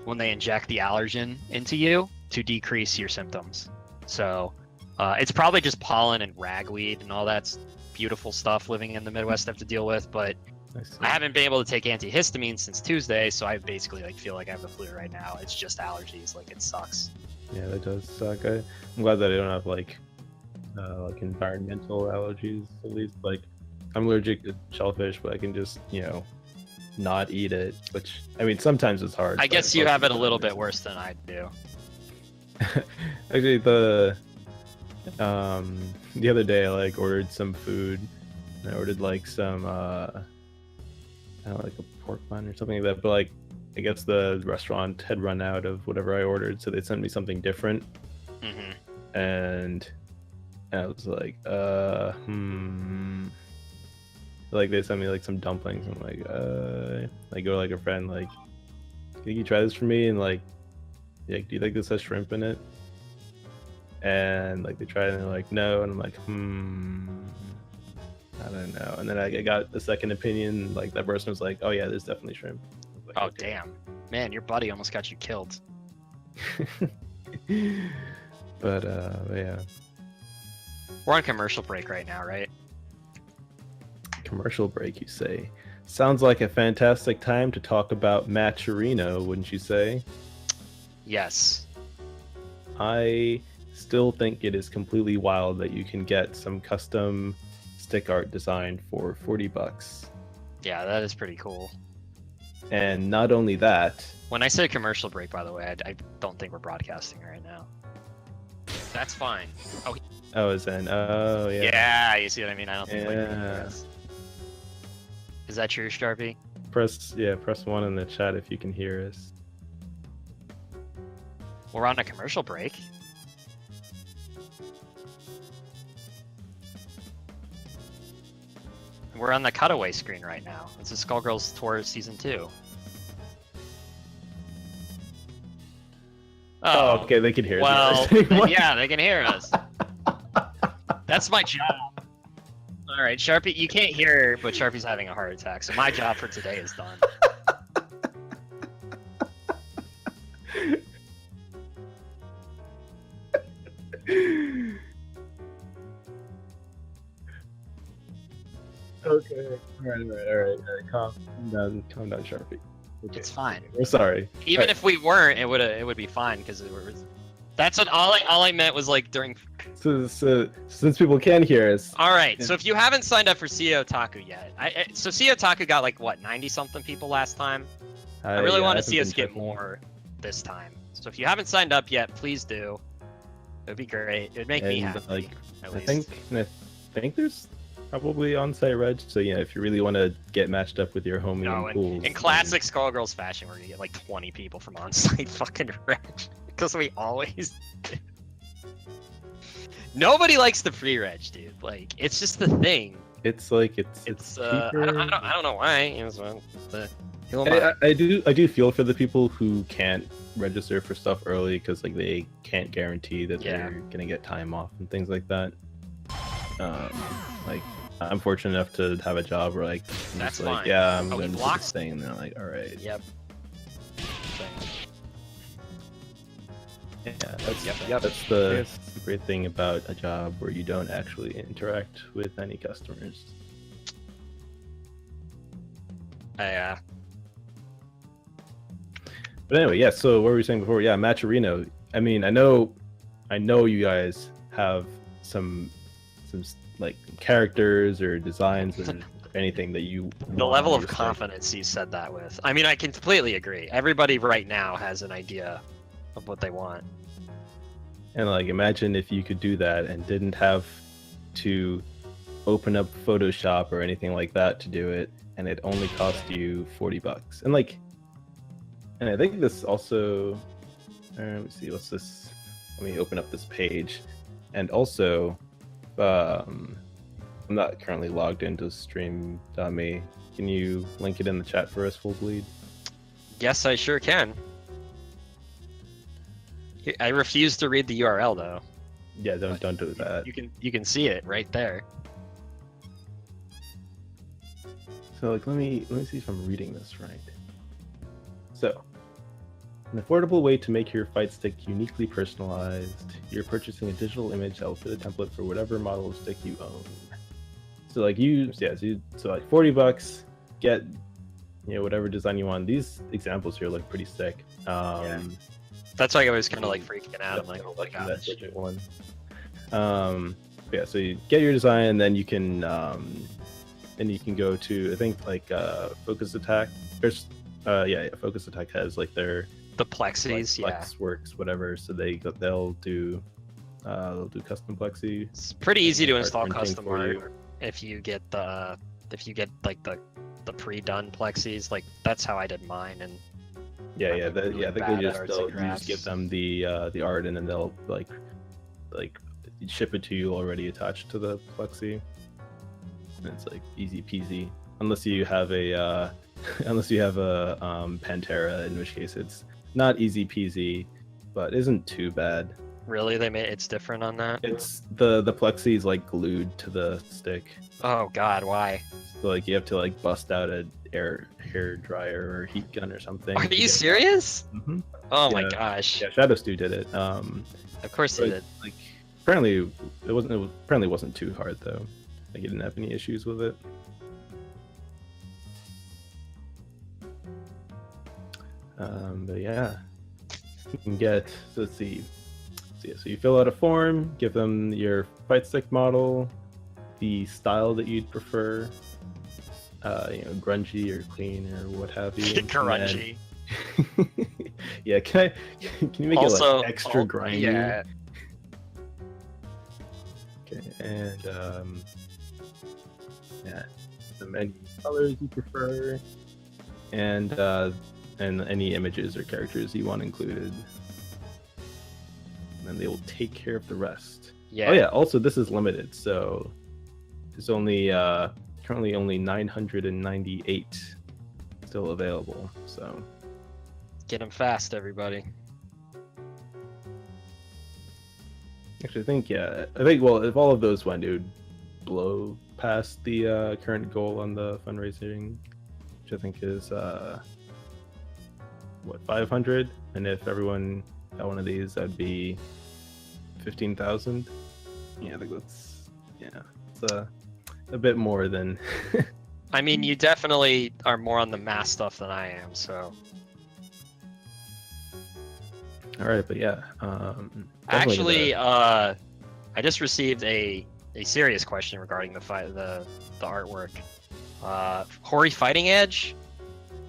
when they inject the allergen into you to decrease your symptoms. So it's probably just pollen and ragweed and all that beautiful stuff living in the Midwest I have to deal with, but I see. I haven't been able to take antihistamines since Tuesday, so I basically feel like I have the flu right now. It's just allergies, it sucks. Yeah, that does suck. I'm glad that I don't have like environmental allergies. At least I'm allergic to shellfish, but I can just not eat it. Which I mean, sometimes it's hard. I but guess you most have of it a the little time bit worse than I do. Actually, the other day I ordered some food. And I ordered some I don't know, like a pork bun or something like that. But I guess the restaurant had run out of whatever I ordered, so they sent me something different. Mm-hmm. And I was like, they sent me some dumplings. I'm like, I go to a friend, can you try this for me? And do you think this has shrimp in it? And they tried it and they're like, no. And I'm like, I don't know. And then I got a second opinion. That person was like, oh yeah, there's definitely shrimp. I was like, Oh, okay. damn. Man, your buddy almost got you killed. But yeah, We're on commercial break right now, right? commercial break, you say? Sounds like a fantastic time to talk about Matcherino, wouldn't you say? Yes. I still think it is completely wild that you can get some custom stick art designed for $40. Yeah, that is pretty cool. And not only that, When I say commercial break, by the way, I don't think we're broadcasting right now. That's fine. oh, is in, oh yeah. Yeah, you see what I mean? I don't think Yeah. Is that true, Sharpie? Press 1 in the chat if you can hear us. We're on a commercial break. We're on the cutaway screen right now. It's a Skullgirls Tour Season 2. Oh, okay, they can hear Well, us. What? yeah, they can hear us. That's my job. All right, Sharpie, you can't hear, but Sharpie's having a heart attack, so my job for today is done. Okay. All right. Calm down, Sharpie. Okay. It's fine. We're sorry. Even if we weren't, it would be fine because it was. That's what all I meant was like during. So since people can hear us. All right, so if you haven't signed up for CEOtaku yet, so CEOtaku got like what 90-something people last time. I really want to see us get more this time. So if you haven't signed up yet, please do. It would be great. It would make me happy. Like, at I least. think there's probably on-site reg. So yeah, if you really want to get matched up with your homie No, in pools, in classic Skullgirls fashion, we're gonna get like 20 people from on-site fucking reg because we always. Nobody likes the free reg, dude. Like, it's just the thing. it's like it's I don't know why. It's, who am I? I do feel for the people who can't register for stuff early because like they can't guarantee that Yeah. they're gonna get time off and things like that. Like I'm fortunate enough to have a job where like I'm That's just like fine. yeah I'm Oh, we going to blocked- this thing and they're like all right Yep. yeah that's Yep. that's the great thing about a job where you don't actually interact with any customers. Yeah. But anyway, yeah. So what were we saying before? Yeah, Matcherino. I mean, I know you guys have some like characters or designs or anything that you. The want level on of your site. confidence you said that with. I mean, I can completely agree. Everybody right now has an idea of what they want. And like, imagine if you could do that and didn't have to open up Photoshop or anything like that to do it, and it only cost you $40. And like, and I think this also. Let me see. What's this? Let me open up this page, and also, I'm not currently logged into stream.me. Can you link it in the chat for us, FuLLBleeD? Yes, I sure can. I refuse to read the URL though. Yeah, don't do that. You can see it right there. So like, let me see if I'm reading this right. So, an affordable way to make your fight stick uniquely personalized. You're purchasing a digital image that will fit a template for whatever model of stick you own. So like so like $40, get whatever design you want. These examples here look pretty sick. That's why I was kind of like freaking out. I'm like, oh my that gosh. budget one. Yeah, so you get your design, and then you can go to I think like Focus Attack. There's Focus Attack has like their The plexis, like, yeah. Plex works whatever, so they'll do custom plexi. It's pretty easy to art install printing custom for art you. if you get like the pre-done plexis. Like that's how I did mine, and Yeah, I'm, I like, really think bad they at arts and you just crafts. give them the art, and then they'll like ship it to you already attached to the plexi. And it's like easy peasy, unless you have a Pantera, in which case it's not easy peasy, but isn't too bad. really it's different on that. It's the plexi is like glued to the stick, Oh God, why? so like you have to like bust out a hair dryer or heat gun or something. Are to you get- serious? Mhm. Oh my Yeah. gosh. Yeah, Shadow Stew did it. Of course they But, did. like apparently it wasn't too hard though. Like you didn't have any issues with it. But yeah, you can get. So let's see. So you fill out a form, give them your fight stick model, the style that you'd prefer, grungy or clean or what have you. and then- Grungy. Yeah, can you make it like extra grindy? Yeah. Okay, and any colors you prefer, and any images or characters you want included. And then they will take care of the rest. Yeah. Oh yeah, also this is limited, so there's only currently only 998 still available. So Get them fast, everybody. actually, I think well, if all of those went, it would blow past the current goal on the fundraising, which I think is 500, and if everyone got one of these, that'd be 15,000. Yeah, I think it's a bit more than. I mean, you definitely are more on the mass stuff than I am, so. All right, but yeah. Actually, I just received a serious question regarding the artwork. Hori Fighting Edge.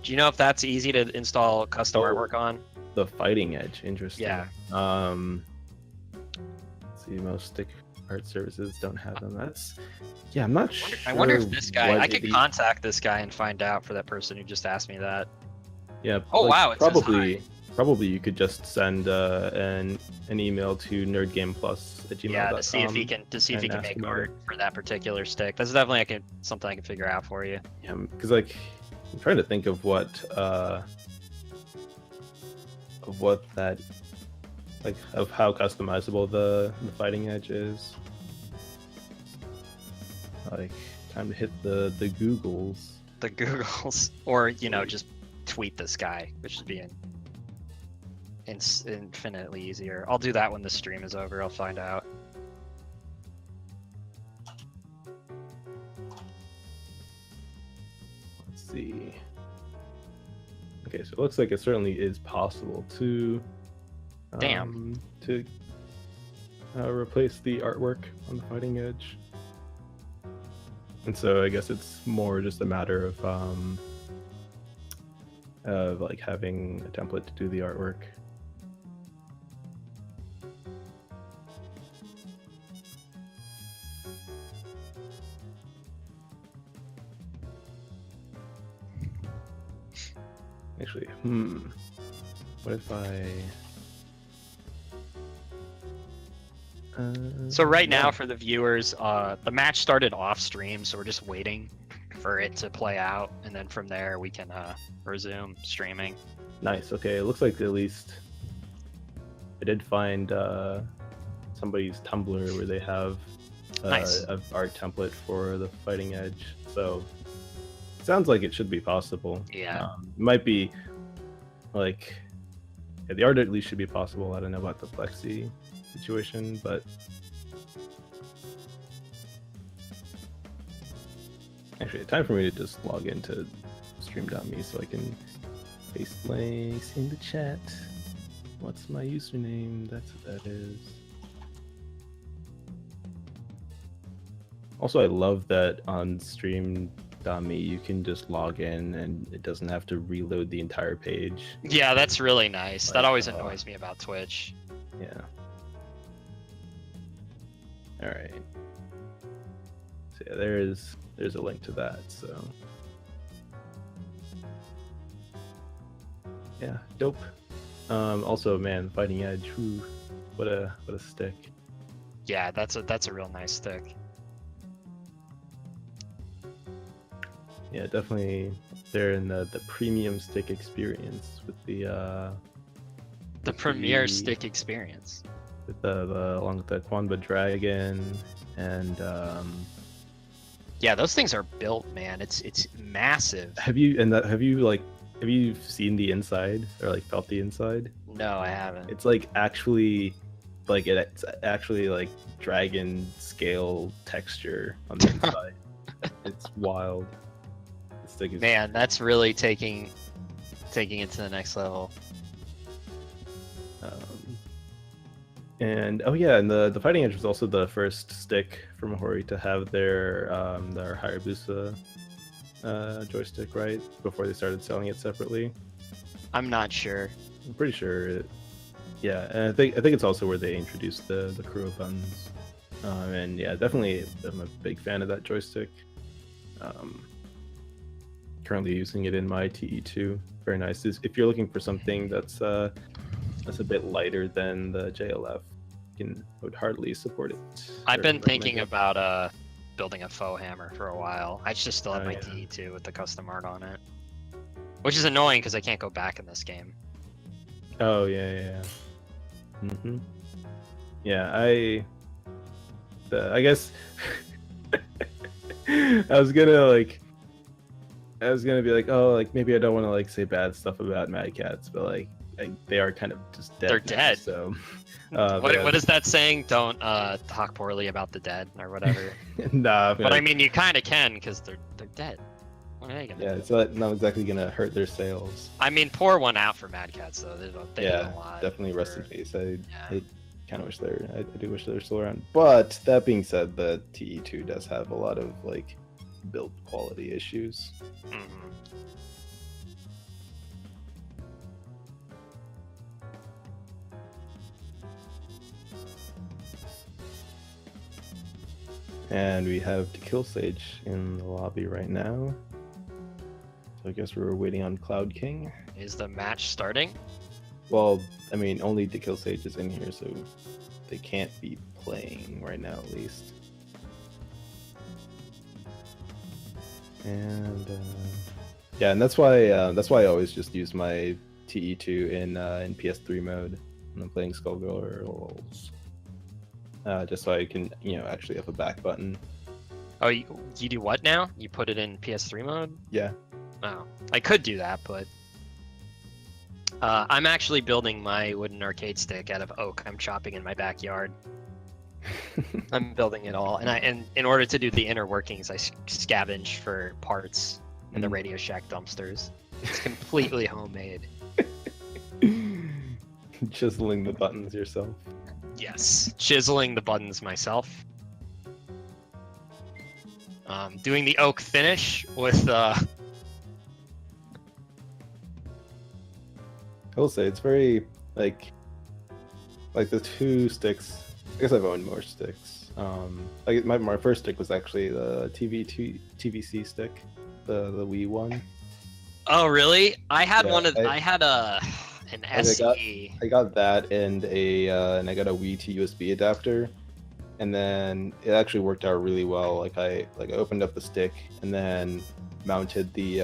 Do you know if that's easy to install custom artwork on? The Fighting Edge, interesting. Yeah. Let's see, most stick art services don't have them. I'm not sure. I wonder if this guy. I could contact this guy and find out for that person who just asked me that. Yeah. Oh wow! It probably you could just send an email to nerdgameplus@gmail.com. Yeah, to see if he can make art for that particular stick. That's definitely something I can figure out for you. Yeah, because like I'm trying to think of what that of how customizable the Fighting Edge is. Like, time to hit the Googles. The Googles, or just tweet this guy, which would be infinitely easier. I'll do that when the stream is over. I'll find out. Let's see. Okay, so it looks like it certainly is possible to replace the artwork on the Fighting Edge. And so I guess it's more just a matter of like having a template to do the artwork. Actually, what if I... So right now, for the viewers, the match started off stream, so we're just waiting for it to play out, and then from there we can resume streaming. Nice. Okay, it looks like at least I did find somebody's Tumblr where they have an art template for the Fighting Edge. So it sounds like it should be possible. Yeah. It might be like the art at least should be possible. I don't know about the Plexi situation, but actually time for me to just log into stream.me so I can paste links in the chat. What's my username? That's what that is. Also, I love that on stream.me you can just log in and it doesn't have to reload the entire page. Yeah, that's really nice. That always annoys me about Twitch. Yeah. All right. So yeah, there's a link to that. So yeah, dope. Also, man, Fighting Edge. Whew, what a stick. Yeah, that's a real nice stick. Yeah, definitely there in the premium stick experience with the premier stick experience. With the along with the Quanba Dragon and yeah, those things are built, man. It's massive. Have you seen the inside or like felt the inside? No, I haven't. It's like actually it's actually like dragon scale texture on the inside. It's wild. The stick is Man, that's really taking it to the next level. And and the Fighting Edge was also the first stick from Hori to have their Hayabusa joystick, right? Before they started selling it separately. I'm not sure. I'm pretty sure. Yeah, and I think it's also where they introduced the Kuro buttons. And yeah, definitely I'm a big fan of that joystick. Currently using it in my TE2. Very nice. If you're looking for something that's a bit lighter than the JLF, I would hardly support it. I've been thinking about building a faux hammer for a while. I just still have my TE2 with the custom art on it, which is annoying because I can't go back in this game. Oh yeah. Yeah, I guess I was gonna be like, oh, like maybe I don't want to like say bad stuff about Mad Cats, but like they are kind of just dead. They're now, dead. So, what is that saying? Don't talk poorly about the dead or whatever. Nah, But I mean, you kind of can because they're dead. What are they gonna yeah, do? it's not exactly gonna hurt their sales. I mean, pour one out for Mad Cats though. They did Yeah, a lot. definitely rest in for- peace. Yeah. I kind of wish I do wish they were still around. But that being said, the TE2 does have a lot of like build quality issues. Mhm. And we have To Kill Sage in the lobby right now. So I guess we're waiting on Cloud King. Is the match starting? Well, I mean, only To Kill Sage is in here, so they can't be playing right now, at least. And yeah, and that's why I always just use my TE2 in PS3 mode when I'm playing Skullgirls. Just so I can, actually have a back button. Oh, you do what now? You put it in PS3 mode? Yeah. Oh, I could do that, but I'm actually building my wooden arcade stick out of oak. I'm chopping in my backyard. I'm building it all, and in order to do the inner workings, I scavenge for parts in the Radio Shack dumpsters. It's completely homemade. Chiseling the buttons yourself. Yes, chiseling the buttons myself. Doing the oak finish with I will say it's very like the two sticks. I guess I've owned more sticks. Like my first stick was actually the TVC stick, the Wii one. Oh really? I had Yeah, I had an SE. I got that and and I got a Wii to USB adapter, and then it actually worked out really well. Like I opened up the stick and then mounted the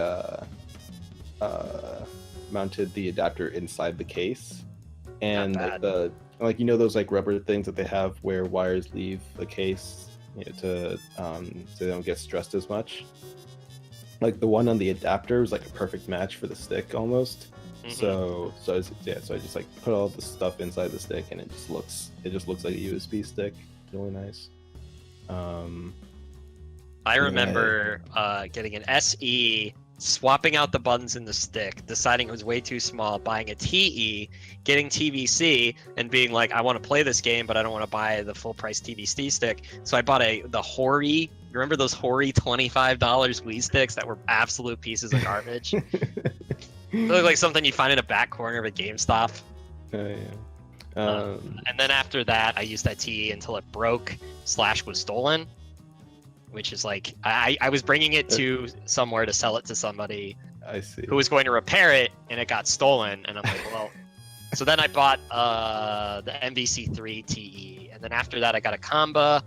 adapter inside the case, and Not like those like rubber things that they have where wires leave the case, so they don't get stressed as much. Like the one on the adapter was like a perfect match for the stick almost. Mhm. So I just like put all the stuff inside the stick, and it just looks like a USB stick. Really nice. I remember getting an SE, swapping out the buttons in the stick, deciding it was way too small, buying a TE, getting TVC, and being like, I want to play this game, but I don't want to buy the full price TVC stick. So I bought the Hori. Remember those Hori $25 Wii sticks that were absolute pieces of garbage? They look like something you find in a back corner of a GameStop. Oh yeah. And then after that, I used that TE until it broke / was stolen. Which is like, I was bringing it to somewhere to sell it to somebody I see. who was going to repair it, and it got stolen. And I'm like, well, so then I bought the MVC3 TE, and then after that I got a Kamba,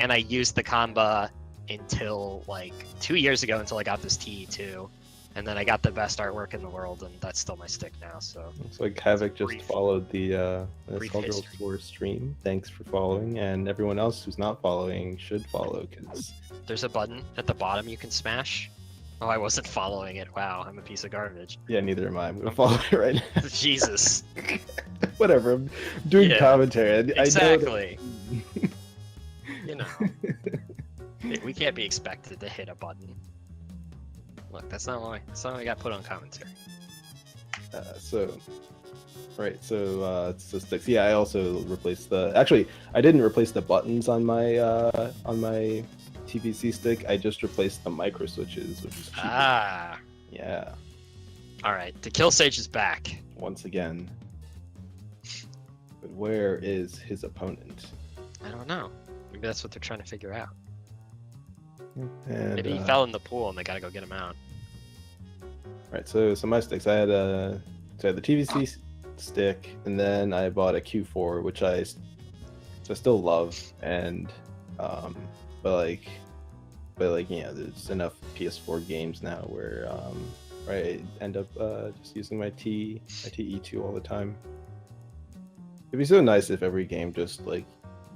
and I used the Kamba until like 2 years ago until I got this TE2, and then I got the best artwork in the world, and that's still my stick now. So Looks like Havoc just brief- followed the brief Skullgirls history. Tour stream. Thanks for following, and everyone else who's not following should follow, because there's a button at the bottom you can smash. Oh, I wasn't following it. Wow, I'm a piece of garbage. yeah, neither am I. I'm gonna follow it right now. Jesus. Whatever. I'm doing Yeah, commentary. I know that- Exactly. You know, we can't be expected to hit a button. Look, that's not why I got put on commentary. So sticks. Yeah, I also replaced Actually, I didn't replace the buttons on my TVC stick. I just replaced the micro switches, which is cheaper. Ah, Yeah. all right. The Kill Sage is back. Once again. But where is his opponent? I don't know. Maybe that's what they're trying to figure out. And, Maybe he fell in the pool and they gotta go get him out. Right. So my sticks. I had the TVC stick, and then I bought a Q4, which I still love, and but there's enough PS4 games now where I end up just using my TE2 all the time. It'd be so nice if every game just like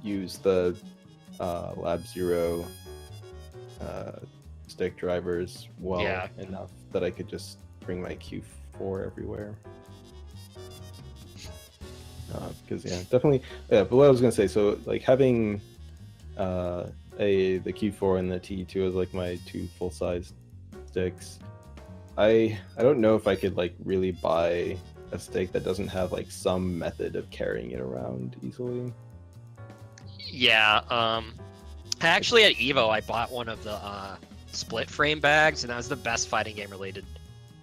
used the Lab Zero stick drivers well Yeah. enough that I could just bring my Q4 everywhere. Because yeah, definitely. Yeah, but what I was gonna say, so like having the Q4 and the TE2 as like my two full-size sticks, I don't know if I could like really buy a stick that doesn't have like some method of carrying it around easily. Yeah. Actually, at Evo, I bought one of the split frame bags, and that was the best fighting game related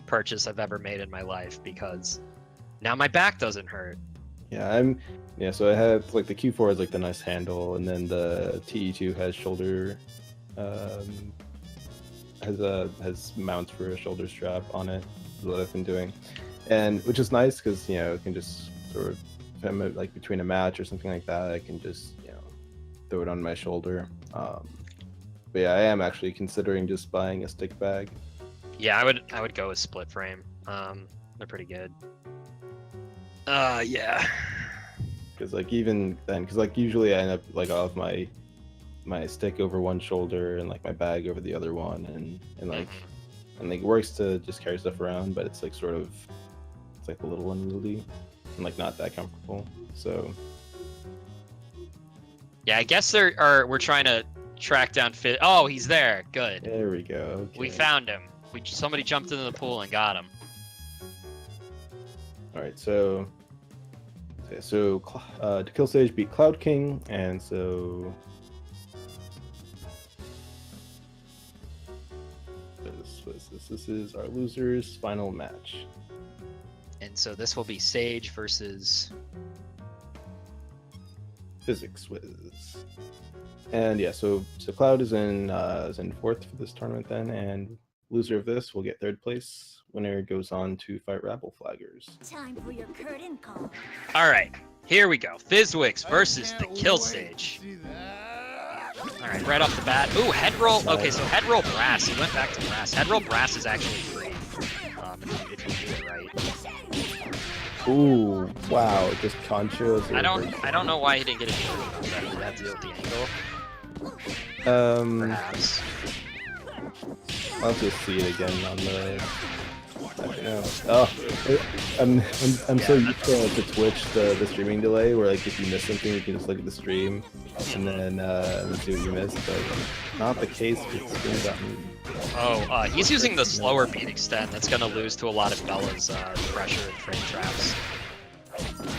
purchase I've ever made in my life because now my back doesn't hurt. Yeah, so I had like the Q4 has like the nice handle, and then the TE2 has shoulder has mounts for a shoulder strap on it. Is what I've been doing, and which is nice because it can just sort of, if I'm like between a match or something like that, I can just throw it on my shoulder. But yeah, I am actually considering just buying a stick bag. Yeah, I would go with split frame. They're pretty good. Yeah. Because like even then, because like usually I end up like I'll have my stick over one shoulder and like my bag over the other one, and like it works to just carry stuff around, but it's like sort of it's like a little unwieldy and like not that comfortable. So Yeah, I guess we're trying to track down Fizz. Oh, he's there. Good. there we go. Okay. We found him. Somebody jumped into the pool and got him. All right, so to kill stage beat Cloud King, and so this is our losers final match. And so this will be Sage versus. Physics Wiz. And yeah, so Cloud is in fourth for this tournament then, and loser of this will get third place. Winner goes on to fight Rabble Flaggers. Time for your curtain call. All right, here we go. Fizzwix versus the Can't Kill wait to Stage. see that. All right, right off the bat. Ooh, head roll. Okay, so head roll brass. He went back to brass. Head roll brass is actually free. If you do it right. Ooh, wow, just conchos. I don't know why he didn't get it. Did that deal with the angle? Perhaps. I'll just see it again on the. I don't know. Oh, I'm so used to Twitch the streaming delay where like if you miss something you can just look at the stream and then see what you missed, but not the case with Stream.me. Oh, he's using the slower beat extend. That's gonna lose to a lot of Bella's pressure and frame traps.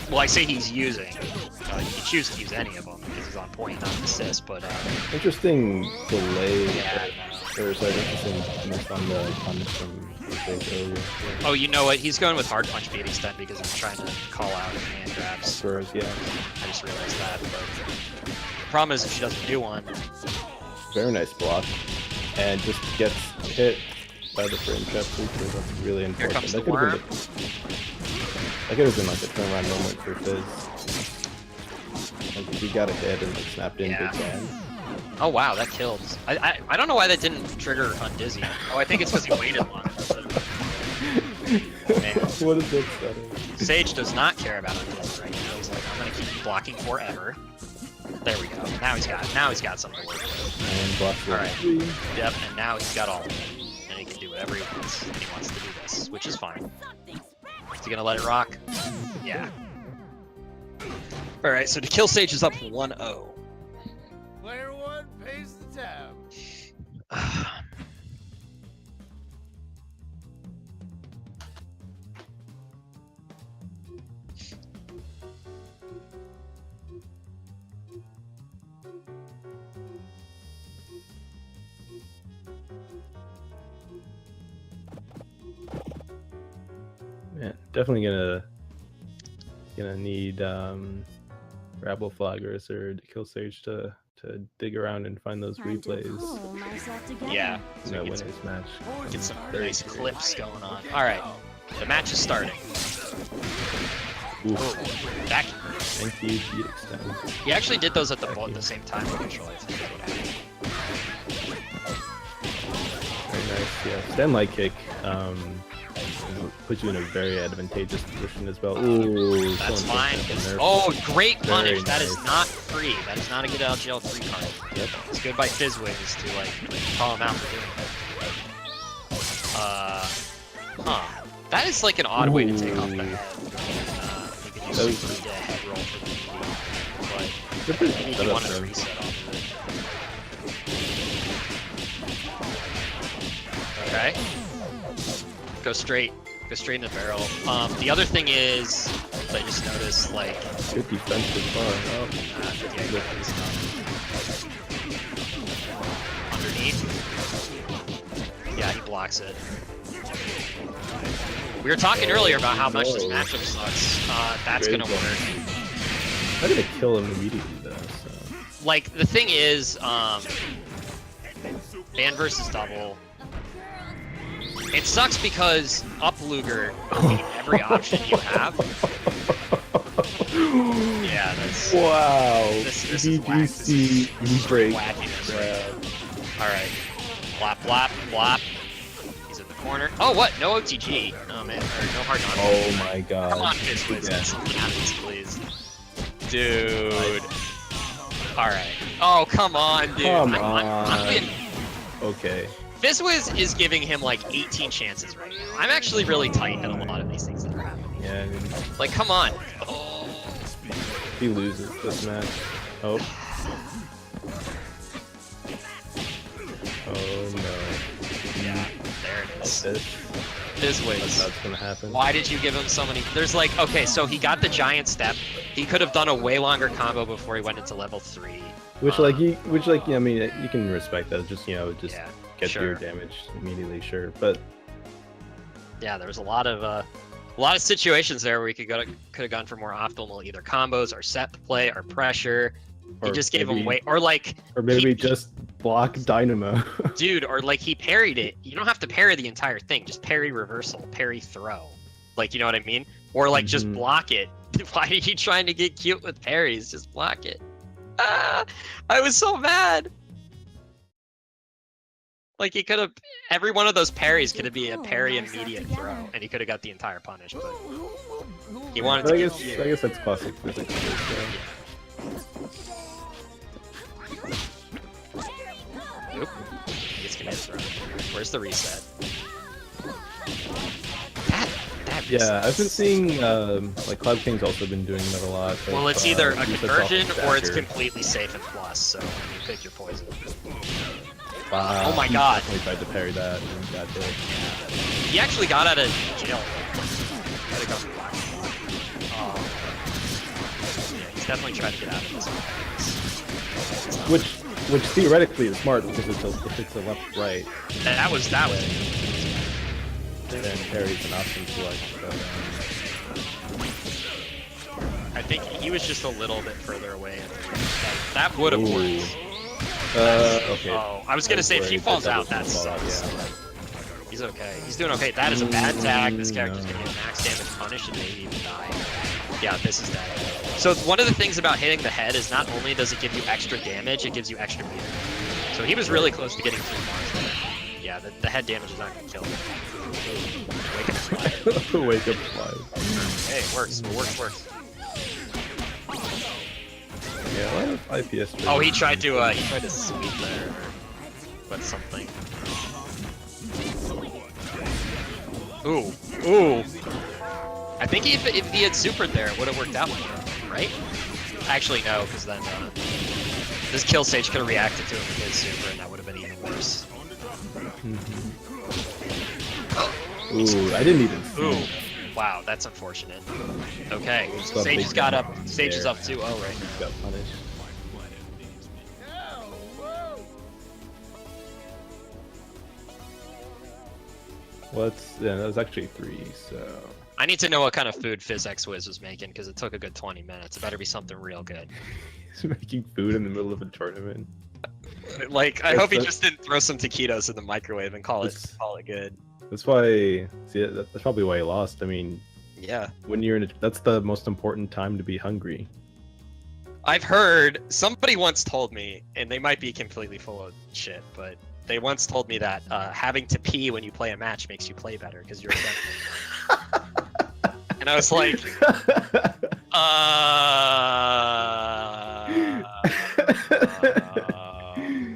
Well, I say he's using. You can choose to use any of them because he's on point, not assist. But Interesting delay. yeah. Or sorry, interesting miss on the punish from earlier. Oh, you know what? He's going with hard punch beat extend because he's trying to call out hand grabs. Spurs, yeah. I just realized that. But the problem is if she doesn't do one. Very nice block, and just gets hit by the frame trap feature. That's really Here important. comes the worm. That could have been like a turnaround moment for Fizz. Like he got a hit and like snapped in Yeah. big time. Oh wow, that killed. I don't know why that didn't trigger Undizzy. Oh, I think it's because he waited long. Man. What is that setting? Sage does not care about Undizzy right now. He's like, I'm gonna keep blocking forever. There we go. Now he's got something to work with. And blocks All right. 3. Yep, and now he's got all of it. And he can do whatever he wants. And he wants to do this, which is fine. Is he gonna let it rock? Yeah. Alright, so to kill Sage is up 1-0. Player one pays the tab. Yeah, definitely gonna need Rabble Flaggers or to kill Sage to dig around and find those replays. Yeah, so No we winners get match. some nice clips going on. Alright, the match is starting. Ooh, That, thank you, beat extend. he actually did those at the same time initially. I think is what happened. Very nice, yeah. Stand light kick. Put you in a very advantageous position as well. Ooh, That's someone fine. took that nerf. Oh, great punish. Very That is nice. not free. That is not a get out of jail free card. Yep. It's good by Fizzwigs to like call him out for doing it. Huh. That is like an odd way to take off the head. You could use super to get a head roll for the melee, but maybe if you wanted to reset off of it. Okay. Go straight in the barrel. The other thing is, I just noticed, like, Good defensive bar. Oh. Underneath. Yeah, he blocks it. We were talking earlier about how much this matchup sucks. That's gonna work. I'm gonna kill him immediately though. So. Like, the thing is, ban versus double. It sucks because up Luger will beat every option you have. Yeah, that's... Wow. This is whack. This is break. wackiness. Alright. Blap, blap, blap. He's in the corner. Oh, what? No OTG. Oh, man. Or no hard on. Oh my god. Come on, Fizzwiz. Get something happens, please. Dude. Alright. Oh, come on, dude. Come I'm being... Okay. Fizzwiz is giving him like 18 chances right now. I'm actually really tight at a lot of these things that are happening. Yeah, I mean, Like, come on. Oh. he loses this match. Oh. Oh no. Yeah, there it is. That's Fizzwiz. not gonna happen. Why did you give him so many? There's like, okay, so he got the giant step. He could have done a way longer combo before he went into level 3. I mean, you can respect that. Just yeah, get sure. your damage immediately, sure. But Yeah, there was a lot of situations there where we could have gone for more optimal either combos or set play or pressure. He Or just gave him maybe- way, or like, maybe just block Dynamo. dude, or like he parried it. You don't have to parry the entire thing. Just parry reversal, parry throw. Like, you know what I mean? Or like just Mhm. block it. Why are you trying to get cute with parries? Just block it. Ah, I was so mad. Like he could have, every one of those parries could have been a parry immediate throw, and he could have got the entire punish. But he wanted But to I get guess cute. that's classic physics. Nope. He gets command throw. Where's the reset? That reset. Yeah, I've been seeing like Cloud King's also been doing that a lot. But, Well, it's either a resets off conversion the or it's dagger. completely safe and plus, so you pick your poison. Wow, Oh my he god. definitely tried to parry that and got hit. He actually got out of jail. Gotta go for black. Yeah, he's definitely tried to get out of this. Which theoretically is smart because if it's a left right, That was then parry's an option select. But, I think he was just a little bit further away. That would have worked. okay. Oh, I was gonna say if he worried falls that out, that that was gonna fall sucks. out, yeah. He's okay. He's doing okay. That is a bad tag. This character's gonna get max damage punished and maybe even die. Yeah, this is dead. So one of the things about hitting the head is not only does it give you extra damage, it gives you extra meter. So he was really close to getting 3 bars there. Yeah, the head damage is not gonna kill him. Wake up slide. Wake up slide. Hey, it works. It works. Yeah, a lot of IPS. Oh, he tried to sweep there, but something. Ooh. I think if he had supered there, it would have worked out like that, right? Actually, no, because then this kill stage could have reacted to him with his super, and that would have been even worse. Ooh, I didn't even see. Ooh. Wow, that's unfortunate. Okay, Still Sage big has got up. damage Sage is there. up 2-0 right now. Got punished. That was actually 3, so... I need to know what kind of food Fizz Wiz was making, because it took a good 20 minutes. It better be something real good. He's making food in the middle of a tournament. Like, I Yes, hope he that's- just didn't throw some taquitos in the microwave and call it good. That's why... See, that's probably why he lost. I mean, Yeah. when you're in a... That's the most important time to be hungry. I've heard, somebody once told me, and they might be completely full of shit, but They once told me that having to pee when you play a match makes you play better because you're. And I was like,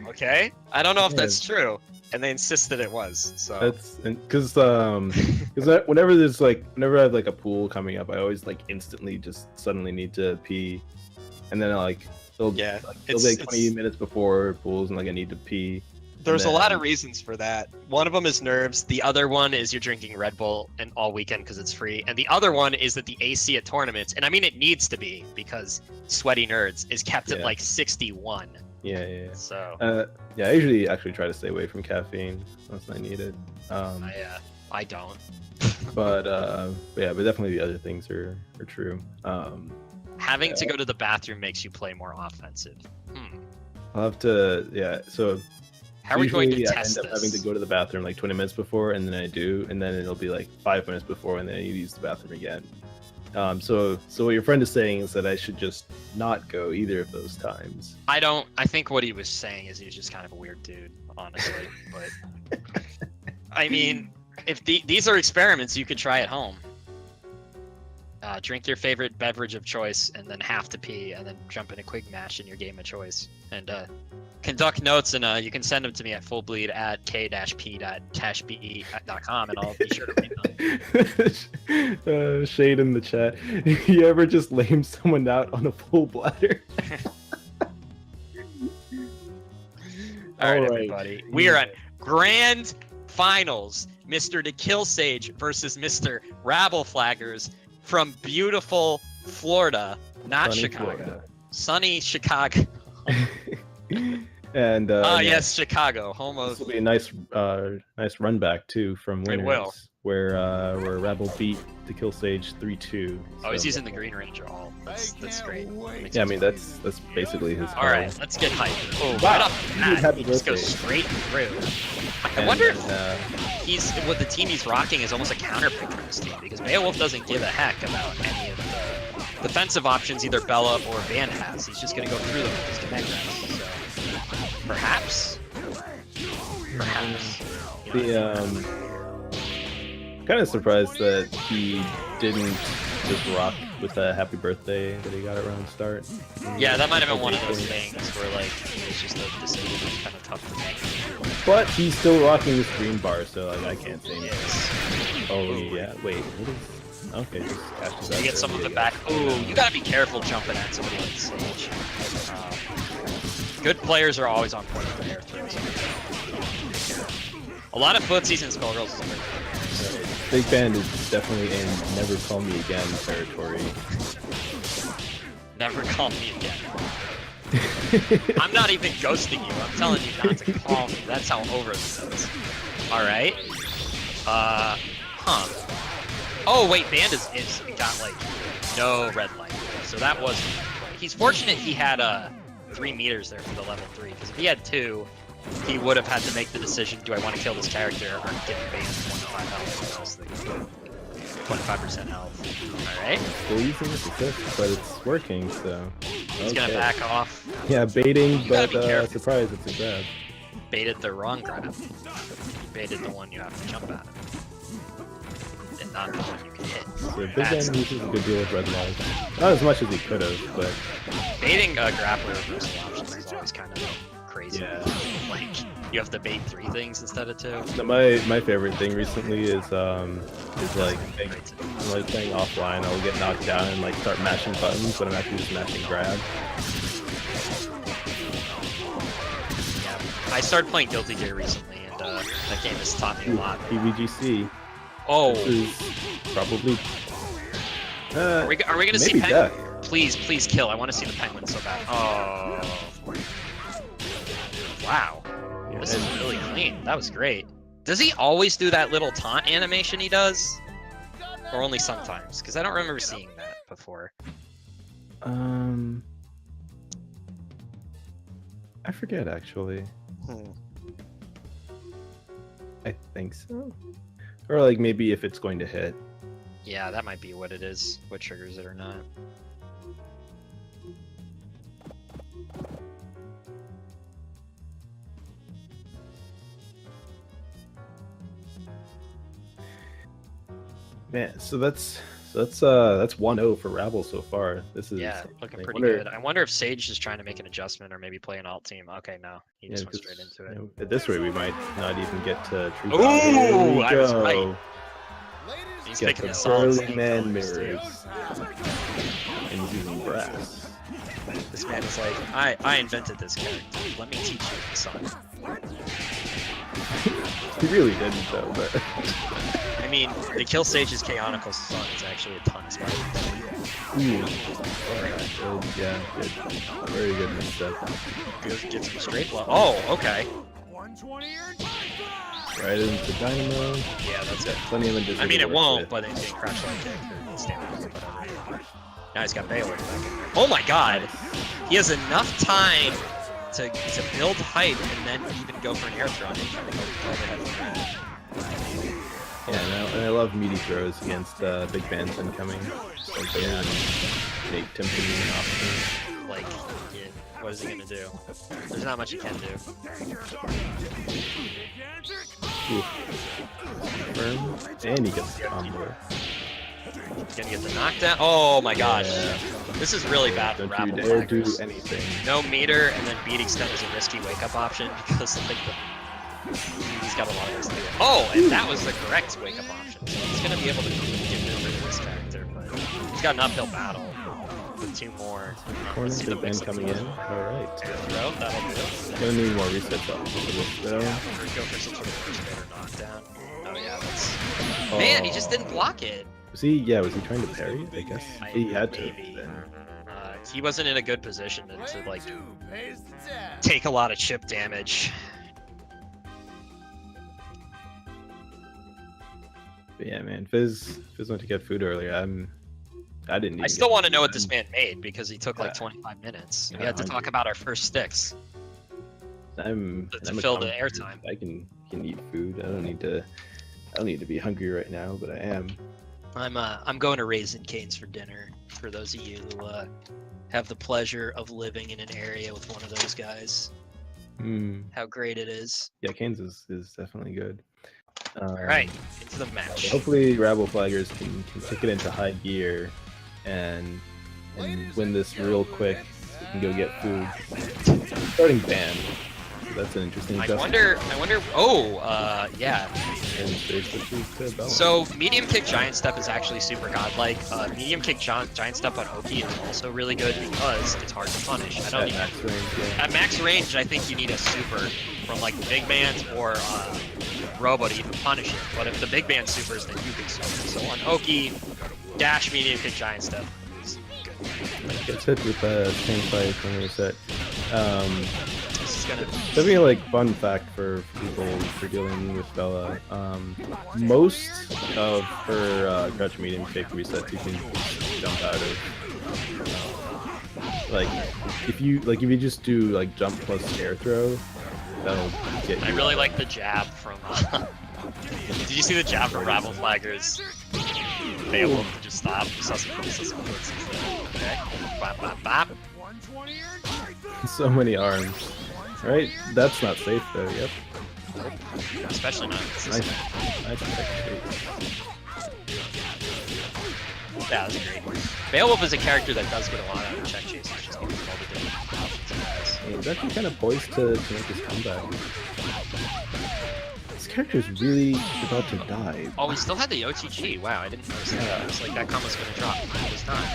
okay. I don't know if that's true. And they insisted it was. So that's because whenever whenever I have like a pool coming up, I always like instantly just suddenly need to pee, and then it'll be like 20 minutes before pools, and like I need to pee. There's a lot of reasons for that. One of them is nerves. The other one is you're drinking Red Bull and all weekend because it's free. And the other one is that the AC at tournaments, and I mean it needs to be because Sweaty Nerds is kept at like 61. Yeah. So I usually actually try to stay away from caffeine unless I need it. I don't. but definitely the other things are true. Having to go to the bathroom makes you play more offensive. I'll have to So how are we going to I test end up this? having to go to the bathroom like 20 minutes before, and then I do, and then it'll be like 5 minutes before, and then I need to use the bathroom again. So what your friend is saying is that I should just not go either of those times. I think what he was saying is he's just kind of a weird dude, honestly. But I mean, if these are experiments you could try at home. Drink your favorite beverage of choice, and then have to pee, and then jump in a quick match in your game of choice. And conduct notes, and you can send them to me at FuLLBleeD at k-p-be.com, and I'll be sure to read them. Shade in the chat. You ever just lame someone out on a full bladder? All right, everybody. We are at Grand Finals. Mr. DaKillSage versus Mr. Rabble Flaggers from beautiful Florida, not Sunny Chicago. Florida. Sunny Chicago. And yes, Chicago, home of. This will be a nice run back too from winners. It will. Where Rabble beat DaKillSage 3-2. Oh, he's using the Green Ranger all. That's great. Yeah, I mean that's basically his. All right, let's get hyped. Oh, Wow. right off the bat, Happy he just birthday. goes straight through. I wonder if the team he's rocking is almost a counterpick for this team, because Beowulf doesn't give a heck about any of the defensive options either Bella or Van has. He's just going to go through them with his connect grabs. So perhaps. Kind of surprised that he didn't just rock with the happy birthday that he got around the start. Yeah, that might have been one of those things where like it's just a decision that's kind of tough to make. But he's still rocking this green bar, so like I can't say anything. Yes. Oh yeah, wait, what is? Okay, just catches that. You get some of it back. Ooh, you gotta be careful jumping at somebody like Sage. Good players are always on point with their air throws. A lot of footsies and Skullgirls is great. Big Band is definitely in never call me again territory. Never call me again. I'm not even ghosting you. I'm telling you not to call me. That's how over this is. Alright. Oh, wait, Band is got, like, no red light. So that was... He's fortunate he had 3 meters there for the level 3, because if he had 2, he would have had to make the decision, do I want to kill this character or get Band 25 health? 25% health. Alright. Still using this assist, but it's working, so... He's gonna back off. Yeah, baiting, but surprise, it's a grab. Baited the wrong grab. You baited the one you have to jump at. And not the one you can hit. So Big Band uses a good deal of red light. Not as much as he could have, but... Baiting a grappler reversal options is always kind of crazy. Yeah. Like, you have to bait 3 things instead of 2. No, my favorite thing recently is like playing offline. I'll get knocked down and like start mashing buttons, but I'm actually just mashing grab. Yeah. I started playing Guilty Gear recently, and that game has taught me a lot. PVGC. Oh. This is probably. Are we gonna see maybe Penguin? death. Please kill. I want to see the Penguin so bad. Oh. Wow. This is really clean. That was great. Does he always do that little taunt animation he does? Or only sometimes? Because I don't remember seeing that before. I forget actually. I think so. Or like maybe if it's going to hit. Yeah, that might be what it is. What triggers it or not. Man, so that's 1-0 for Rabble so far. This is Yeah, looking I pretty wonder- good. I wonder if Sage is trying to make an adjustment or maybe play an alt team. Okay, no, he just went straight into it. At this rate, we might not even get to true. Ooh, Here we I was go. right. He's Get picking the the songs. Burly Man mirrors and he's using brass. This man is like, I invented this character. Let me teach you the song. He really didn't though, but I mean, the Kill Sage's Canonical song is actually a ton of spicy. ooh, alright, good, yeah, good, very good mix-up. Get some straight blow. Oh, okay. 120 or Right into Dynamo. Yeah, that's it. Plenty of them. I mean, it won't, but it's getting crashed like that. Now he's got Baylor back in there. Oh my god! He has enough time to build height and then even go for an air throw and then try to go overhead. Yeah, and I love meaty throws against big bands incoming. So they make tempting an option. Like, yeah, what is he gonna do? There's not much he can do. Ooh. Confirm. And he gets the combo. He's gonna get the knockdown. Oh my gosh. Yeah. This is really bad for Don't Rabble you dare do Flaggers. anything. No meter and then beat extend is a risky wake up option because like he's got a lot of this to do. Oh, and that was the correct wake up option. So he's gonna be able to get rid of this character, but he's got an uphill battle with 2 more. Corner, Let's see the big band mix-up coming in. throw. Alright. Air throw, that'll do. Gonna need more resets up for this though. Yeah, or go for some sort of burst or knockdown. Oh yeah, that's. Oh. Man, he just didn't block it. Was he trying to parry? I guess. He had to. Maybe. Then. He wasn't in a good position to like two pays the tab. take a lot of chip damage. But yeah, man, Fizz went to get food earlier. I didn't. I even still get want to food, know what this man. man made because he took like Yeah. 25 minutes. Yeah, We had to 100. talk about our first sticks. I'm to I'm a fill the comic airtime. nerd. I can eat food. I don't need to be hungry right now, but I am. I'm going to Raisin Canes for dinner. For those of you who have the pleasure of living in an area with one of those guys, how great it is! Yeah, Canes is definitely good. All right, into the match. Hopefully, Rabble Flaggers can kick it into high gear and win this real quick. We can go get food. Starting ban. So that's an interesting I adjustment. wonder. Oh, yeah. And stage switches to Bella. So medium kick giant step is actually super godlike. Medium kick giant step on Oki is also really good because it's hard to punish. I don't at need max range, yeah. At max range, I think you need a super from like the big bands or Robo to even punish it. But if the big band supers, then you can super. So on Oki, dash medium kick giant step is good. Gets hit with a chain fire from reset. This is gonna. Definitely like fun fact for people for dealing with Bella. Most of her crouch medium kick resets you can jump out of. Like if you just do like jump plus air throw, that'll get you. I really like the jab from. Did you see the jab from Rabble Flaggers? Beowulf to just stop. Saw some blitzes there. Okay. Bop, bop, bop. 120 or So many arms. Right? That's not safe though. Yep. Especially not. Nice tech chase. Yeah, that's great. Beowulf is a character that does get a lot out of check chases just because of all the different options he has. He's actually kind of poised to make his comeback. This character's really about to die. Oh, we still had the OTG. Wow, I didn't notice that. It was like that combo's gonna drop. It was not.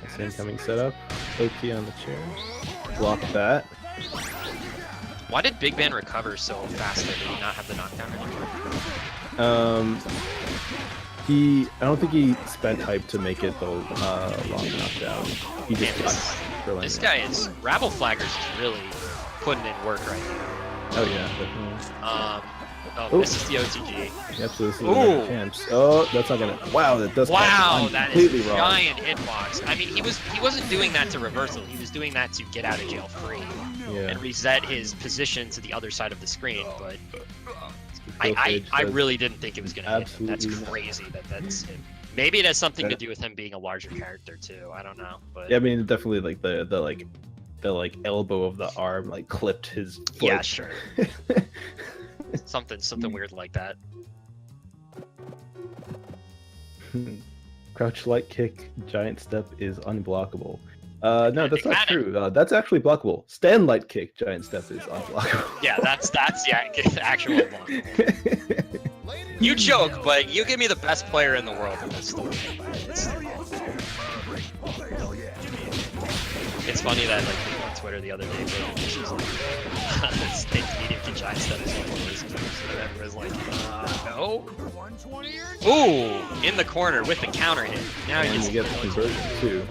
Nice incoming setup. OT on the chair. Block that. Why did Big Ben recover so fast? Did he not have the knockdown anymore? I don't think he spent hype to make it the long knockdown. He just Man, got for This guy is Rabble Flaggers is really putting in work right now. Oh yeah, definitely. Oh, this is the OTG. Yep, so this is Ooh. another chance. Oh, that's not gonna. Wow, that does. Wow, I'm that completely is a wrong. giant hitbox. I mean, he wasn't doing that to reversal. He was doing that to get out of jail free Yeah. and reset his position to the other side of the screen. But Kill I Sage does really didn't think it was gonna hit him. That's absolutely crazy that's him. Maybe it has something to do with him being a larger character too. I don't know, but Yeah, I mean, definitely like the elbow of the arm like clipped his foot. yeah, sure. Something weird like that. Crouch light kick, giant step is unblockable. No, that's not kinda- true. That's actually blockable. Stand light kick, giant step is unblockable. Yeah, that's the actual one. You joke, but you give me the best player in the world in this story. It's funny that like people on Twitter the other day, she was like, "State medium to giant step is one of the worst moves," and everyone's like, "No." Ooh, in the corner with the counter hit. Now And he you gets get the conversion too.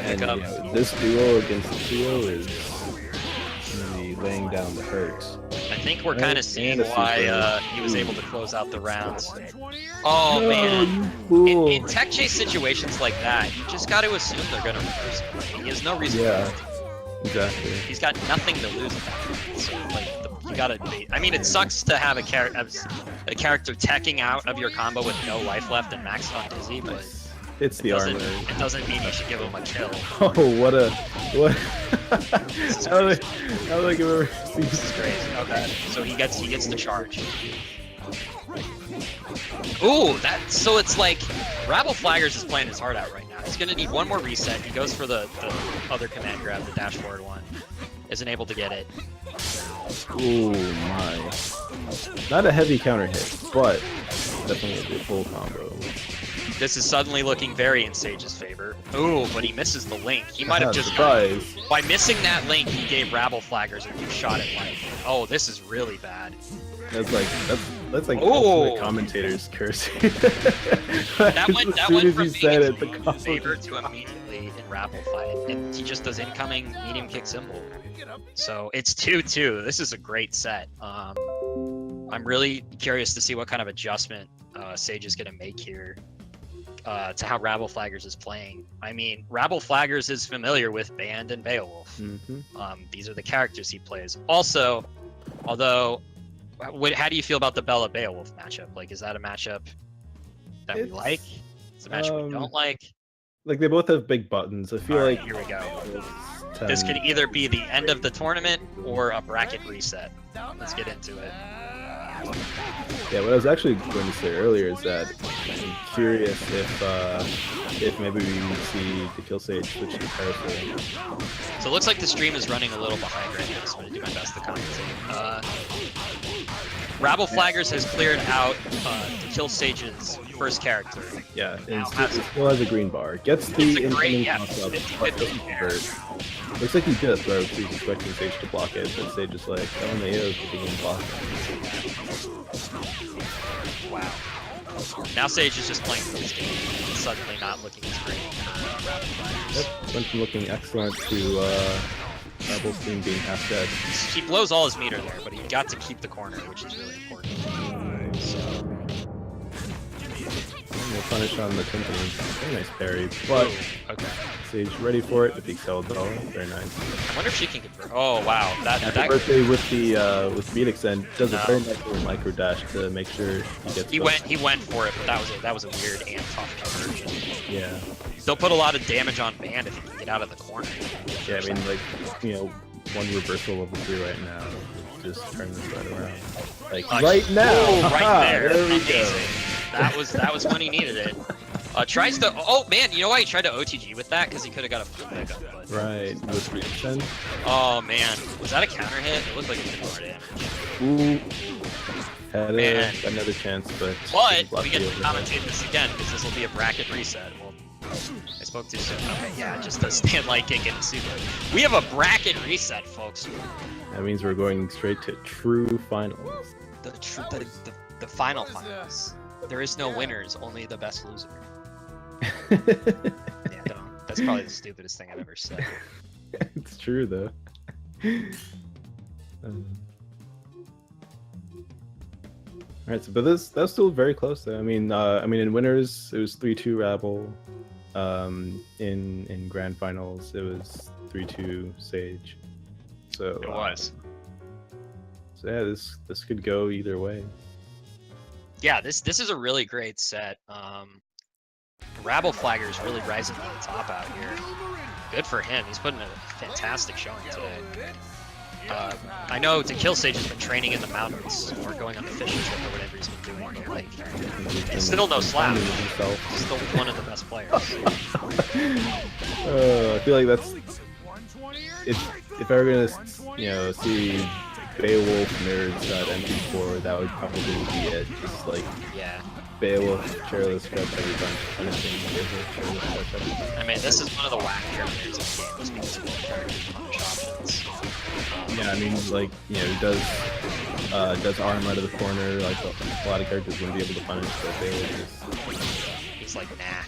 And up. this duo against the trio is gonna be laying down the hurts. I think we're kind of seeing And a why super. he was able to close out the rounds. Oh No, man. you fool. In tech chase situations like that, you just got to assume they're gonna reverse it. He has no reason. Yeah. To Exactly. He's got nothing to lose at that point. So like, you gotta. I mean, it sucks to have a character teching out of your combo with no life left and maxed on Dizzy, but It's the armor. it doesn't mean you should give him a kill. Oh, what? This is How crazy. like I've ever seen This is crazy. Okay, so he gets the charge. Ooh, so it's like Rabble Flaggers is playing his heart out right now. He's gonna need one more reset. He goes for the other command grab, the dash forward one. Isn't able to get it. Ooh my. Not a heavy counter hit, but definitely a full combo. This is suddenly looking very in Sage's favor. Ooh, but he misses the link. He might have just surprise. by missing that link, he gave Rabble Flaggers a good shot at life. Oh, this is really bad. That's like Ooh. ultimate commentators cursing. That went as soon as from you being said in it, the Sage's combo favor to immediately in Rabble fight, and he just does incoming medium kick symbol. So it's 2-2. This is a great set. I'm really curious to see what kind of adjustment Sage is gonna make here to how Rabble Flaggers is playing. I mean, Rabble Flaggers is familiar with Band and Beowulf. These are the characters he plays. Also, although, how do you feel about the Bella Beowulf matchup? Like, is that a matchup that we like? It's a matchup we don't like. Like they both have big buttons. I feel Alright, like here we go. it's This 10. could either be the end of the tournament or a bracket reset. Let's get into it. Yeah, what I was actually going to say earlier is that I'm curious if maybe we see the Kill Sage switch to Parasol. So it looks like the stream is running a little behind right now, so I'm going to do my best to compensate. Rabble Flaggers has cleared out Kill Sage's first character. Yeah, Now it has- still has a green bar. Gets It's the a great, incoming yeah, toss up, 50-50 but doesn't convert. Looks like he did a throw, so he's expecting Sage to block it, but Sage is like, LMAO is getting blocked. Wow. Now Sage is just playing for this game. It's suddenly not looking as great for Rabble Flaggers. Yep, went from looking excellent to Rabble's team being half dead. He blows all his meter there, but he got to keep the corner, which is really important. So, And we'll punish on the Timpani. Very nice parry, but okay. Sage ready for it. The peak cell though, very nice. I wonder if she can convert. Oh wow, Happy birthday with the with beat extend does a very nice little micro dash to make sure he gets. He went for it, but that was a weird and tough conversion. Yeah. They'll put a lot of damage on Band if he can get out of the corner. Yeah, I mean, like, one reversal of the 3 right now. Just turn this right around. Like, right now! Oh, right Haha, there. There we Amazing. That was when he needed it. Tries to. Oh man, you know why he tried to OTG with that? Because he could have got a full pickup. But... go. Right, with reaction. Oh man, was that a counter hit? It looked like it did more damage. Ooh. Had Man. another chance, but. But we get to commentate this again because this will be a bracket reset. Well, I spoke too soon. Okay, yeah, just a stand light kick and a super. We have a bracket reset, folks. That means we're going straight to true finals. The final finals. There is no winners, only the best loser. Yeah, that's probably the stupidest thing I've ever said. It's true though. All right, so but that's still very close though. I mean, in winners it was 3-2 Rabble. In grand finals it was 3-2 Sage. So It was. So yeah, this could go either way. Yeah, this is a really great set. Rabble Flagger is really rising to the top out here. Good for him. He's putting a fantastic showing today. I know to kill Sage has been training in the mountains or going on the fishing trip or whatever he's been doing. But, like, it's still no slap. He's still one of the best players. I feel like that's if I were gonna, you know, see Beowulf nerds at MP4, that would probably be it. Just like Yeah. Beowulf, chairless crutch every bunch, punishing Beowulf, chairless crutch every bunch. I mean, this is one of the whack characters in the game just because of the character punish options. Yeah, I mean, like, you know, he does arm out of the corner, like a lot of characters wouldn't be able to punish, but Beowulf is... He's like, nah.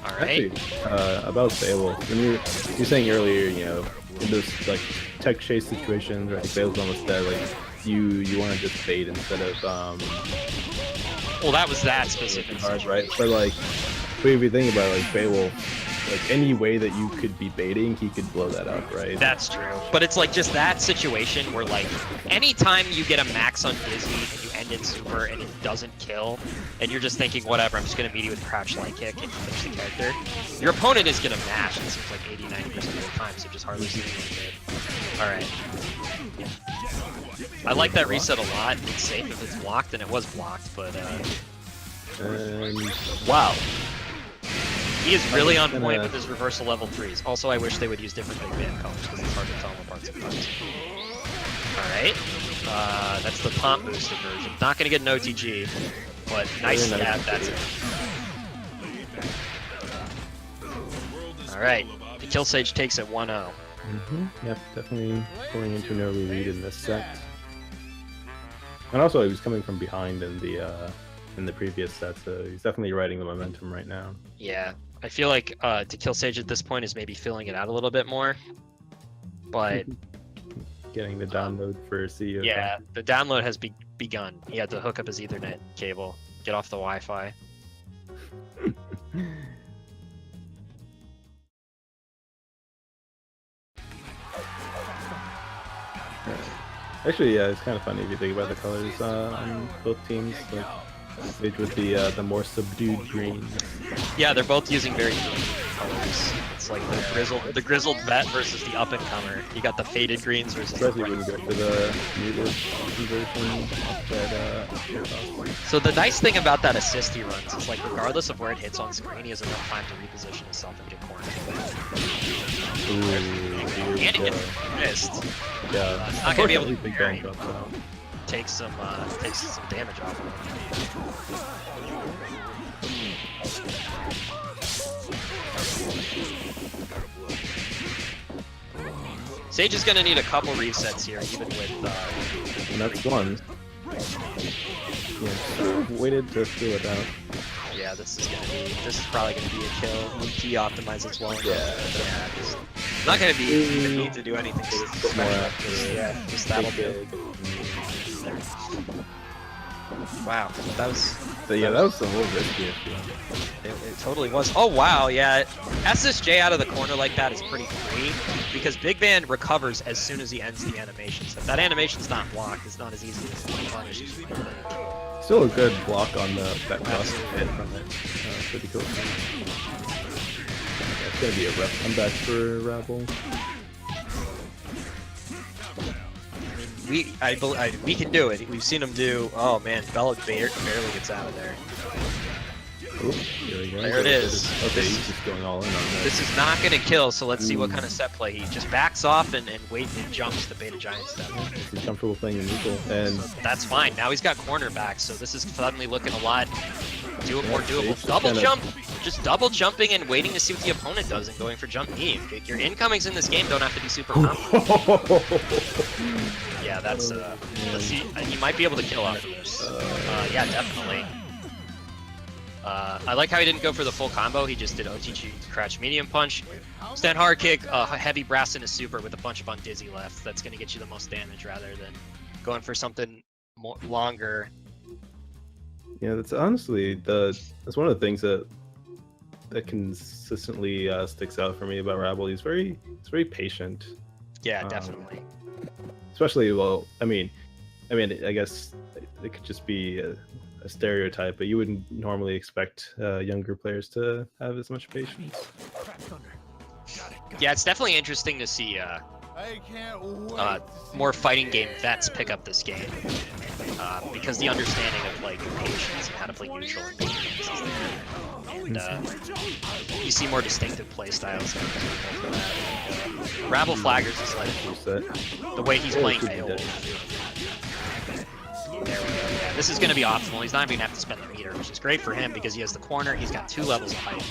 Alright. Actually, about Beowulf, when you're saying earlier, you know, in those, like, tech chase situations, right, Beowulf's almost dead, like, you want to just bait instead of, Well, that was that specific situation. right? But, like, if you think about it, like, Beowulf, like, any way that you could be baiting, he could blow that up, right? That's true. But it's like just that situation where, like, anytime you get a max on Dizzy and you end in super and it doesn't kill, and you're just thinking, whatever, I'm just going to meet you with crouch light kick and finish the character, your opponent is going to mash, it seems like 80-90% of the time, so just hardly seeing anything. Alright. I like that reset a lot. It's safe if it's blocked, and it was blocked, but, And... wow. He is really on point with his reversal level 3s. Also, I wish they would use different big band colors because it's hard to tell them apart sometimes. Alright. That's the pump booster version. Not going to get an OTG, but nice stab, that's it. Alright. The Kill Sage takes it 1-0. Yep, definitely going into an early lead in this set. And also, he was coming from behind in the previous set, so he's definitely riding the momentum right now. Yeah. I feel like to Kill Sage at this point is maybe filling it out a little bit more. But Getting the download for CEO. yeah, the download has begun. He had to hook up his Ethernet cable, get off the Wi-Fi. Actually, yeah, it's kind of funny if you think about the colors on both teams. Like, Sage with the more subdued green. Yeah, they're both using very green colors. It's like the grizzled vet versus the up and comer. You got the faded greens versus Especially the when you go for the muted conversion. So the nice thing about that assist he runs is, like, regardless of where it hits on screen, he has enough time to reposition himself and get cornered. Ooh, And he gets missed. yeah. It's not gonna be able to Big carry. bump up, Takes some damage off of him. Sage is gonna need a couple resets here, even with and that's one. Yeah, waited to feel it out. yeah, this is probably gonna be a kill. Key optimizes well. Yeah, just not gonna be need to do anything special. Yeah, just that'll do. Wow, that was But yeah, that was a little risky. it totally was. Oh wow, yeah. SSJ out of the corner like that is pretty free because Big Band recovers as soon as he ends the animation. So if that animation's not blocked, it's not as easy as punish. Still a good block on that cross hit from it. Pretty cool. Yeah, it's gonna be a rough comeback for Rabble. We can do it. We've seen him do. Oh man, Bella barely gets out of there. Ooh, here we go. There it is. Okay, he's just going all in on that. This is not gonna kill, so let's see what kind of set play he just backs off and wait and jumps the Beta Giant step. He's comfortable playing in neutral, and That's fine. Now he's got cornerback, so this is suddenly looking a lot more doable. It's Double kinda- jump, just double jumping and waiting to see what the opponent does and going for jump knee. Your incomings in this game don't have to be super complicated. Yeah, that's let's see. He might be able to kill after this. Yeah, definitely. I like how he didn't go for the full combo. He just did OTG, crouch medium punch, stand hard kick, heavy brass into super with a bunch of undizzy left. That's going to get you the most damage rather than going for something more longer. yeah, that's honestly that's one of the things that consistently sticks out for me about Rabble. He's very patient. Yeah, definitely. Especially, well, I mean, I guess it could just be a stereotype, but you wouldn't normally expect younger players to have as much patience. Yeah, it's definitely interesting to see I can't wait. more fighting game vets pick up this game because the understanding of like patience and how to play neutral in games is there, and you see more distinctive play styles. Rabble Flaggers is like the way he's playing Beowulf. There we go. Yeah, this is going to be optimal. He's not even going to have to spend the meter, which is great for him because he has the corner. He's got 2 levels of height.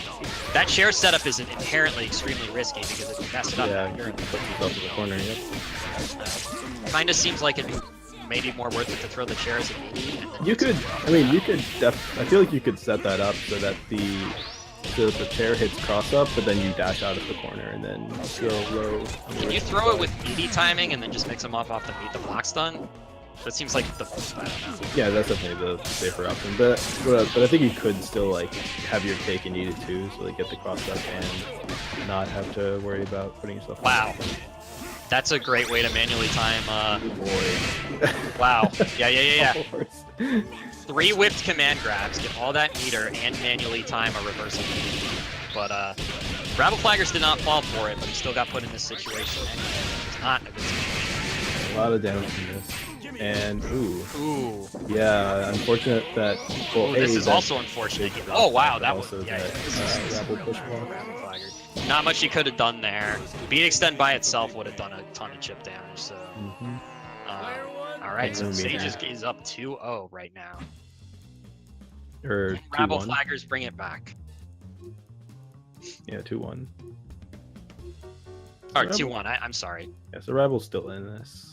That share setup is inherently extremely risky because if you mess it up, you're in the corner. Yep. Kind of seems like it may be more worth it to throw the chair as a melee. You could, I mean, you could. I feel like you could set that up so that the chair hits cross up, but then you dash out of the corner and then go low. Can you throw it with meaty timing and then just mix them off the meat the block stun? That seems like the, I don't know. Yeah, that's definitely the safer option. But I think you could still like have your cake and eat it too, so like get the cross up and not have to worry about putting yourself. Wow, that's a great way to manually time. Boy. Wow. Yeah. 3 whipped command grabs, get all that meter, and manually time a reversal. But Rabble Flaggers did not fall for it, but he still got put in this situation. It's not a good situation. A lot of damage from this. And ooh, yeah, unfortunate that. Well, this is also unfortunate. Oh wow, that was Rabble push block. Not much he could have done there. Beat extend by itself would have done a ton of chip damage. So, all right, so Sage is up 2-0 right now. Or Rabble Flaggers bring it back. Yeah, 2-1. Or 2-1. I'm sorry. Yeah, so Rabble's still in this.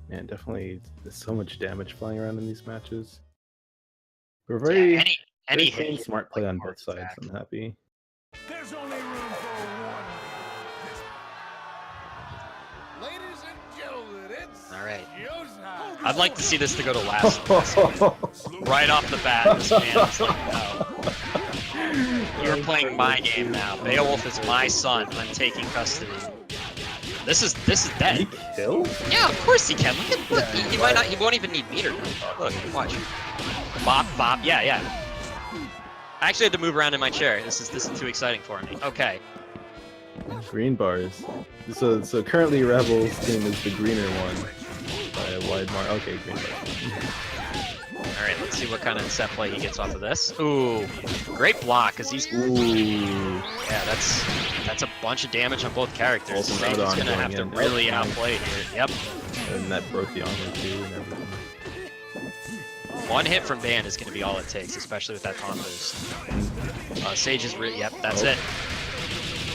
Man, definitely there's so much damage flying around in these matches. We're very, any very smart play on both sides. I'm happy. There's only room for one. Ladies and gentlemen, it's all right. showtime. I'd like to see this to go to last. Right off the bat, this man is like, no. You're playing my game now. Beowulf is my son. I'm taking custody. This is dead. Can he kill? Yeah, of course he can. Look, he might not. He won't even need meter. Look, watch. Bop, bop. Yeah. I actually had to move around in my chair. This is too exciting for me. Okay. Green bars. So currently Rabble's team is the greener one by a wide mark. Okay, green bars. All right, let's see what kind of set play he gets off of this. Ooh, great block because he's. Ooh. Yeah, that's a bunch of damage on both characters. So he's gonna have to really outplay here. Yep. And that broke the armor too and everything. One hit from Band is gonna be all it takes, especially with that taunt boost. Sage is yep, that's it.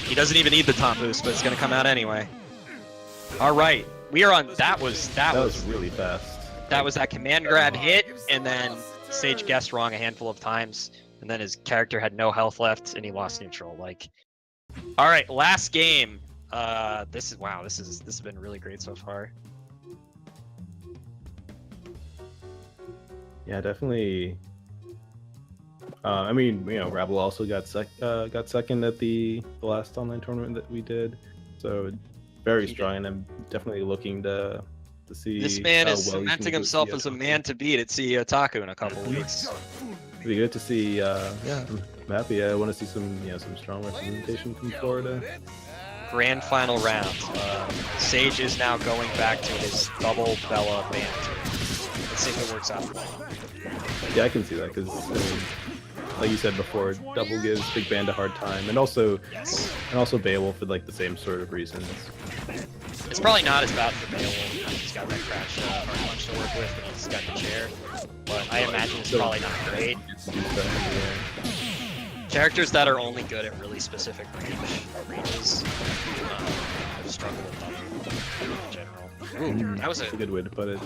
He doesn't even need the taunt boost, but it's gonna come out anyway. All right, we are on. That was really fast. That was that command grab hit, and then Sage guessed wrong a handful of times, and then his character had no health left, and he lost neutral. Like, all right, last game. This has been really great so far. Yeah, definitely. I mean, you know, Rabble also got second at the last online tournament that we did, so very strong. And I'm definitely looking to see. This man is cementing himself as a man to beat at CEOtaku in a couple weeks. It'd be good to see. Yeah, I'm happy. I want to see some strong representation from Florida. Grand final round. Sage is now going back to his double Bella banter. Let's see if it works out for him. Yeah, I can see that because, like you said before, double gives Big Band a hard time, and also Beowulf for like the same sort of reasons. It's probably not as bad for Beowulf. He's got that crash hard punch to work with, and he's got the chair. But I imagine it's probably not great. Characters that are only good at really specific ranges struggle with them in general. Ooh, that was a good way to put it.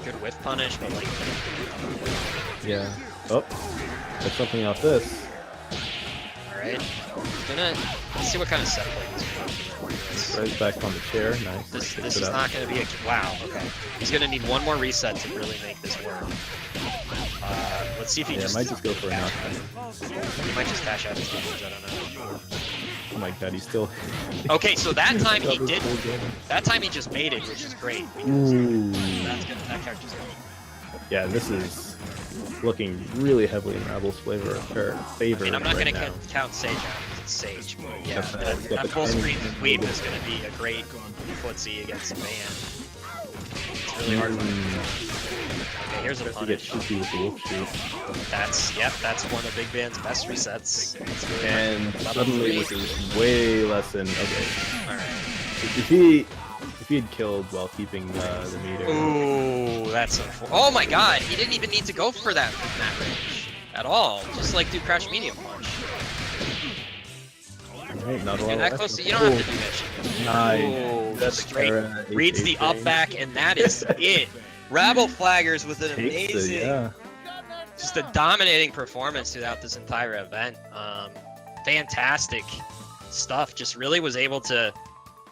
Good whiff punish, but like. Yeah. Oh, that's something off this. Alright. Let's see what kind of set play he's going to Right back on the chair. Nice. This is not going to be a. Wow, okay. He's going to need one more reset to really make this work. Let's see if he might just go for a knockdown. He might just dash out his damage, I don't know. Oh my god, he's still. Okay, so that time he Double did. full damage. That time he just made it, which is great. Ooh. That's good. That character's good. Yeah, this is looking really heavily in Rabble's favor. I mean, I'm not right gonna now. count Sage out because it's Sage, but yeah, Got that the full screen timing. sweep is gonna be a great footsie against a man. It's really hard. Okay, here's a Has to get punish. cheeky with the wolf shoot. That's one of Big Ban's best resets. It's really And hard. suddenly Level this is way less than okay. three. All right. If he had killed while keeping the meter. Ooh, that's oh my god, he didn't even need to go for that range at all. Just like do crash medium punch. Alright, not a lot And of that close, effort. you don't have to do that shit. Nice. Ooh, That's a straight Kara reads the 8-8 up range. back, and that is it. Rabble Flaggers with an Takes amazing, it, yeah. just a dominating performance throughout this entire event. Fantastic stuff. Just really was able to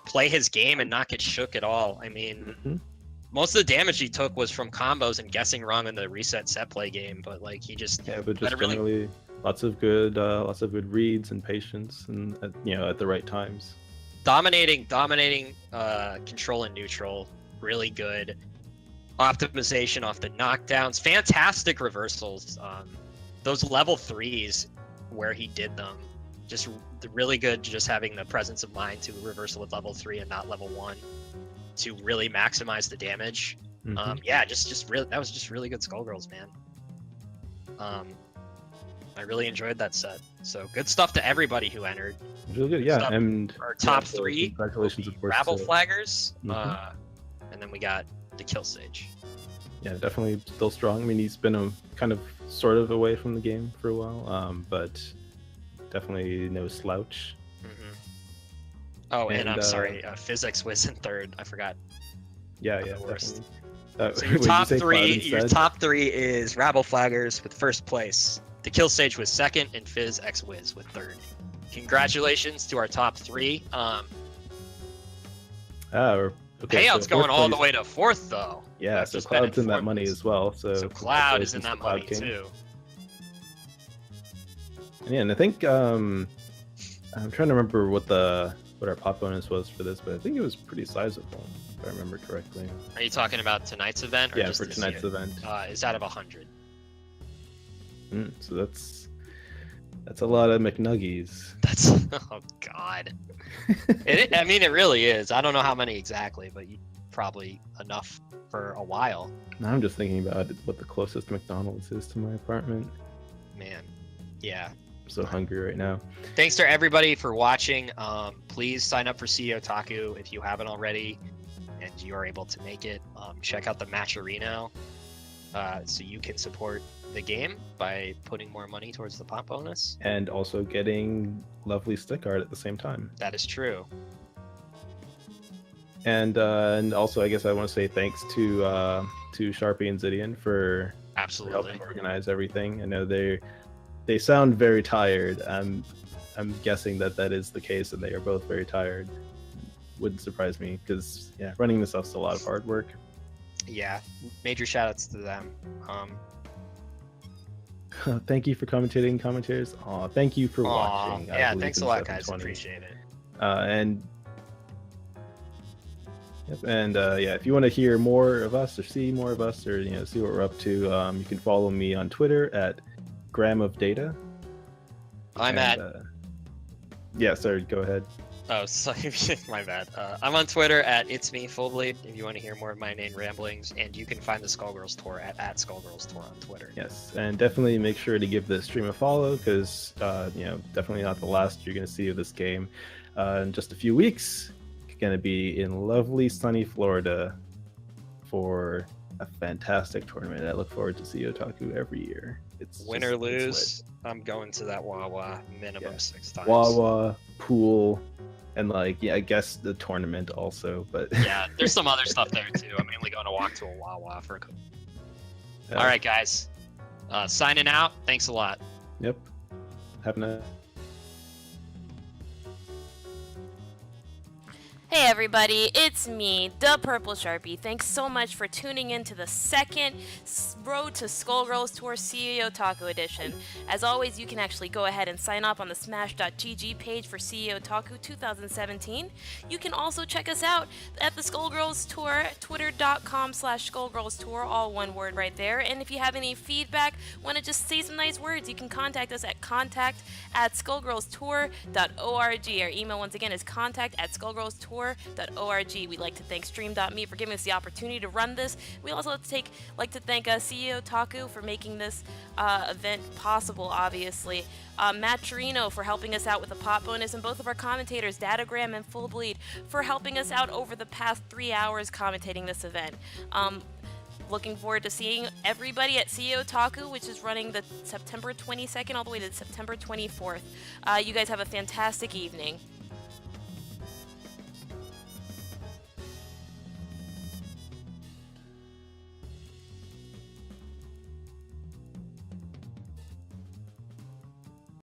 play his game and not get shook at all. I mean, Mhm. most of the damage he took was from combos and guessing wrong in the reset set play game, but like he just Yeah, but But just it really- generally lots of good reads and patience, and at the right times. dominating control and neutral, really good optimization off the knockdowns, fantastic reversals. Those level 3s where he did them, just really good. Just having the presence of mind to reversal with level 3 and not level 1 to really maximize the damage. Mhm. Yeah, just really, that was just really good Skullgirls, man. I really enjoyed that set. So good stuff to everybody who entered. Really good, yeah. Stuff. And Our top so 3, congratulations, of course. Rabble to- Flaggers, Mhm. and then we got the Kill Sage. Yeah, definitely still strong. I mean, he's been kind of sort of away from the game for a while, but definitely no slouch. Oh, and I'm And, sorry, Physics was in 3rd. I forgot. Yeah, Not yeah, the worst. definitely. So Wait, your did you top say Cloud 3, instead? is Rabble Flaggers with 1st place. The Kill Sage was 2nd, and Fizz X Wiz with 3rd. Congratulations to our top 3. Okay, Payout's so going fourth all the place- way to 4th though. Yeah, I've so just been Cloud's in that 4th money place. as well. So Cloud is in that money congratulations to Cloud too. King. And yeah, and I think I'm trying to remember what our pop bonus was for this, but I think it was pretty sizable, if I remember correctly. Are you talking about tonight's event? Or Yeah, just for this tonight's year? event. Is out of 100. So that's a lot of McNuggies. That's oh god. I mean, it really is. I don't know how many exactly, but probably enough for a while. Now I'm just thinking about what the closest McDonald's is to my apartment. Man, yeah. I'm so hungry right now. Thanks to everybody for watching. Please sign up for CEOtaku if you haven't already, and you are able to make it. Check out the Match Arena, so you can support the game by putting more money towards the pop bonus. And also getting lovely stick art at the same time. That is true. And also, I guess I want to say thanks to Sharpie and Zidian for Absolutely. helping organize everything. I know they sound very tired. I'm guessing that is the case, and they are both very tired. Wouldn't surprise me because running this stuff's a lot of hard work. Yeah, major shout outs to them. Thank you for commentating, commentators. Aw, thank you for watching. Yeah, thanks a lot, guys. Appreciate it. And if you want to hear more of us or see more of us or see what we're up to, you can follow me on Twitter at Gram of Data. Yeah, sorry, go ahead. Oh, sorry, my bad. I'm on Twitter at It's Me FuLLBleeD if you want to hear more of my inane ramblings, and you can find the Skullgirls tour at Skullgirls tour on Twitter. Yes, and definitely make sure to give the stream a follow because definitely not the last you're going to see of this game. In just a few weeks, going to be in lovely sunny Florida for a fantastic tournament. I look forward to CEOtaku every year. It's Win or lose, I'm going to that Wawa minimum 6 times. Wawa, pool, and I guess the tournament also. But Yeah, there's some other stuff there too. I'm mainly going to walk to a Wawa for a All right, guys. Signing out. Thanks a lot. Yep. Have a nice. Hey everybody, it's me, DaPurpleSharpie. Thanks so much for tuning in to the second Road to Skullgirls Tour CEOtaku edition. As always, you can actually go ahead and sign up on the smash.gg page for CEOtaku 2017. You can also check us out at the Skullgirls Tour, twitter.com/Skullgirls Tour, all one word right there. And if you have any feedback, want to just say some nice words, you can contact us at contact@skullgirlstour.org. Our email once again is contact@skullgirlstour.org. We'd like to thank Stream.me for giving us the opportunity to run this. We also like to thank CEOtaku for making this event possible, obviously. Matt Torino for helping us out with the pot bonus, and both of our commentators, Datagram and FuLLBLeeD, for helping us out over the past 3 hours commentating this event. Looking forward to seeing everybody at CEOtaku, which is running the September 22nd all the way to September 24th. You guys have a fantastic evening.